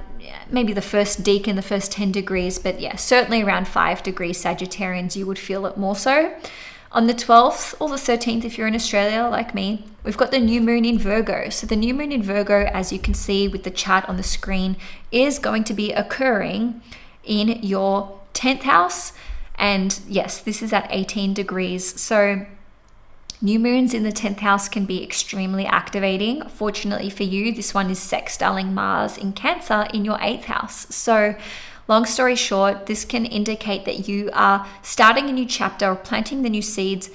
maybe the first decan, the first 10 degrees, but yeah, certainly around 5 degrees Sagittarians, you would feel it more so. On the 12th or the 13th, if you're in Australia like me, we've got the new moon in Virgo. So the new moon in Virgo, as you can see with the chart on the screen, is going to be occurring in your 10th house. And yes, this is at 18 degrees. So new moons in the 10th house can be extremely activating. Fortunately for you, this one is sextiling Mars in Cancer in your 8th house. So long story short, this can indicate that you are starting a new chapter or planting these seeds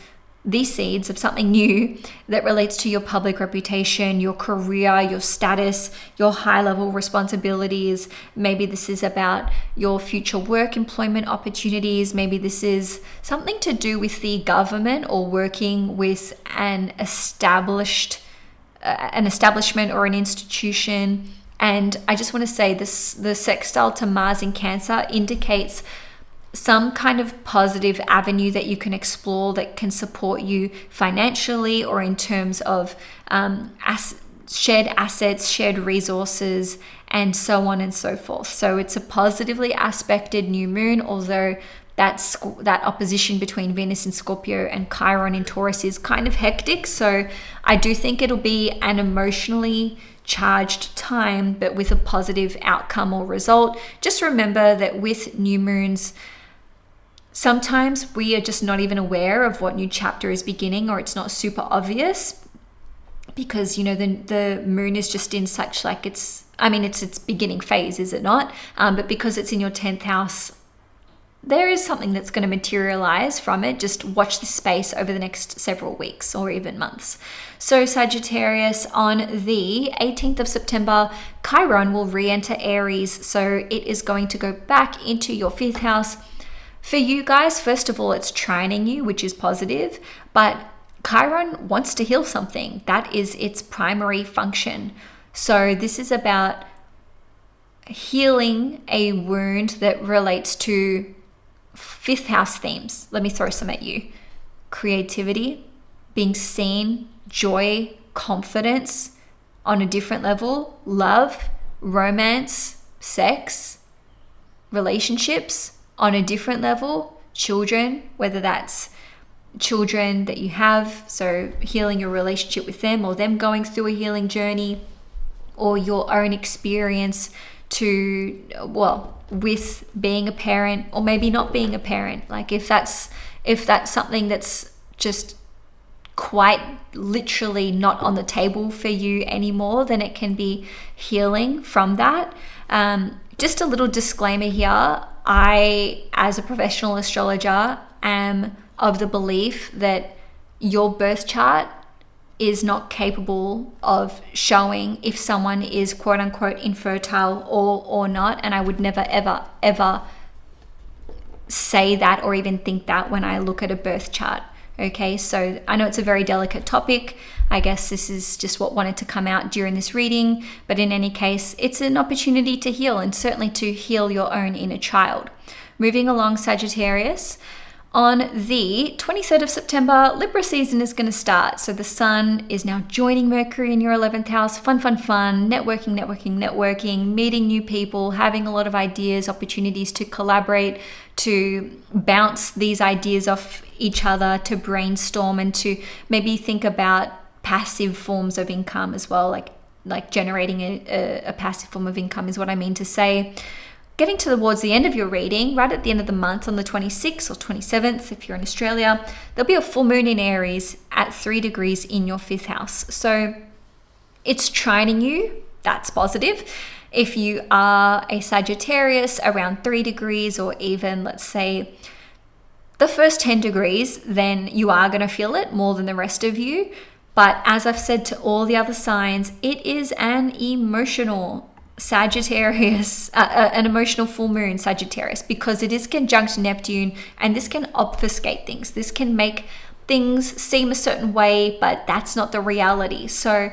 of something new that relates to your public reputation, your career, your status, your high-level responsibilities. Maybe this is about your future work employment opportunities. Maybe this is something to do with the government or working with an establishment or an institution. And I just want to say this, the sextile to Mars in Cancer indicates some kind of positive avenue that you can explore that can support you financially or in terms of shared assets, shared resources, and so on and so forth. So it's a positively aspected new moon, although that opposition between Venus in Scorpio and Chiron in Taurus is kind of hectic. So I do think it'll be an emotionally charged time, but with a positive outcome or result. Just remember that with new moons, sometimes we are just not even aware of what new chapter is beginning, or it's not super obvious because, you know, the moon is just in such like it's its beginning phase, is it not? But because it's in your 10th house, there is something that's going to materialize from it. Just watch this space over the next several weeks or even months. So Sagittarius, on the 18th of September, Chiron will re-enter Aries. So it is going to go back into your 5th house. For you guys, first of all, it's trining you, which is positive, but Chiron wants to heal something. That is its primary function. So this is about healing a wound that relates to 5th house themes. Let me throw some at you. Creativity, being seen, joy, confidence on a different level, love, romance, sex, relationships on a different level, children, whether that's children that you have, so healing your relationship with them or them going through a healing journey, or your own experience with being a parent, or maybe not being a parent. Like if that's something that's just quite literally not on the table for you anymore, then it can be healing from that. Just a little disclaimer here. I, as a professional astrologer, am of the belief that your birth chart is not capable of showing if someone is quote unquote infertile or not. And I would never, ever, ever say that or even think that when I look at a birth chart. Okay, so I know it's a very delicate topic. I guess this is just what wanted to come out during this reading. But in any case, it's an opportunity to heal, and certainly to heal your own inner child. Moving along, Sagittarius. On the 23rd of September, Libra season is going to start. So the sun is now joining Mercury in your 11th house. Fun, networking, meeting new people, having a lot of ideas, opportunities to collaborate, to bounce these ideas off each other, to brainstorm, and to maybe think about passive forms of income as well, like generating a passive form of income is what I mean to say. Getting towards the end of your reading, right at the end of the month on the 26th or 27th, if you're in Australia, there'll be a full moon in Aries at 3 degrees in your 5th house. So it's trining you. That's positive. If you are a Sagittarius around 3 degrees, or even let's say the first 10 degrees, then you are going to feel it more than the rest of you. But as I've said to all the other signs, it is an emotional Sagittarius, an emotional full moon Sagittarius, because it is conjunct Neptune, and this can obfuscate things. This can make things seem a certain way, but that's not the reality. So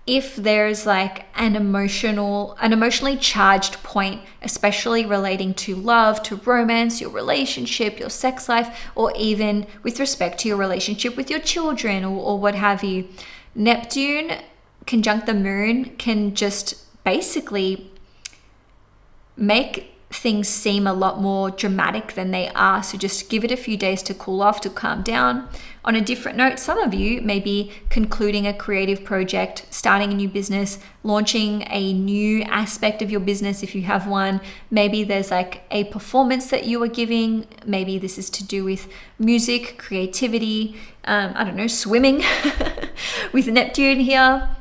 if there's like an emotionally charged point, especially relating to love, to romance, your relationship, your sex life, or even with respect to your relationship with your children or what have you, Neptune conjunct the moon can just basically make things seem a lot more dramatic than they are. So just give it a few days to cool off, to calm down. On a different note, some of you may be concluding a creative project, starting a new business, launching a new aspect of your business if you have one. Maybe there's like a performance that you are giving. Maybe this is to do with music, creativity, swimming with Neptune here.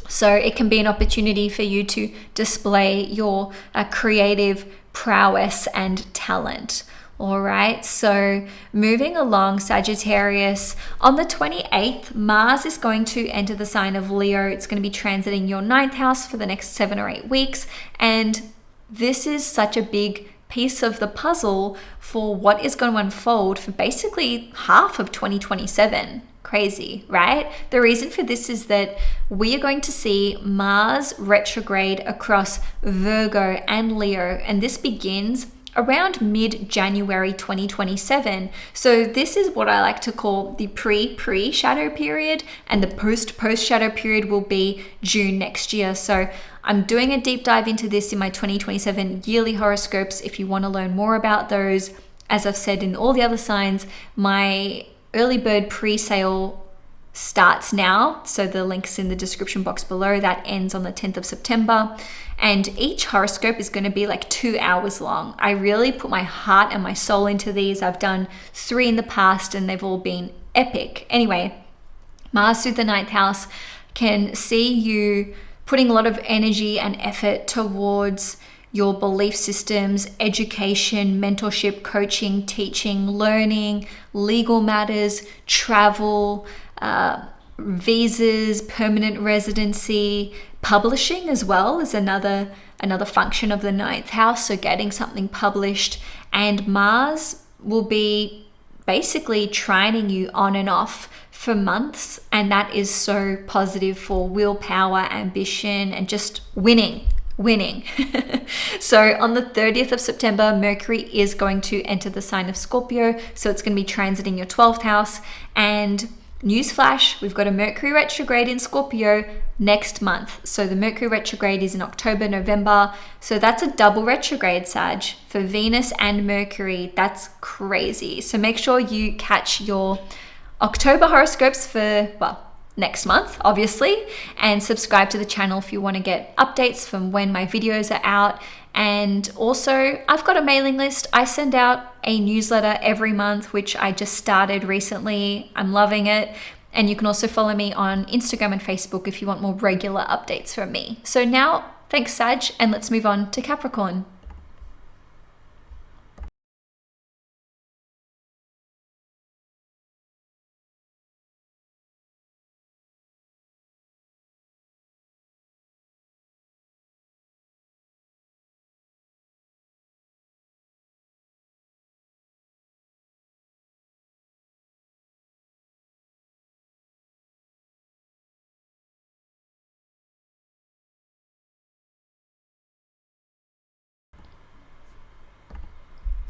So it can be an opportunity for you to display your creative prowess and talent. All right, so moving along, Sagittarius, on the 28th, Mars is going to enter the sign of Leo. It's going to be transiting your 9th house for the next 7 or 8 weeks. And this is such a big piece of the puzzle for what is going to unfold for basically half of 2027. Crazy, right? The reason for this is that we are going to see Mars retrograde across Virgo and Leo, and this begins around mid-January 2027. So this is what I like to call the pre-shadow period, and the post-shadow period will be June next year. So I'm doing a deep dive into this in my 2027 yearly horoscopes if you want to learn more about those. As I've said in all the other signs, my early bird pre-sale starts now, so the link's in the description box below. That ends on the 10th of September, and each horoscope is going to be like 2 hours long. I really put my heart and my soul into these. I've done 3 in the past and they've all been epic. Anyway, Mars through the 9th house can see you putting a lot of energy and effort towards your belief systems, education, mentorship, coaching, teaching, learning, legal matters, travel, visas, permanent residency, publishing as well is another function of the 9th house, so getting something published. And Mars will be basically trining you on and off for months, and that is so positive for willpower, ambition, and just winning. So on the 30th of September, Mercury is going to enter the sign of Scorpio, so it's going to be transiting your 12th house. And newsflash, we've got a Mercury retrograde in Scorpio next month. So the Mercury retrograde is in October, November. So that's a double retrograde, Sag, for Venus and Mercury. That's crazy. So make sure you catch your October horoscopes for, well, next month, obviously, and subscribe to the channel if you want to get updates from when my videos are out. And also, I've got a mailing list. I send out a newsletter every month, which I just started recently. I'm loving it. And you can also follow me on Instagram and Facebook if you want more regular updates from me. So now, thanks, Sag, and let's move on to Capricorn.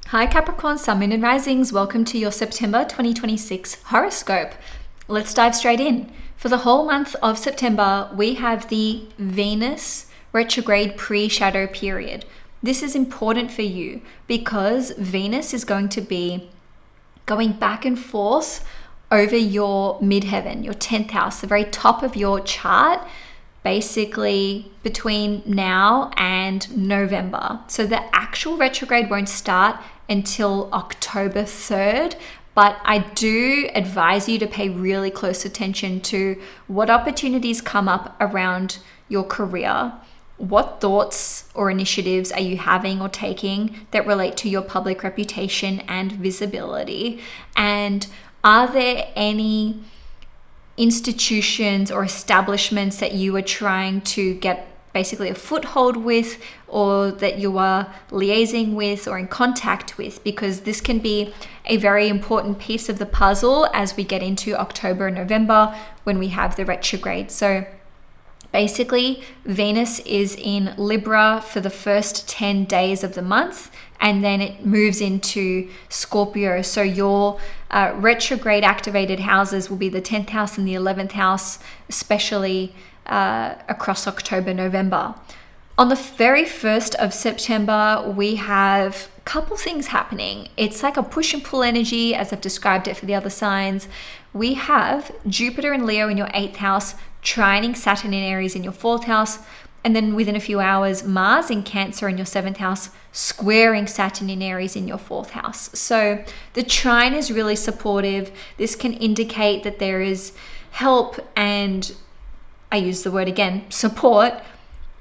Hi Capricorn, Sun, Moon and Risings. Welcome to your September 2026 horoscope. Let's dive straight in. For the whole month of September, we have the Venus retrograde pre-shadow period. This is important for you because Venus is going to be going back and forth over your midheaven, your 10th house, the very top of your chart, basically between now and November. So the actual retrograde won't start until October 3rd, but I do advise you to pay really close attention to what opportunities come up around your career. What thoughts or initiatives are you having or taking that relate to your public reputation and visibility? And are there any institutions or establishments that you are trying to get basically a foothold with, or that you are liaising with or in contact with? Because this can be a very important piece of the puzzle as we get into October and November when we have the retrograde. So basically, Venus is in Libra for the first 10 days of the month, and then it moves into Scorpio. So your retrograde activated houses will be the 10th house and the 11th house, especially across October, November. On the very 1st of September, we have a couple things happening. It's like a push and pull energy, as I've described it for the other signs. We have Jupiter and Leo in your 8th house, trining Saturn in Aries in your 4th house, and then within a few hours, Mars in Cancer in your 7th house, squaring Saturn in Aries in your 4th house. So the trine is really supportive. This can indicate that there is help and, I use the word again, support,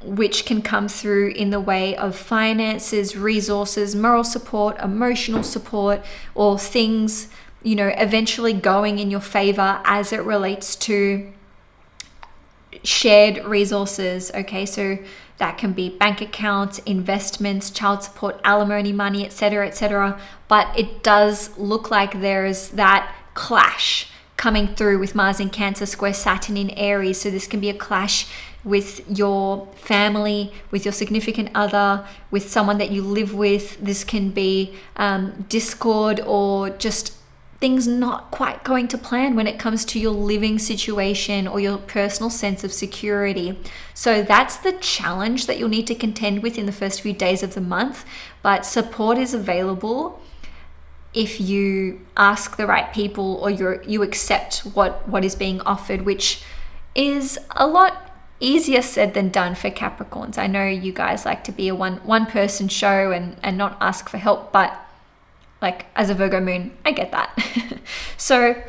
which can come through in the way of finances, resources, moral support, emotional support, or things, you know, eventually going in your favor as it relates to shared resources. Okay, so that can be bank accounts, investments, child support, alimony money, etc., etc. But it does look like there's that clash coming through with Mars in Cancer square Saturn in Aries. So this can be a clash with your family, with your significant other, with someone that you live with. This can be discord or just things not quite going to plan when it comes to your living situation or your personal sense of security. So that's the challenge that you'll need to contend with in the first few days of the month. But support is available if you ask the right people or you accept what is being offered, which is a lot easier said than done for Capricorns. I know you guys like to be a one person show and not ask for help, but like as a Virgo moon, I get that. So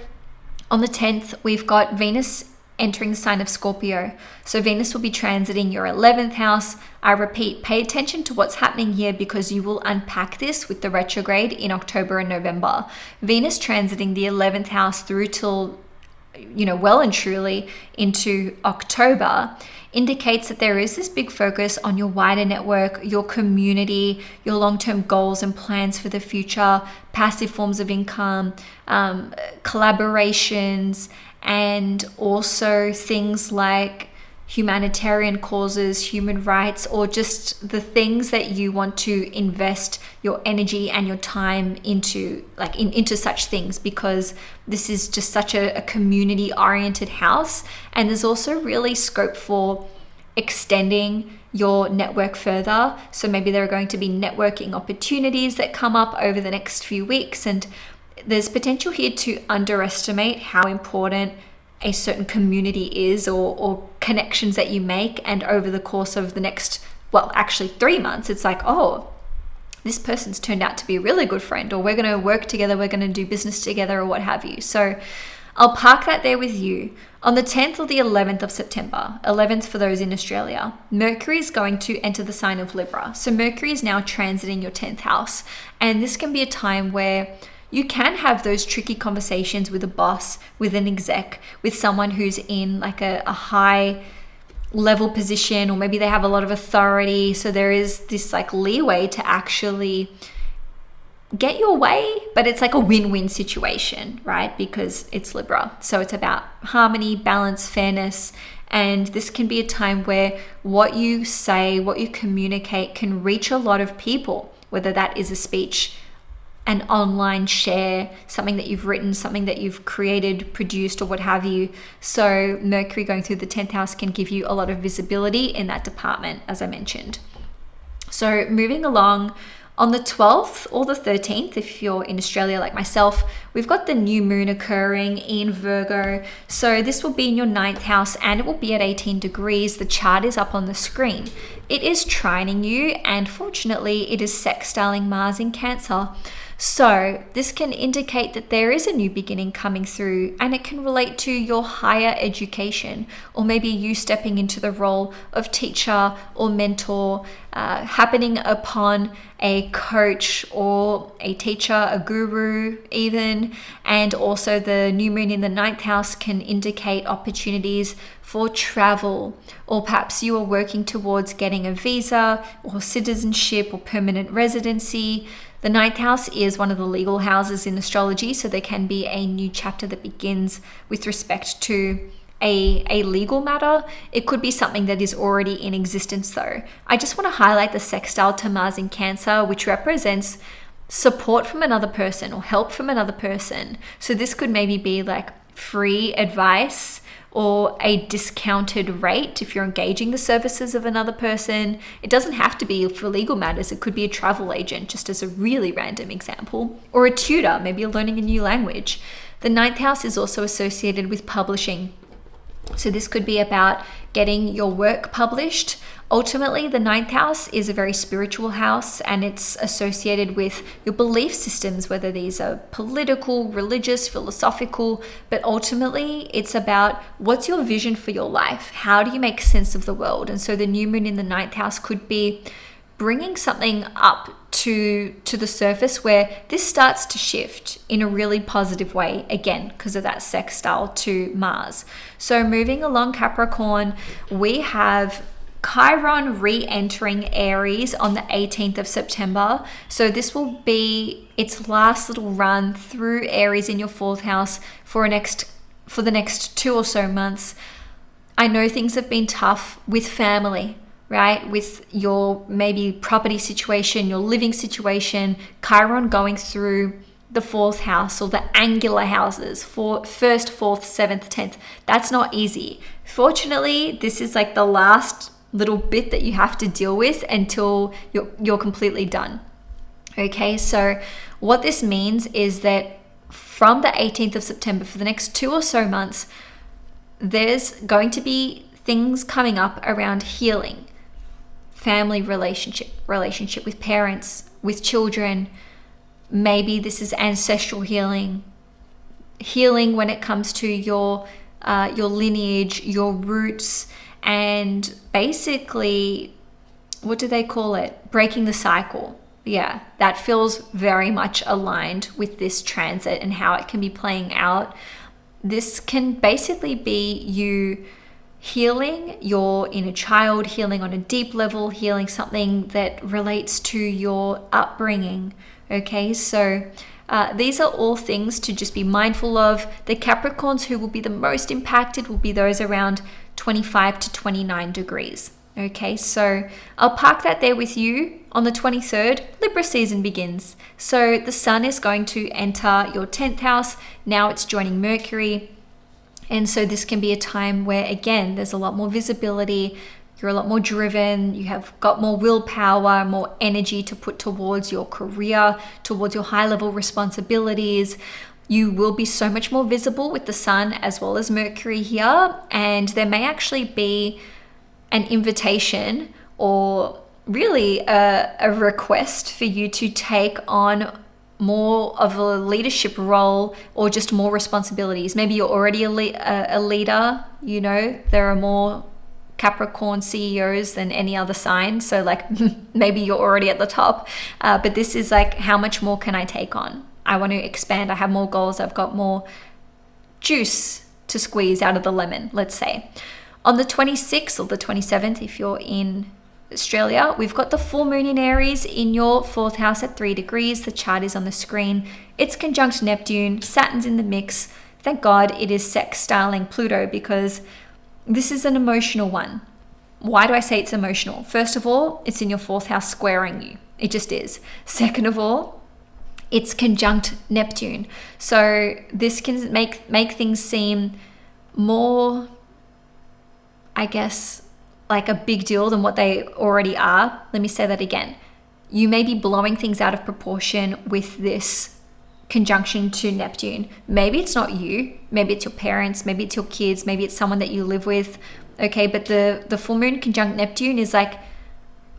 on the 10th, we've got Venus entering the sign of Scorpio. So Venus will be transiting your 11th house. I repeat, pay attention to what's happening here because you will unpack this with the retrograde in October and November. Venus transiting the 11th house through till well and truly into October indicates that there is this big focus on your wider network, your community, your long-term goals and plans for the future, passive forms of income, collaborations, and also things like humanitarian causes, human rights, or just the things that you want to invest your energy and your time into, like into such things, because this is just such a community oriented house. And there's also really scope for extending your network further. So maybe there are going to be networking opportunities that come up over the next few weeks, and there's potential here to underestimate how important a certain community is or connections that you make. And over the course of the next, well, actually 3 months, it's like, oh, this person's turned out to be a really good friend, or we're going to work together, we're going to do business together, or what have you. So I'll park that there with you. On the 10th or the 11th of September, 11th for those in Australia, Mercury is going to enter the sign of Libra. So Mercury is now transiting your 10th house. And this can be a time where you can have those tricky conversations with a boss, with an exec, with someone who's in like a high level position, or maybe they have a lot of authority. So there is this like leeway to actually get your way, but it's like a win-win situation, right? Because it's Libra. So it's about harmony, balance, fairness. And this can be a time where what you say, what you communicate can reach a lot of people, whether that is a speech, an online share, something that you've written, something that you've created, produced, or what have you. So Mercury going through the 10th house can give you a lot of visibility in that department, as I mentioned. So moving along, on the 12th or the 13th, if you're in Australia like myself, we've got the new moon occurring in Virgo. So this will be in your 9th house and it will be at 18 degrees. The chart is up on the screen. It is trining you, and fortunately it is sextiling Mars in Cancer. So this can indicate that there is a new beginning coming through, and it can relate to your higher education, or maybe you stepping into the role of teacher or mentor, happening upon a coach or a teacher, a guru even. And also the new moon in the 9th house can indicate opportunities for travel, or perhaps you are working towards getting a visa or citizenship or permanent residency. The 9th house is one of the legal houses in astrology, so there can be a new chapter that begins with respect to a legal matter. It could be something that is already in existence though. I just want to highlight the sextile to Mars in Cancer, which represents support from another person or help from another person. So this could maybe be like free advice or a discounted rate if you're engaging the services of another person. It doesn't have to be for legal matters. It could be a travel agent, just as a really random example, or a tutor. Maybe you're learning a new language. The 9th house is also associated with publishing. So this could be about getting your work published. Ultimately, the 9th house is a very spiritual house, and it's associated with your belief systems, whether these are political, religious, philosophical, but ultimately it's about what's your vision for your life? How do you make sense of the world? And so the new moon in the 9th house could be bringing something up to the surface where this starts to shift in a really positive way, again, because of that sextile to Mars. So moving along, Capricorn, we have Chiron re-entering Aries on the 18th of September. So this will be its last little run through Aries in your 4th house for the next 2 or so months. I know things have been tough with family, right? With your maybe property situation, your living situation, Chiron going through the fourth house or the angular houses for first, fourth, seventh, 10th. That's not easy. Fortunately, this is like the last little bit that you have to deal with until you're completely done. Okay, so what this means is that from the 18th of September, for the next 2 or so months, there's going to be things coming up around healing, family relationship with parents, with children. Maybe this is ancestral healing when it comes to your lineage, your roots, and basically, what do they call it? Breaking the cycle. Yeah, that feels very much aligned with this transit and how it can be playing out. This can basically be you healing your inner child, healing on a deep level, healing something that relates to your upbringing. Okay, so these are all things to just be mindful of. The Capricorns who will be the most impacted will be those around 25 to 29 degrees. Okay, so I'll park that there with you. On the 23rd, Libra season begins. So the sun is going to enter your 10th house. Now it's joining Mercury. And so this can be a time where, again, there's a lot more visibility. You're a lot more driven. You have got more willpower, more energy to put towards your career, towards your high-level responsibilities. You will be so much more visible with the sun as well as Mercury here. And there may actually be an invitation or really a request for you to take on more of a leadership role or just more responsibilities. Maybe you're already a leader, you know, there are more Capricorn CEOs than any other sign. So like maybe you're already at the top, but this is like, how much more can I take on? I want to expand. I have more goals. I've got more juice to squeeze out of the lemon, let's say. On the 26th or the 27th, if you're in Australia, we've got the full moon in Aries in your 4th house at 3 degrees. The chart is on the screen. It's conjunct Neptune. Saturn's in the mix. Thank God it is sextiling Pluto, because this is an emotional one. Why do I say it's emotional? First of all, it's in your 4th house squaring you. It just is. Second of all, it's conjunct Neptune. So this can make things seem more, I guess, like a big deal than what they already are. Let me say that again. You may be blowing things out of proportion with this conjunction to Neptune. Maybe it's not you, maybe it's your parents, maybe it's your kids, maybe it's someone that you live with. Okay, but the full moon conjunct Neptune is like,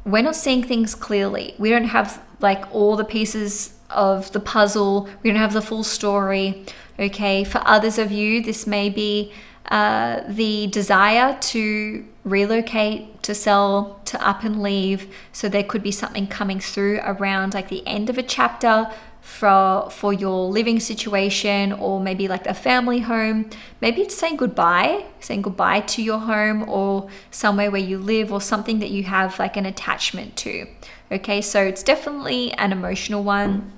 we're not seeing things clearly. We don't have like all the pieces of the puzzle. We don't have the full story. Okay, for others of you, this may be the desire to relocate, to sell, to up and leave. So there could be something coming through around like the end of a chapter for your living situation, or maybe like a family home. Maybe it's saying goodbye to your home or somewhere where you live, or something that you have like an attachment to. Okay, so it's definitely an emotional one.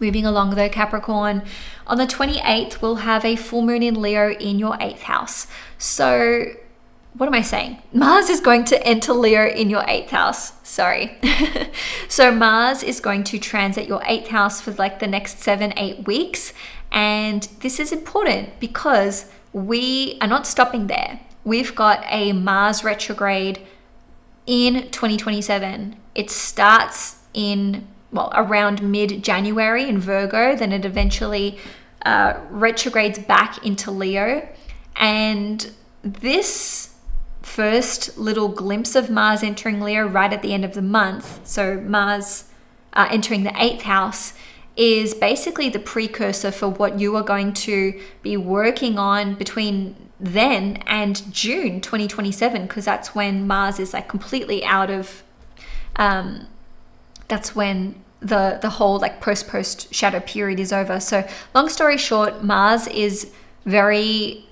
Moving along though, Capricorn, on the 28th, we'll have a full moon in Leo in your 8th house. So what am I saying? Mars is going to enter Leo in your 8th house. Sorry. So Mars is going to transit your 8th house for like the next 7-8 weeks. And this is important because we are not stopping there. We've got a Mars retrograde in 2027. It starts around mid-January in Virgo, then it eventually retrogrades back into Leo. And this first little glimpse of Mars entering Leo right at the end of the month, so Mars entering the 8th house, is basically the precursor for what you are going to be working on between then and June 2027, because that's when Mars is like completely out of that's when the whole like post shadow period is over. So long story short, Mars is very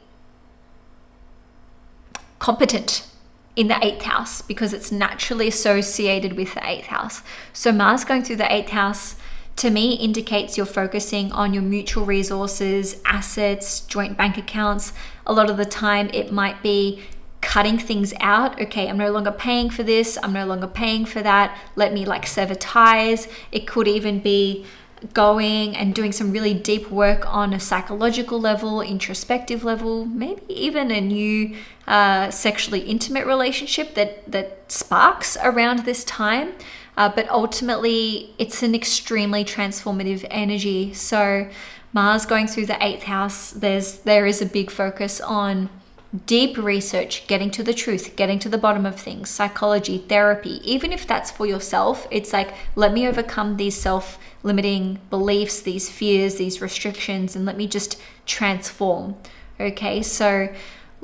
competent in the 8th house because it's naturally associated with the 8th house. So Mars going through the 8th house to me indicates you're focusing on your mutual resources, assets, joint bank accounts. A lot of the time it might be cutting things out. Okay, I'm no longer paying for this. I'm no longer paying for that. Let me like sever ties. It could even be going and doing some really deep work on a psychological level, introspective level, maybe even a new sexually intimate relationship that sparks around this time. But ultimately, it's an extremely transformative energy. So Mars going through the 8th house, there is a big focus on deep research, getting to the truth, getting to the bottom of things, psychology, therapy. Even if that's for yourself, it's like, let me overcome these self-limiting beliefs, these fears, these restrictions, and let me just transform. Okay, so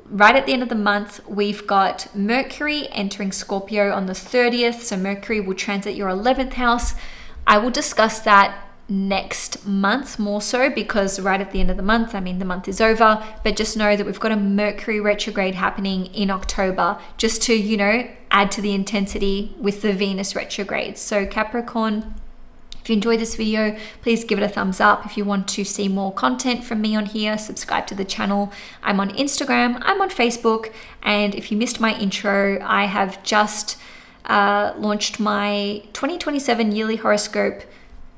right at the end of the month, we've got Mercury entering Scorpio on the 30th. So Mercury will transit your 11th house. I will discuss that next month more so, because right at the end of the month, I mean, the month is over, but just know that we've got a Mercury retrograde happening in October, just to, you know, add to the intensity with the Venus retrograde. So Capricorn, if you enjoyed this video, please give it a thumbs up. If you want to see more content from me on here, subscribe to the channel. I'm on Instagram, I'm on Facebook, and if you missed my intro, I have just launched my 2027 yearly horoscope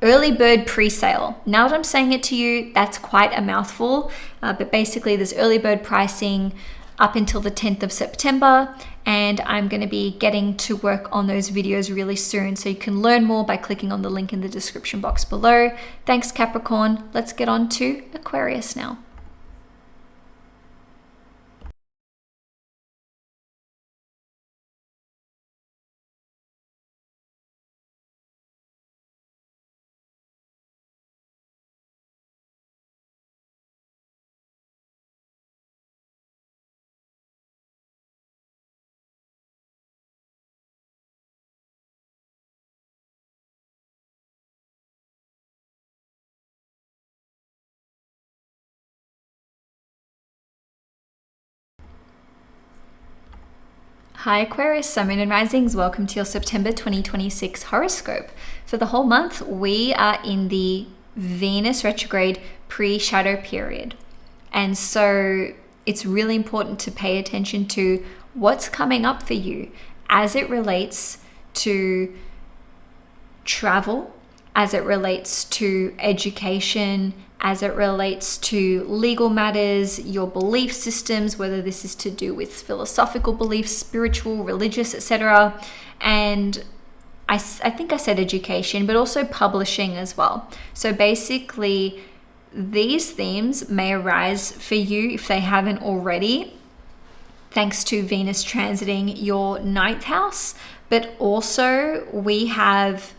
early bird pre-sale. Now that I'm saying it to you, that's quite a mouthful, but basically there's early bird pricing up until the 10th of September, and I'm going to be getting to work on those videos really soon. So you can learn more by clicking on the link in the description box below. Thanks, Capricorn. Let's get on to Aquarius now. Hi Aquarius, Sun, Moon and Risings. Welcome to your September 2026 horoscope. For the whole month, we are in the Venus retrograde pre-shadow period. And so it's really important to pay attention to what's coming up for you as it relates to travel, as it relates to education, as it relates to legal matters, your belief systems, whether this is to do with philosophical beliefs, spiritual, religious, etc. And I think I said education, but also publishing as well. So basically, these themes may arise for you if they haven't already, thanks to Venus transiting your 9th house. But also we have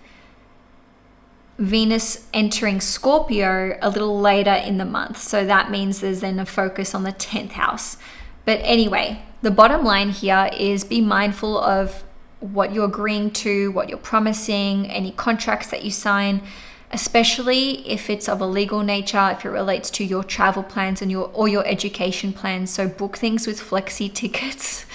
Venus entering Scorpio a little later in the month. So that means there's then a focus on the 10th house. But anyway, the bottom line here is be mindful of what you're agreeing to, what you're promising, any contracts that you sign, especially if it's of a legal nature, if it relates to your travel plans and your education plans. So book things with flexi tickets.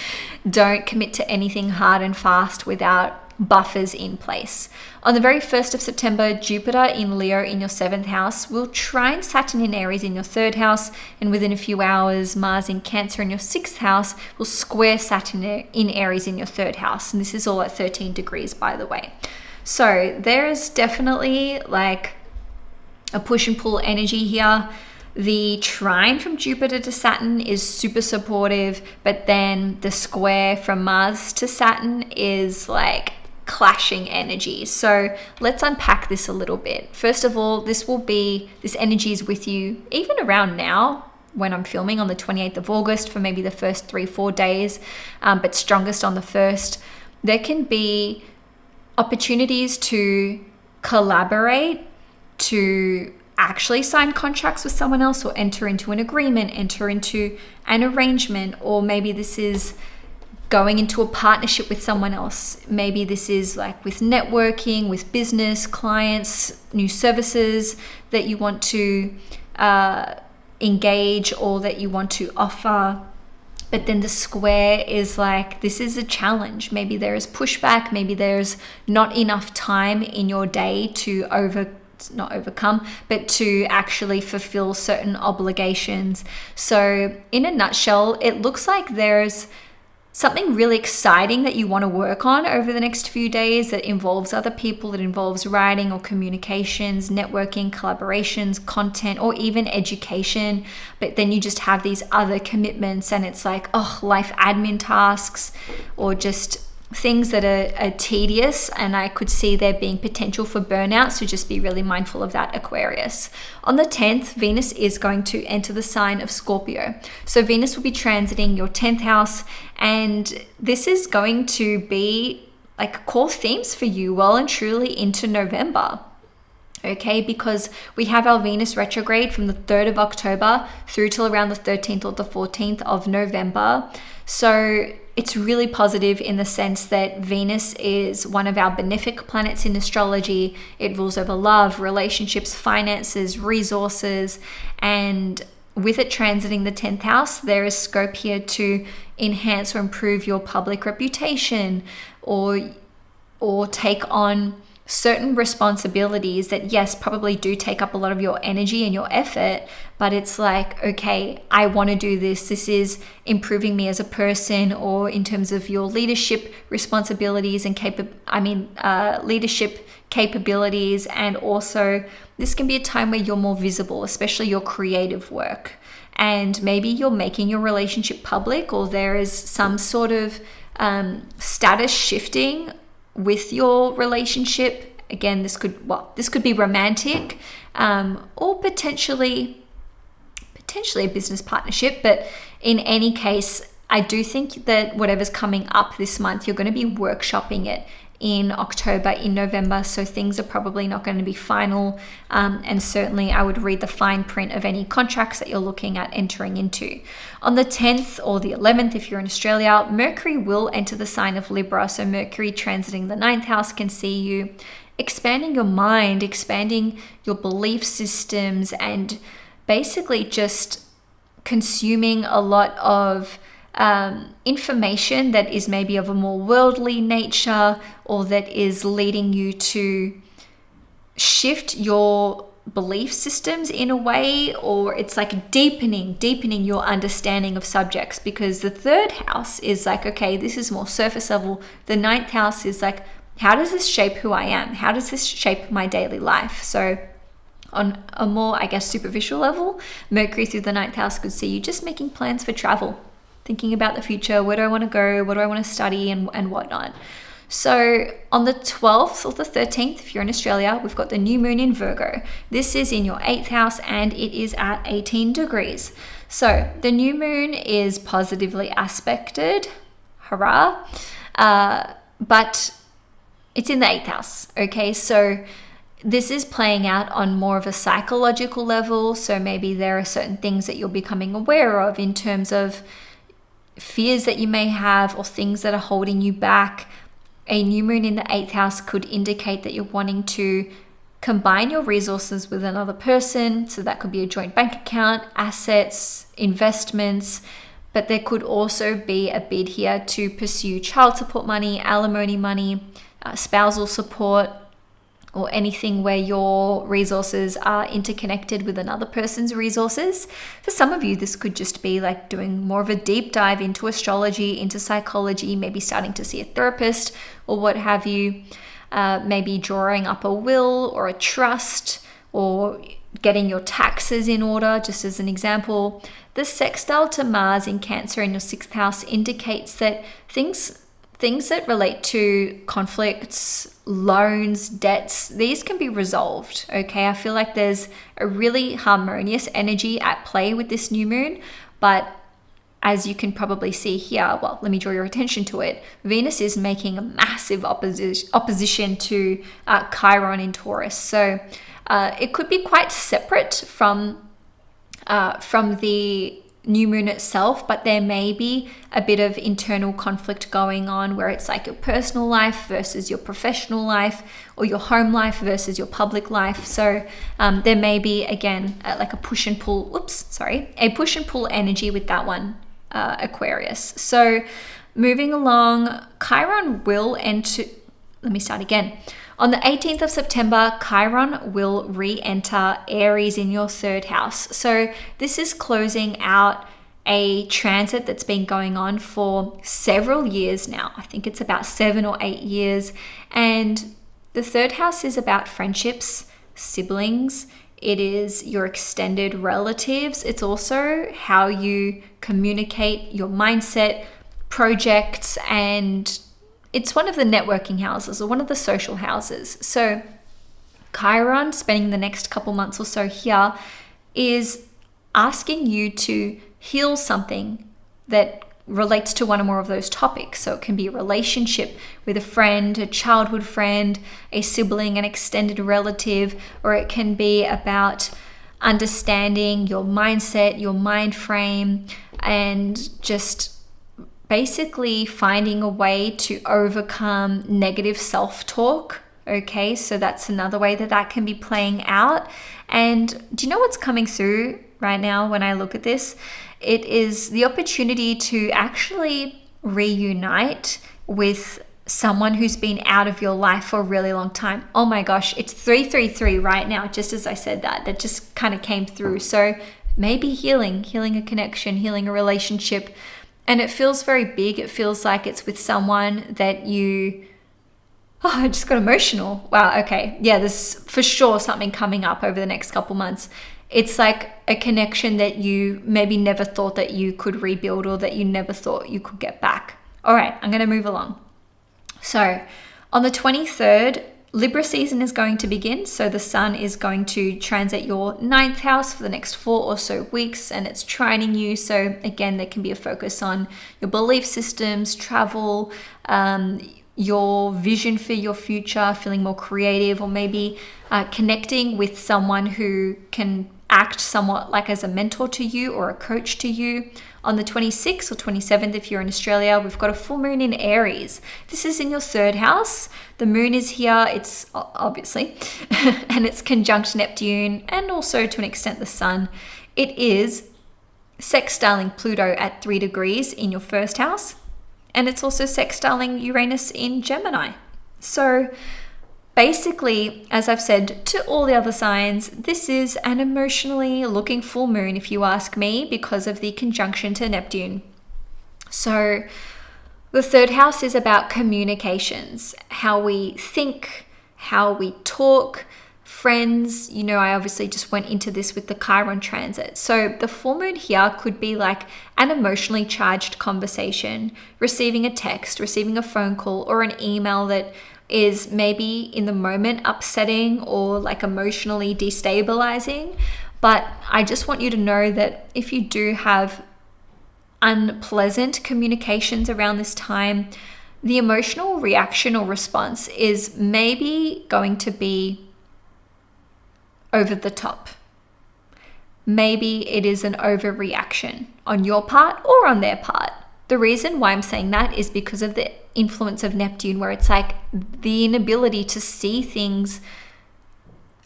Don't commit to anything hard and fast without buffers in place. On the very 1st of September, Jupiter in Leo in your 7th house will trine Saturn in Aries in your 3rd house, and within a few hours, Mars in Cancer in your 6th house will square Saturn in Aries in your 3rd house. And this is all at 13 degrees, by the way. So there is definitely like a push and pull energy here. The trine from Jupiter to Saturn is super supportive, but then the square from Mars to Saturn is like clashing energy. So let's unpack this a little bit. First of all, this energy is with you even around now when I'm filming on the 28th of August for maybe the first 3-4 days, but strongest on the 1st. There can be opportunities to collaborate, to actually sign contracts with someone else, or enter into an agreement, enter into an arrangement, or maybe this is going into a partnership with someone else. Maybe this is like with networking, with business, clients, new services that you want to engage or that you want to offer. But then the square is like, this is a challenge. Maybe there is pushback. Maybe there's not enough time in your day to not overcome, but to actually fulfill certain obligations. So in a nutshell, it looks like there's something really exciting that you want to work on over the next few days that involves other people, that involves writing or communications, networking, collaborations, content, or even education. But then you just have these other commitments and it's like, oh, life admin tasks or just things that are tedious, and I could see there being potential for burnout, so just be really mindful of that, Aquarius. On the 10th, Venus is going to enter the sign of Scorpio. So Venus will be transiting your 10th house, and this is going to be like core themes for you well and truly into November. Okay, because we have our Venus retrograde from the 3rd of October through till around the 13th or the 14th of November. So it's really positive in the sense that Venus is one of our benefic planets in astrology. It rules over love, relationships, finances, resources, and with it transiting the 10th house, there is scope here to enhance or improve your public reputation or take on certain responsibilities that, yes, probably do take up a lot of your energy and your effort, but it's like, okay, I want to do this. This is improving me as a person, or in terms of your leadership responsibilities and leadership capabilities. And also this can be a time where you're more visible, especially your creative work. And maybe you're making your relationship public, or there is some sort of status shifting with your relationship. Again, this could be romantic, or potentially a business partnership. But in any case, I do think that whatever's coming up this month, you're going to be workshopping it in October, in November, so things are probably not going to be final, and certainly I would read the fine print of any contracts that you're looking at entering into. On the 10th or the 11th, if you're in Australia, Mercury will enter the sign of Libra. So Mercury transiting the 9th house can see you expanding your mind, expanding your belief systems, and basically just consuming a lot of information that is maybe of a more worldly nature, or that is leading you to shift your belief systems in a way, or it's like deepening your understanding of subjects, because the 3rd house is like, okay, this is more surface level. The 9th house is like, how does this shape who I am? How does this shape my daily life? So on a more, I guess, superficial level, Mercury through the 9th house could see you just making plans for travel, thinking about the future. Where do I want to go? What do I want to study, and whatnot. So on the 12th or the 13th, if you're in Australia, we've got the new moon in Virgo. This is in your 8th house and it is at 18 degrees. So the new moon is positively aspected, hurrah, but it's in the 8th house, okay? So this is playing out on more of a psychological level. So maybe there are certain things that you're becoming aware of in terms of fears that you may have, or things that are holding you back. A new moon in the 8th house could indicate that you're wanting to combine your resources with another person. So that could be a joint bank account, assets, investments, but there could also be a bid here to pursue child support money, alimony money, spousal support, or anything where your resources are interconnected with another person's resources. For some of you, this could just be like doing more of a deep dive into astrology, into psychology, maybe starting to see a therapist or what have you, maybe drawing up a will or a trust, or getting your taxes in order, just as an example. The sextile to Mars in Cancer in your 6th house indicates that things that relate to conflicts, loans, debts, these can be resolved, okay? I feel like there's a really harmonious energy at play with this new moon, but as you can probably see here, well, let me draw your attention to it. Venus is making a massive opposition to Chiron in Taurus. So it could be quite separate from the new moon itself, but there may be a bit of internal conflict going on where it's like your personal life versus your professional life, or your home life versus your public life. So there may be, again, like a push and pull energy with that one, Aquarius. So moving along, Chiron will enter, let me start again. On the 18th of September, Chiron will re-enter Aries in your 3rd house. So this is closing out a transit that's been going on for several years now. I think it's about 7 or 8 years. And the third house is about friendships, siblings. It is your extended relatives. It's also how you communicate, your mindset, projects, and it's one of the networking houses or one of the social houses. So Chiron, spending the next couple months or so here, is asking you to heal something that relates to one or more of those topics. So it can be a relationship with a friend, a childhood friend, a sibling, an extended relative, or it can be about understanding your mindset, your mind frame, and just basically finding a way to overcome negative self-talk. Okay, so that's another way that can be playing out. And do you know what's coming through right now when I look at this? It is the opportunity to actually reunite with someone who's been out of your life for a really long time. Oh my gosh, it's 333 right now, just as I said that just kind of came through. So maybe healing a connection, healing a relationship. And it feels very big. It feels like it's with someone that you... Oh, I just got emotional. Wow, okay. Yeah, there's for sure something coming up over the next couple months. It's like a connection that you maybe never thought that you could rebuild or that you never thought you could get back. All right, I'm going to move along. So on the 23rd, Libra season is going to begin. So the sun is going to transit your 9th house for the next 4 or so weeks, and it's trining you. So again, there can be a focus on your belief systems, travel, your vision for your future, feeling more creative, or maybe connecting with someone who can act somewhat like as a mentor to you or a coach to you. On the 26th or 27th, if you're in Australia, we've got a full moon in Aries. This is in your 3rd house. The moon is here, it's obviously, and it's conjunct Neptune and also to an extent the sun. It is sextiling Pluto at 3 degrees in your 1st house. And it's also sextiling Uranus in Gemini. So basically, as I've said to all the other signs, this is an emotionally looking full moon, if you ask me, because of the conjunction to Neptune. So the 3rd house is about communications, how we think, how we talk, friends. You know, I obviously just went into this with the Chiron transit. So the full moon here could be like an emotionally charged conversation, receiving a text, receiving a phone call, or an email that is maybe in the moment upsetting or like emotionally destabilizing. But I just want you to know that if you do have unpleasant communications around this time, the emotional reaction or response is maybe going to be over the top. Maybe it is an overreaction on your part or on their part. The reason why I'm saying that is because of the influence of Neptune, where it's like the inability to see things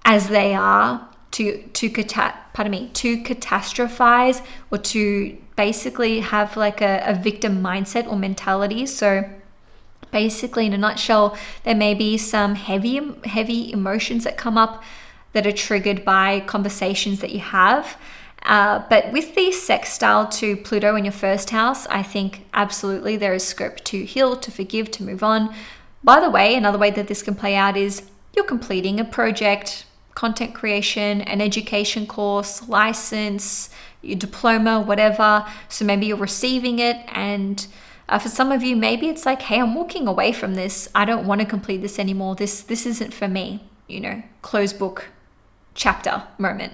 as they are, to catastrophize, or to basically have like a victim mindset or mentality. So basically, in a nutshell, there may be some heavy emotions that come up that are triggered by conversations that you have. But with the sextile to Pluto in your 1st house, I think absolutely there is scope to heal, to forgive, to move on. By the way, another way that this can play out is you're completing a project, content creation, an education course, license, your diploma, whatever. So maybe you're receiving it, and for some of you, maybe it's like, hey, I'm walking away from this. I don't want to complete this anymore. This isn't for me. You know, close book, chapter moment.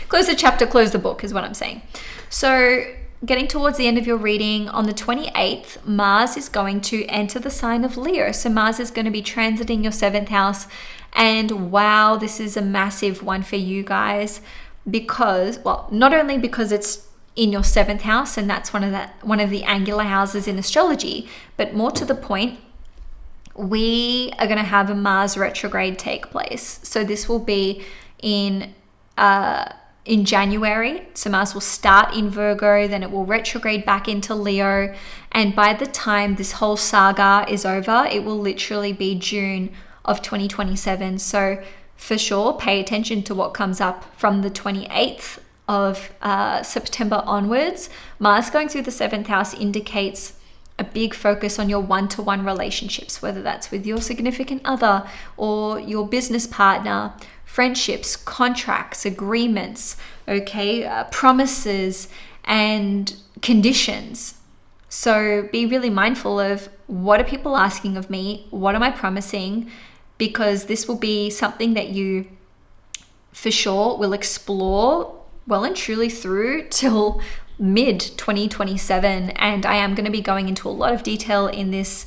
Close the chapter, close the book is what I'm saying. So getting towards the end of your reading, on the 28th, Mars is going to enter the sign of Leo. So Mars is going to be transiting your 7th house. And wow, this is a massive one for you guys, because, well, not only because it's in your 7th house, and that's one of the angular houses in astrology, but more to the point, we are going to have a Mars retrograde take place. So this will be in January. So Mars will start in Virgo, then it will retrograde back into Leo. And by the time this whole saga is over, it will literally be June of 2027. So for sure, pay attention to what comes up from the 28th of September onwards, Mars going through the 7th house indicates a big focus on your one-to-one relationships, whether that's with your significant other or your business partner, friendships, contracts, agreements, okay, promises and conditions. So be really mindful of, what are people asking of me? What am I promising? Because this will be something that you for sure will explore well and truly through till mid 2027. And I am going to be going into a lot of detail in this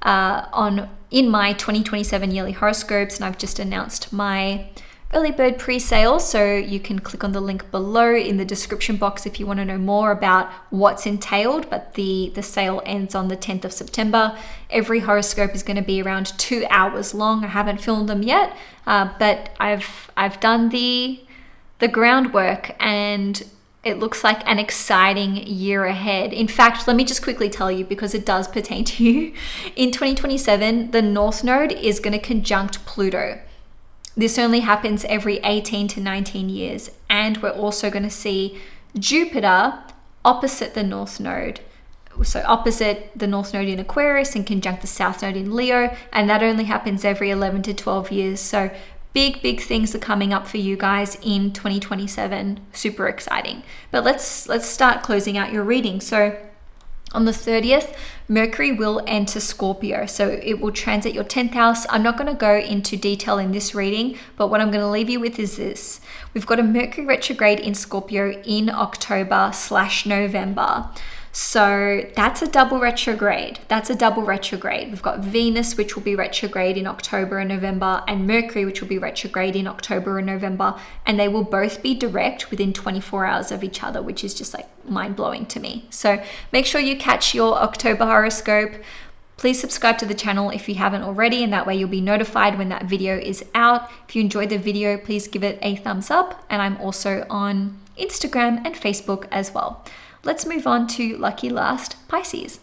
in my 2027 yearly horoscopes, and I've just announced my early bird pre-sale, so you can click on the link below in the description box if you want to know more about what's entailed. But the sale ends on the 10th of September. Every horoscope is going to be around 2 hours long. I haven't filmed them yet, but I've done the groundwork, and it looks like an exciting year ahead. In fact, let me just quickly tell you, because it does pertain to you. In 2027, the North Node is going to conjunct Pluto. This only happens every 18 to 19 years. And we're also going to see Jupiter opposite the North Node. So opposite the North Node in Aquarius and conjunct the South Node in Leo. And that only happens every 11 to 12 years. So big things are coming up for you guys in 2027. Super exciting. But let's start closing out your reading. So on the 30th, Mercury will enter Scorpio. So it will transit your 10th house. I'm not going to go into detail in this reading, but what I'm going to leave you with is this. We've got a Mercury retrograde in Scorpio in October/November. So that's a double retrograde. We've got Venus, which will be retrograde in October and November, and Mercury, which will be retrograde in October and November. And they will both be direct within 24 hours of each other, which is just like mind-blowing to me. So make sure you catch your October horoscope. Please subscribe to the channel if you haven't already, and that way you'll be notified when that video is out. If you enjoyed the video, please give it a thumbs up. And I'm also on Instagram and Facebook as well. Let's move on to lucky last, Pisces.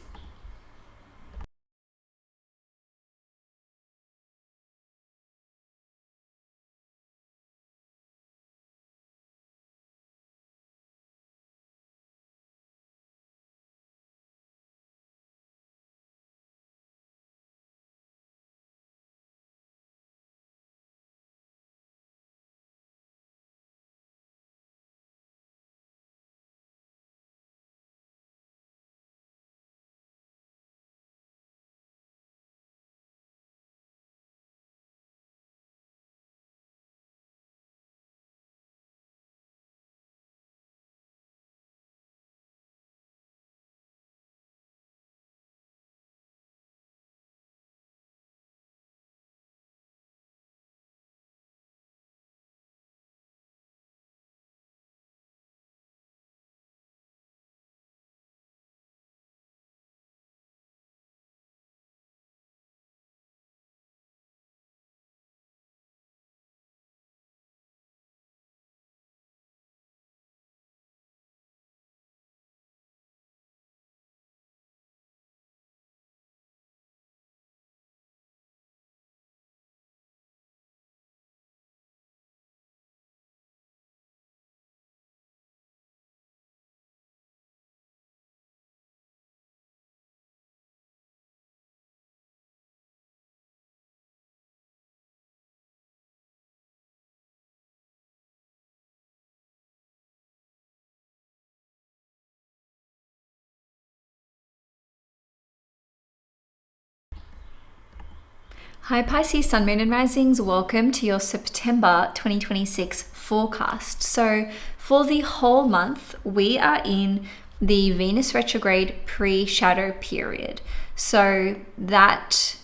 Hi Pisces, Sun, Moon and Risings. Welcome to your September 2026 forecast. So for the whole month, we are in the Venus retrograde pre-shadow period. So that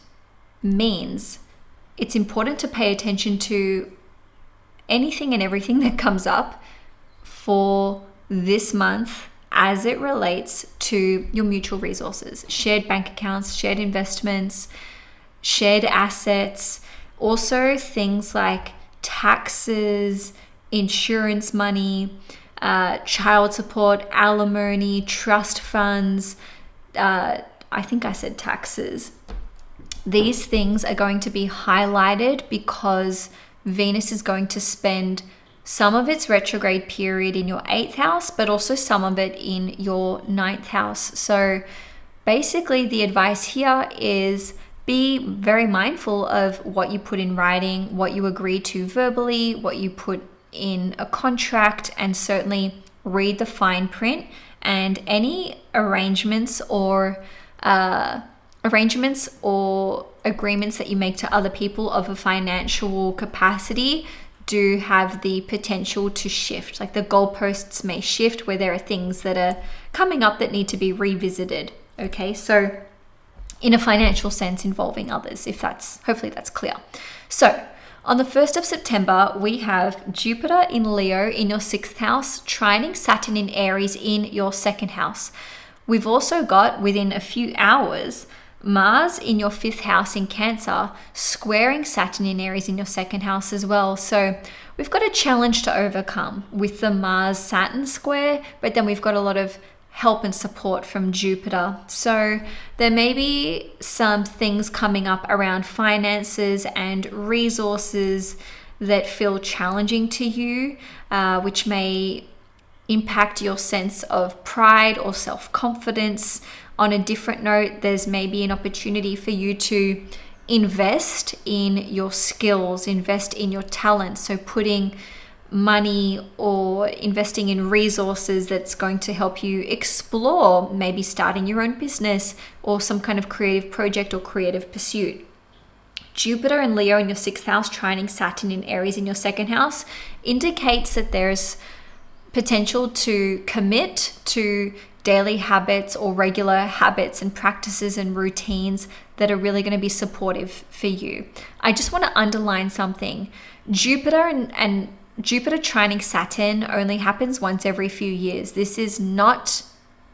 means it's important to pay attention to anything and everything that comes up for this month as it relates to your mutual resources, shared bank accounts, shared investments, shared assets, also things like taxes, insurance money, child support, alimony, trust funds. I think I said taxes. These things are going to be highlighted because Venus is going to spend some of its retrograde period in your 8th house, but also some of it in your 9th house. So basically the advice here is be very mindful of what you put in writing, what you agree to verbally, what you put in a contract, and certainly read the fine print, and any arrangements or agreements that you make to other people of a financial capacity do have the potential to shift. Like the goalposts may shift where there are things that are coming up that need to be revisited. Okay, so in a financial sense involving others, hopefully that's clear. So on the 1st of September, we have Jupiter in Leo in your 6th house, trining Saturn in Aries in your 2nd house. We've also got, within a few hours, Mars in your 5th house in Cancer, squaring Saturn in Aries in your 2nd house as well. So we've got a challenge to overcome with the Mars-Saturn square, but then we've got a lot of help and support from Jupiter. So there may be some things coming up around finances and resources that feel challenging to you, which may impact your sense of pride or self-confidence. On a different note, there's maybe an opportunity for you to invest in your skills, invest in your talents. So putting money or investing in resources that's going to help you explore, maybe starting your own business or some kind of creative project or creative pursuit. Jupiter and Leo in your 6th house, trining Saturn in Aries in your 2nd house, indicates that there's potential to commit to daily habits or regular habits and practices and routines that are really going to be supportive for you. I just want to underline something. Jupiter trining Saturn only happens once every few years. This is not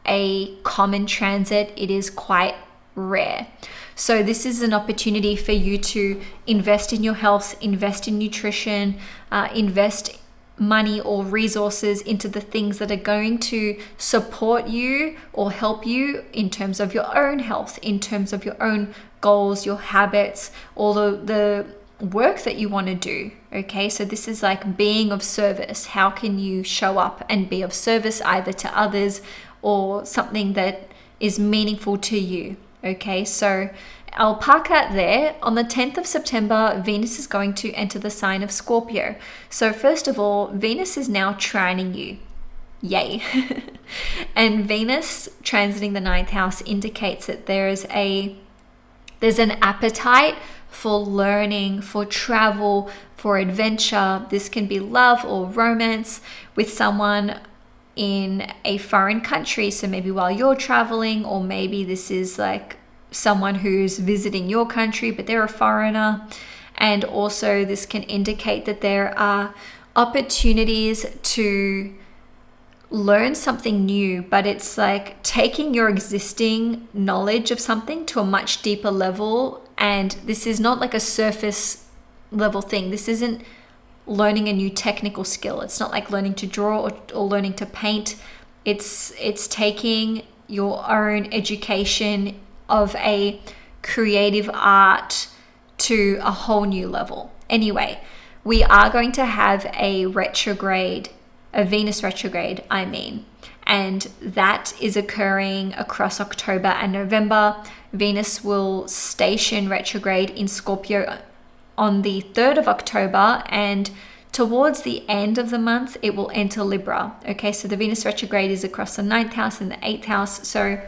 a common transit. It is quite rare. So this is an opportunity for you to invest in your health, invest in nutrition, invest money or resources into the things that are going to support you or help you in terms of your own health, in terms of your own goals, your habits, all the work that you want to do. Okay, so this is like being of service. How can you show up and be of service either to others or something that is meaningful to you? Okay, so I'll park out there. On the 10th of September, Venus is going to enter the sign of Scorpio. So first of all, Venus is now trining you. Yay. And Venus transiting the 9th house indicates that there's an appetite for learning, for travel, for adventure. This can be love or romance with someone in a foreign country. So maybe while you're traveling, or maybe this is like someone who's visiting your country, but they're a foreigner. And also this can indicate that there are opportunities to learn something new, but it's like taking your existing knowledge of something to a much deeper level. And this is not like a surface level thing. This isn't learning a new technical skill. It's not like learning to draw or learning to paint. It's taking your own education of a creative art to a whole new level. Anyway, we are going to have a Venus retrograde, and that is occurring across October and November. Venus will station retrograde in Scorpio on the 3rd of October, and towards the end of the month, it will enter Libra. Okay, so the Venus retrograde is across the 9th house and the 8th house. So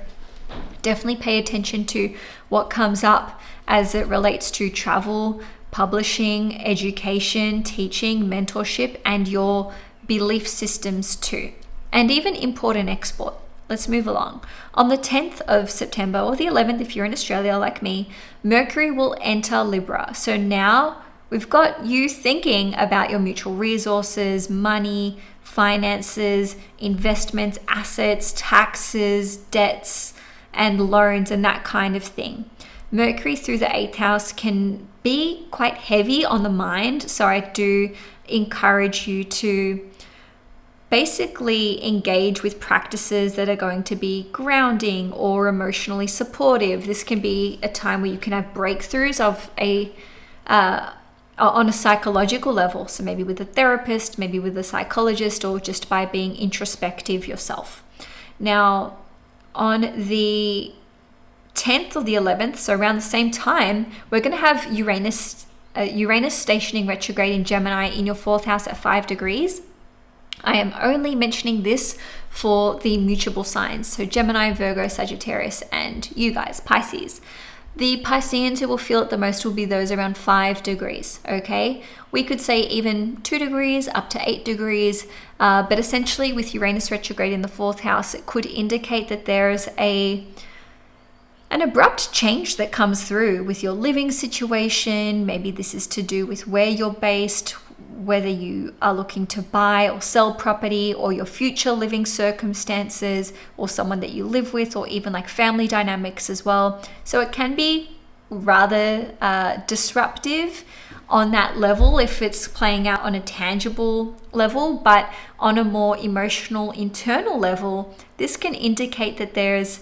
definitely pay attention to what comes up as it relates to travel, publishing, education, teaching, mentorship, and your belief systems too, and even import and export. Let's move along. On the 10th of September, or the 11th if you're in Australia like me, Mercury will enter Libra. So now we've got you thinking about your mutual resources, money, finances, investments, assets, taxes, debts, and loans, and that kind of thing. Mercury through the 8th house can be quite heavy on the mind, so I do encourage you to basically engage with practices that are going to be grounding or emotionally supportive. This can be a time where you can have breakthroughs of a on a psychological level. So maybe with a therapist, maybe with a psychologist, or just by being introspective yourself. Now, on the 10th or the 11th, so around the same time, we're going to have Uranus stationing retrograde in Gemini in your 4th house at 5 degrees. I am only mentioning this for the mutable signs, so Gemini, Virgo, Sagittarius, and you guys, Pisces. The Pisceans who will feel it the most will be those around 5 degrees, okay? We could say even 2 degrees up to 8 degrees, but essentially with Uranus retrograde in the 4th house, it could indicate that there's an abrupt change that comes through with your living situation. Maybe this is to do with where you're based, whether you are looking to buy or sell property, or your future living circumstances, or someone that you live with, or even like family dynamics as well. So it can be rather disruptive on that level if it's playing out on a tangible level, but on a more emotional, internal level, this can indicate that there's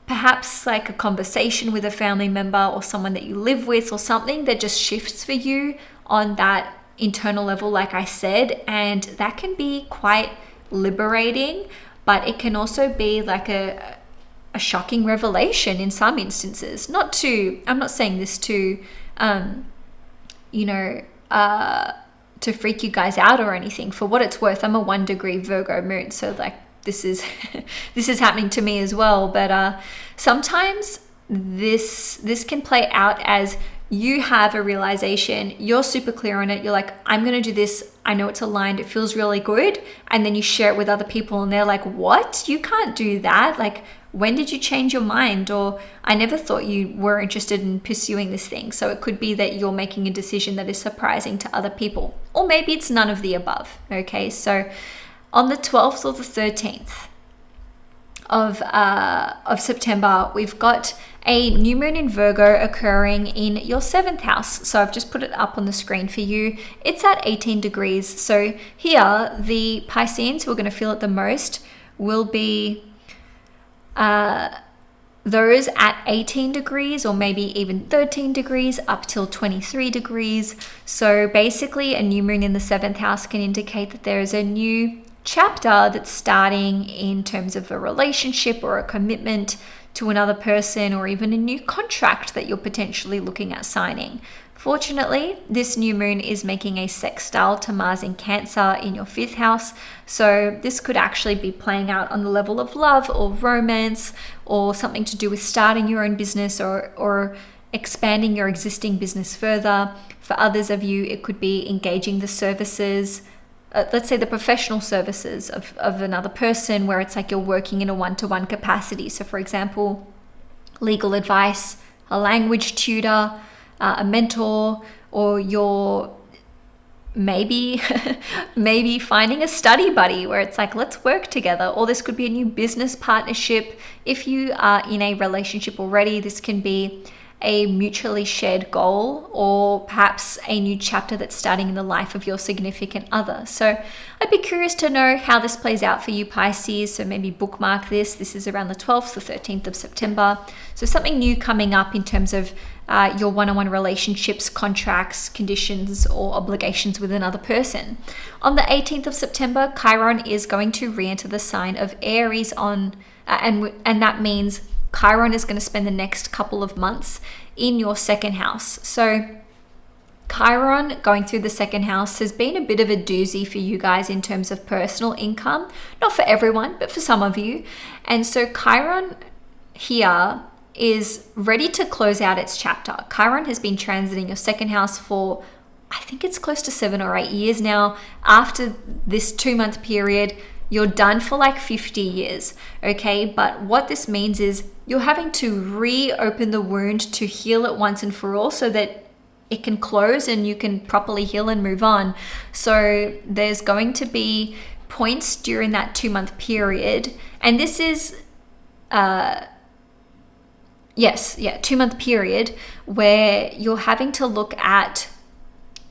perhaps like a conversation with a family member or someone that you live with, or something that just shifts for you on that internal level, like I said, and that can be quite liberating, but it can also be like a shocking revelation in some instances. I'm not saying this to to freak you guys out or anything. For what it's worth, I'm a 1 degree Virgo moon, so like this is this is happening to me as well. But sometimes this can play out as you have a realization, you're super clear on it, you're like, I'm going to do this, I know it's aligned, it feels really good, and then you share it with other people and they're like, what? You can't do that. Like, when did you change your mind? Or I never thought you were interested in pursuing this thing. So it could be that you're making a decision that is surprising to other people, or maybe it's none of the above. Okay, so on the 12th or the 13th of September, we've got a new moon in Virgo occurring in your 7th house. So I've just put it up on the screen for you. It's at 18 degrees. So here, the Pisceans who are going to feel it the most will be those at 18 degrees, or maybe even 13 degrees up till 23 degrees. So basically, a new moon in the 7th house can indicate that there is a new chapter that's starting in terms of a relationship or a commitment to another person, or even a new contract that you're potentially looking at signing. Fortunately, this new moon is making a sextile to Mars in Cancer in your 5th house. So this could actually be playing out on the level of love or romance, or something to do with starting your own business, or expanding your existing business further. For others of you, it could be engaging the services, let's say the professional services of another person, where it's like you're working in a one-to-one capacity. So for example, legal advice, a language tutor, a mentor, or you're maybe finding a study buddy where it's like, let's work together. Or this could be a new business partnership. If you are in a relationship already, this can be a mutually shared goal, or perhaps a new chapter that's starting in the life of your significant other. So I'd be curious to know how this plays out for you, Pisces. So maybe bookmark this. This is around the 12th or 13th of September. So something new coming up in terms of your one-on-one relationships, contracts, conditions, or obligations with another person. On the 18th of September, Chiron is going to re-enter the sign of Aries and that means Chiron is going to spend the next couple of months in your 2nd house. So Chiron going through the 2nd house has been a bit of a doozy for you guys in terms of personal income. Not for everyone, but for some of you. And so Chiron here is ready to close out its chapter. Chiron has been transiting your 2nd house for, I think it's close to 7 or 8 years now. After this 2-month period, you're done for like 50 years, okay? But what this means is you're having to reopen the wound to heal it once and for all, so that it can close and you can properly heal and move on. So there's going to be points during that 2-month period, and this is 2-month period where you're having to look at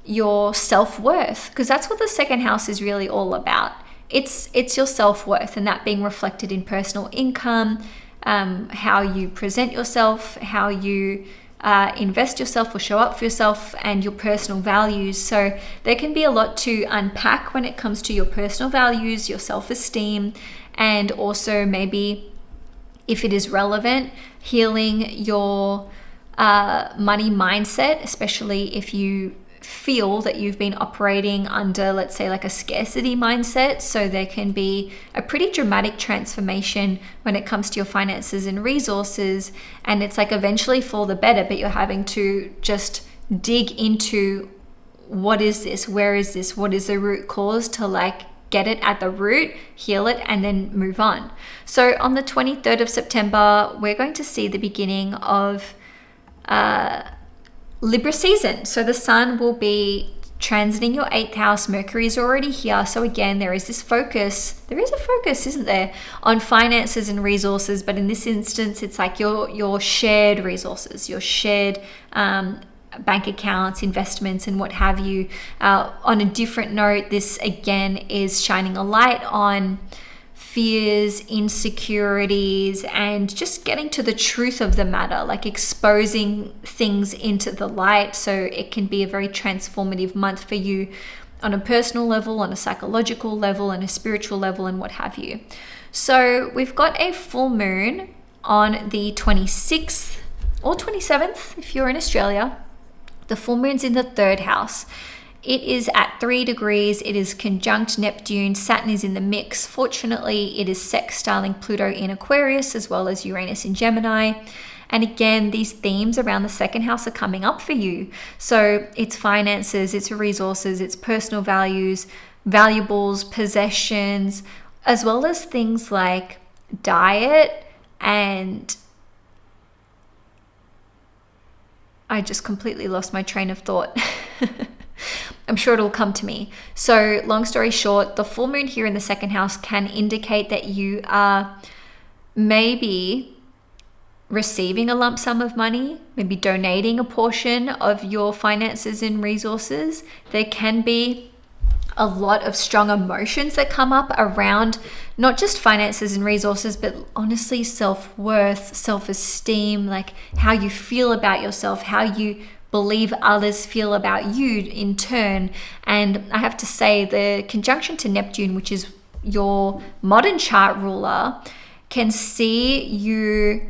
your self-worth, because that's what the 2nd house is really all about. It's your self-worth, and that being reflected in personal income, how you present yourself, how you invest yourself or show up for yourself and your personal values. So there can be a lot to unpack when it comes to your personal values, your self-esteem, and also maybe, if it is relevant, healing your money mindset, especially if you feel that you've been operating under, let's say, like a scarcity mindset. So there can be a pretty dramatic transformation when it comes to your finances and resources, and it's like eventually for the better, but you're having to just dig into what is this, where is this, what is the root cause, to like get it at the root, heal it, and then move on. So on the 23rd of September, we're going to see the beginning of Libra season. So the sun will be transiting your 8th house. Mercury is already here. So again, there is a focus, isn't there, on finances and resources. But in this instance, it's like your shared resources, your shared bank accounts, investments, and what have you. On a different note, this again is shining a light on fears, insecurities, and just getting to the truth of the matter, like exposing things into the light. So it can be a very transformative month for you on a personal level, on a psychological level, and a spiritual level, and what have you. So we've got a full moon on the 26th or 27th if you're in Australia. The full moon's in the 3rd house. It is at 3 degrees. It is conjunct Neptune. Saturn is in the mix. Fortunately, it is sextiling Pluto in Aquarius as well as Uranus in Gemini. And again, these themes around the 2nd house are coming up for you. So it's finances, it's resources, it's personal values, valuables, possessions, as well as things like diet. And I just completely lost my train of thought. I'm sure it'll come to me. So long story short, the full moon here in the 2nd house can indicate that you are maybe receiving a lump sum of money, maybe donating a portion of your finances and resources. There can be a lot of strong emotions that come up around not just finances and resources, but honestly self-worth, self-esteem, like how you feel about yourself, how you believe others feel about you in turn. And I have to say, the conjunction to Neptune, which is your modern chart ruler, can see you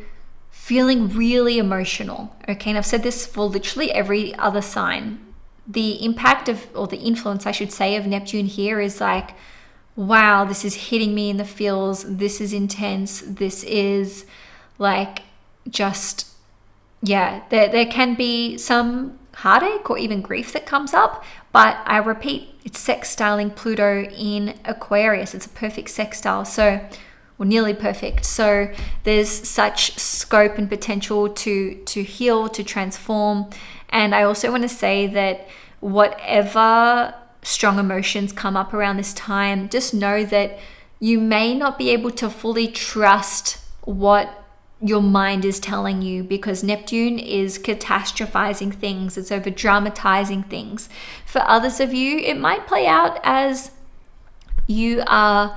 feeling really emotional. Okay, and I've said this for literally every other sign. The impact of, or the influence I should say, of Neptune here is like, wow, this is hitting me in the feels, this is intense, this is like just, yeah, there can be some heartache or even grief that comes up, but I repeat, it's sextiling Pluto in Aquarius. It's a perfect sextile, so, or nearly perfect. So there's such scope and potential to heal, to transform. And I also want to say that whatever strong emotions come up around this time, just know that you may not be able to fully trust what your mind is telling you, because Neptune is catastrophizing things, it's over dramatizing things. For others of you, it might play out as you are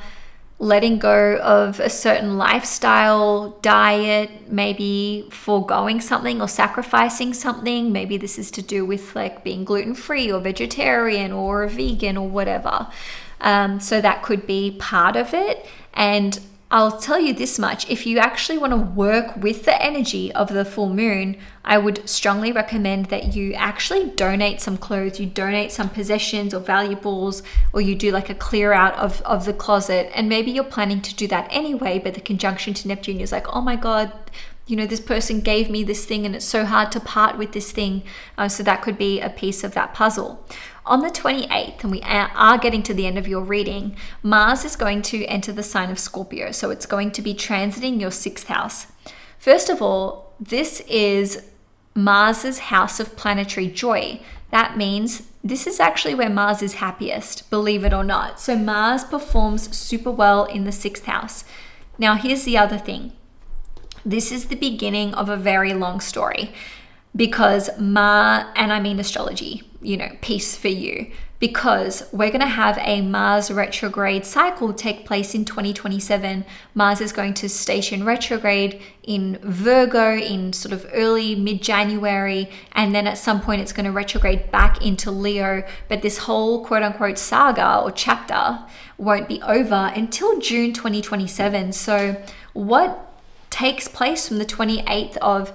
letting go of a certain lifestyle, diet, maybe foregoing something or sacrificing something. Maybe this is to do with like being gluten-free or vegetarian or a vegan or whatever. So that could be part of it. And I'll tell you this much, if you actually want to work with the energy of the full moon, I would strongly recommend that you actually donate some clothes, you donate some possessions or valuables, or you do like a clear out of the closet. And maybe you're planning to do that anyway, but the conjunction to Neptune is like, oh my God, you know, this person gave me this thing and it's so hard to part with this thing. So that could be a piece of that puzzle. On the 28th, and we are getting to the end of your reading, Mars is going to enter the sign of Scorpio. So it's going to be transiting your 6th house. First of all, this is Mars's house of planetary joy. That means this is actually where Mars is happiest, believe it or not. So Mars performs super well in the 6th house. Now, here's the other thing. This is the beginning of a very long story, because and I mean astrology, you know, peace for you, because we're going to have a Mars retrograde cycle take place in 2027. Mars is going to station retrograde in Virgo in sort of early mid-January, and then at some point it's going to retrograde back into Leo. But this whole quote-unquote saga or chapter won't be over until June 2027. So what takes place from the 28th of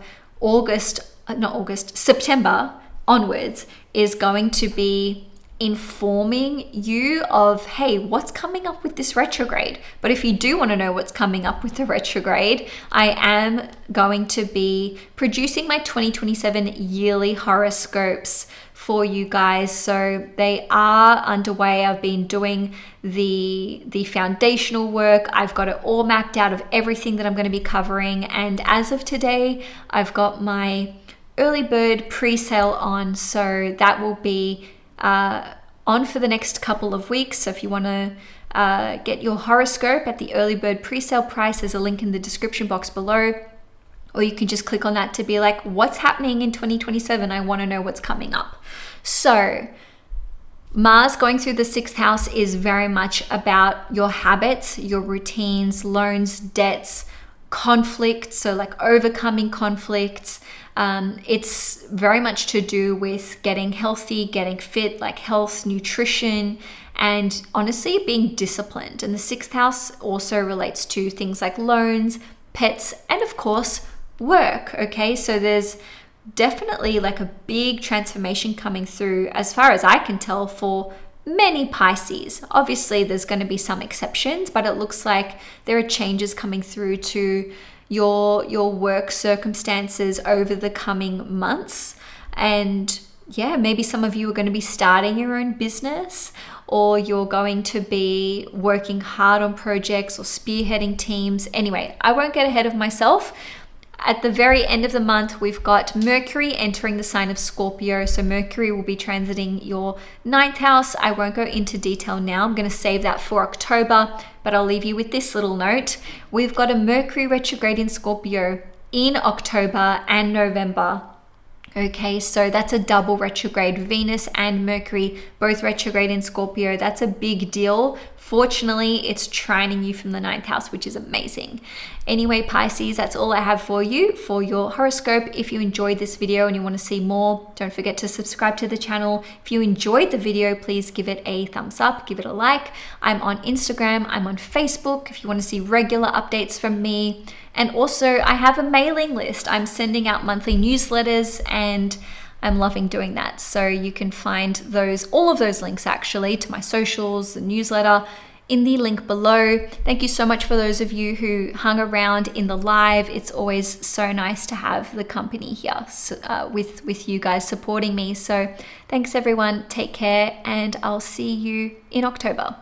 September onwards is going to be informing you of, hey, what's coming up with this retrograde. But if you do want to know what's coming up with the retrograde, I am going to be producing my 2027 yearly horoscopes for you guys. So they are underway. I've been doing the foundational work. I've got it all mapped out of everything that I'm going to be covering. And as of today, I've got my early bird pre-sale on. So that will be on for the next couple of weeks. So if you want to get your horoscope at the early bird pre-sale price, there's a link in the description box below, or you can just click on that to be like, what's happening in 2027? I want to know what's coming up. So Mars going through the 6th house is very much about your habits, your routines, loans, debts, conflict. So like overcoming conflicts. It's very much to do with getting healthy, getting fit, like health, nutrition, and honestly being disciplined. And the 6th house also relates to things like loans, pets, and of course work. Okay, so there's definitely like a big transformation coming through, as far as I can tell, for many Pisces. Obviously there's going to be some exceptions, but it looks like there are changes coming through to your work circumstances over the coming months. And yeah, maybe some of you are going to be starting your own business, or you're going to be working hard on projects or spearheading teams. Anyway, I won't get ahead of myself. At the very end of the month, we've got Mercury entering the sign of Scorpio. So Mercury will be transiting your 9th house. I won't go into detail now. I'm going to save that for October, but I'll leave you with this little note. We've got a Mercury retrograde in Scorpio in October and November. Okay, so that's a double retrograde. Venus and Mercury both retrograde in Scorpio. That's a big deal. Fortunately, it's trining you from the 9th house, which is amazing. Anyway, Pisces, that's all I have for you for your horoscope. If you enjoyed this video and you want to see more, don't forget to subscribe to the channel. If you enjoyed the video, please give it a thumbs up, give it a like. I'm on Instagram, I'm on Facebook if you want to see regular updates from me. And also, I have a mailing list. I'm sending out monthly newsletters and I'm loving doing that. So you can find all of those links actually to my socials, the newsletter, in the link below. Thank you so much for those of you who hung around in the live. It's always so nice to have the company here with you guys supporting me. So thanks everyone. Take care, and I'll see you in October.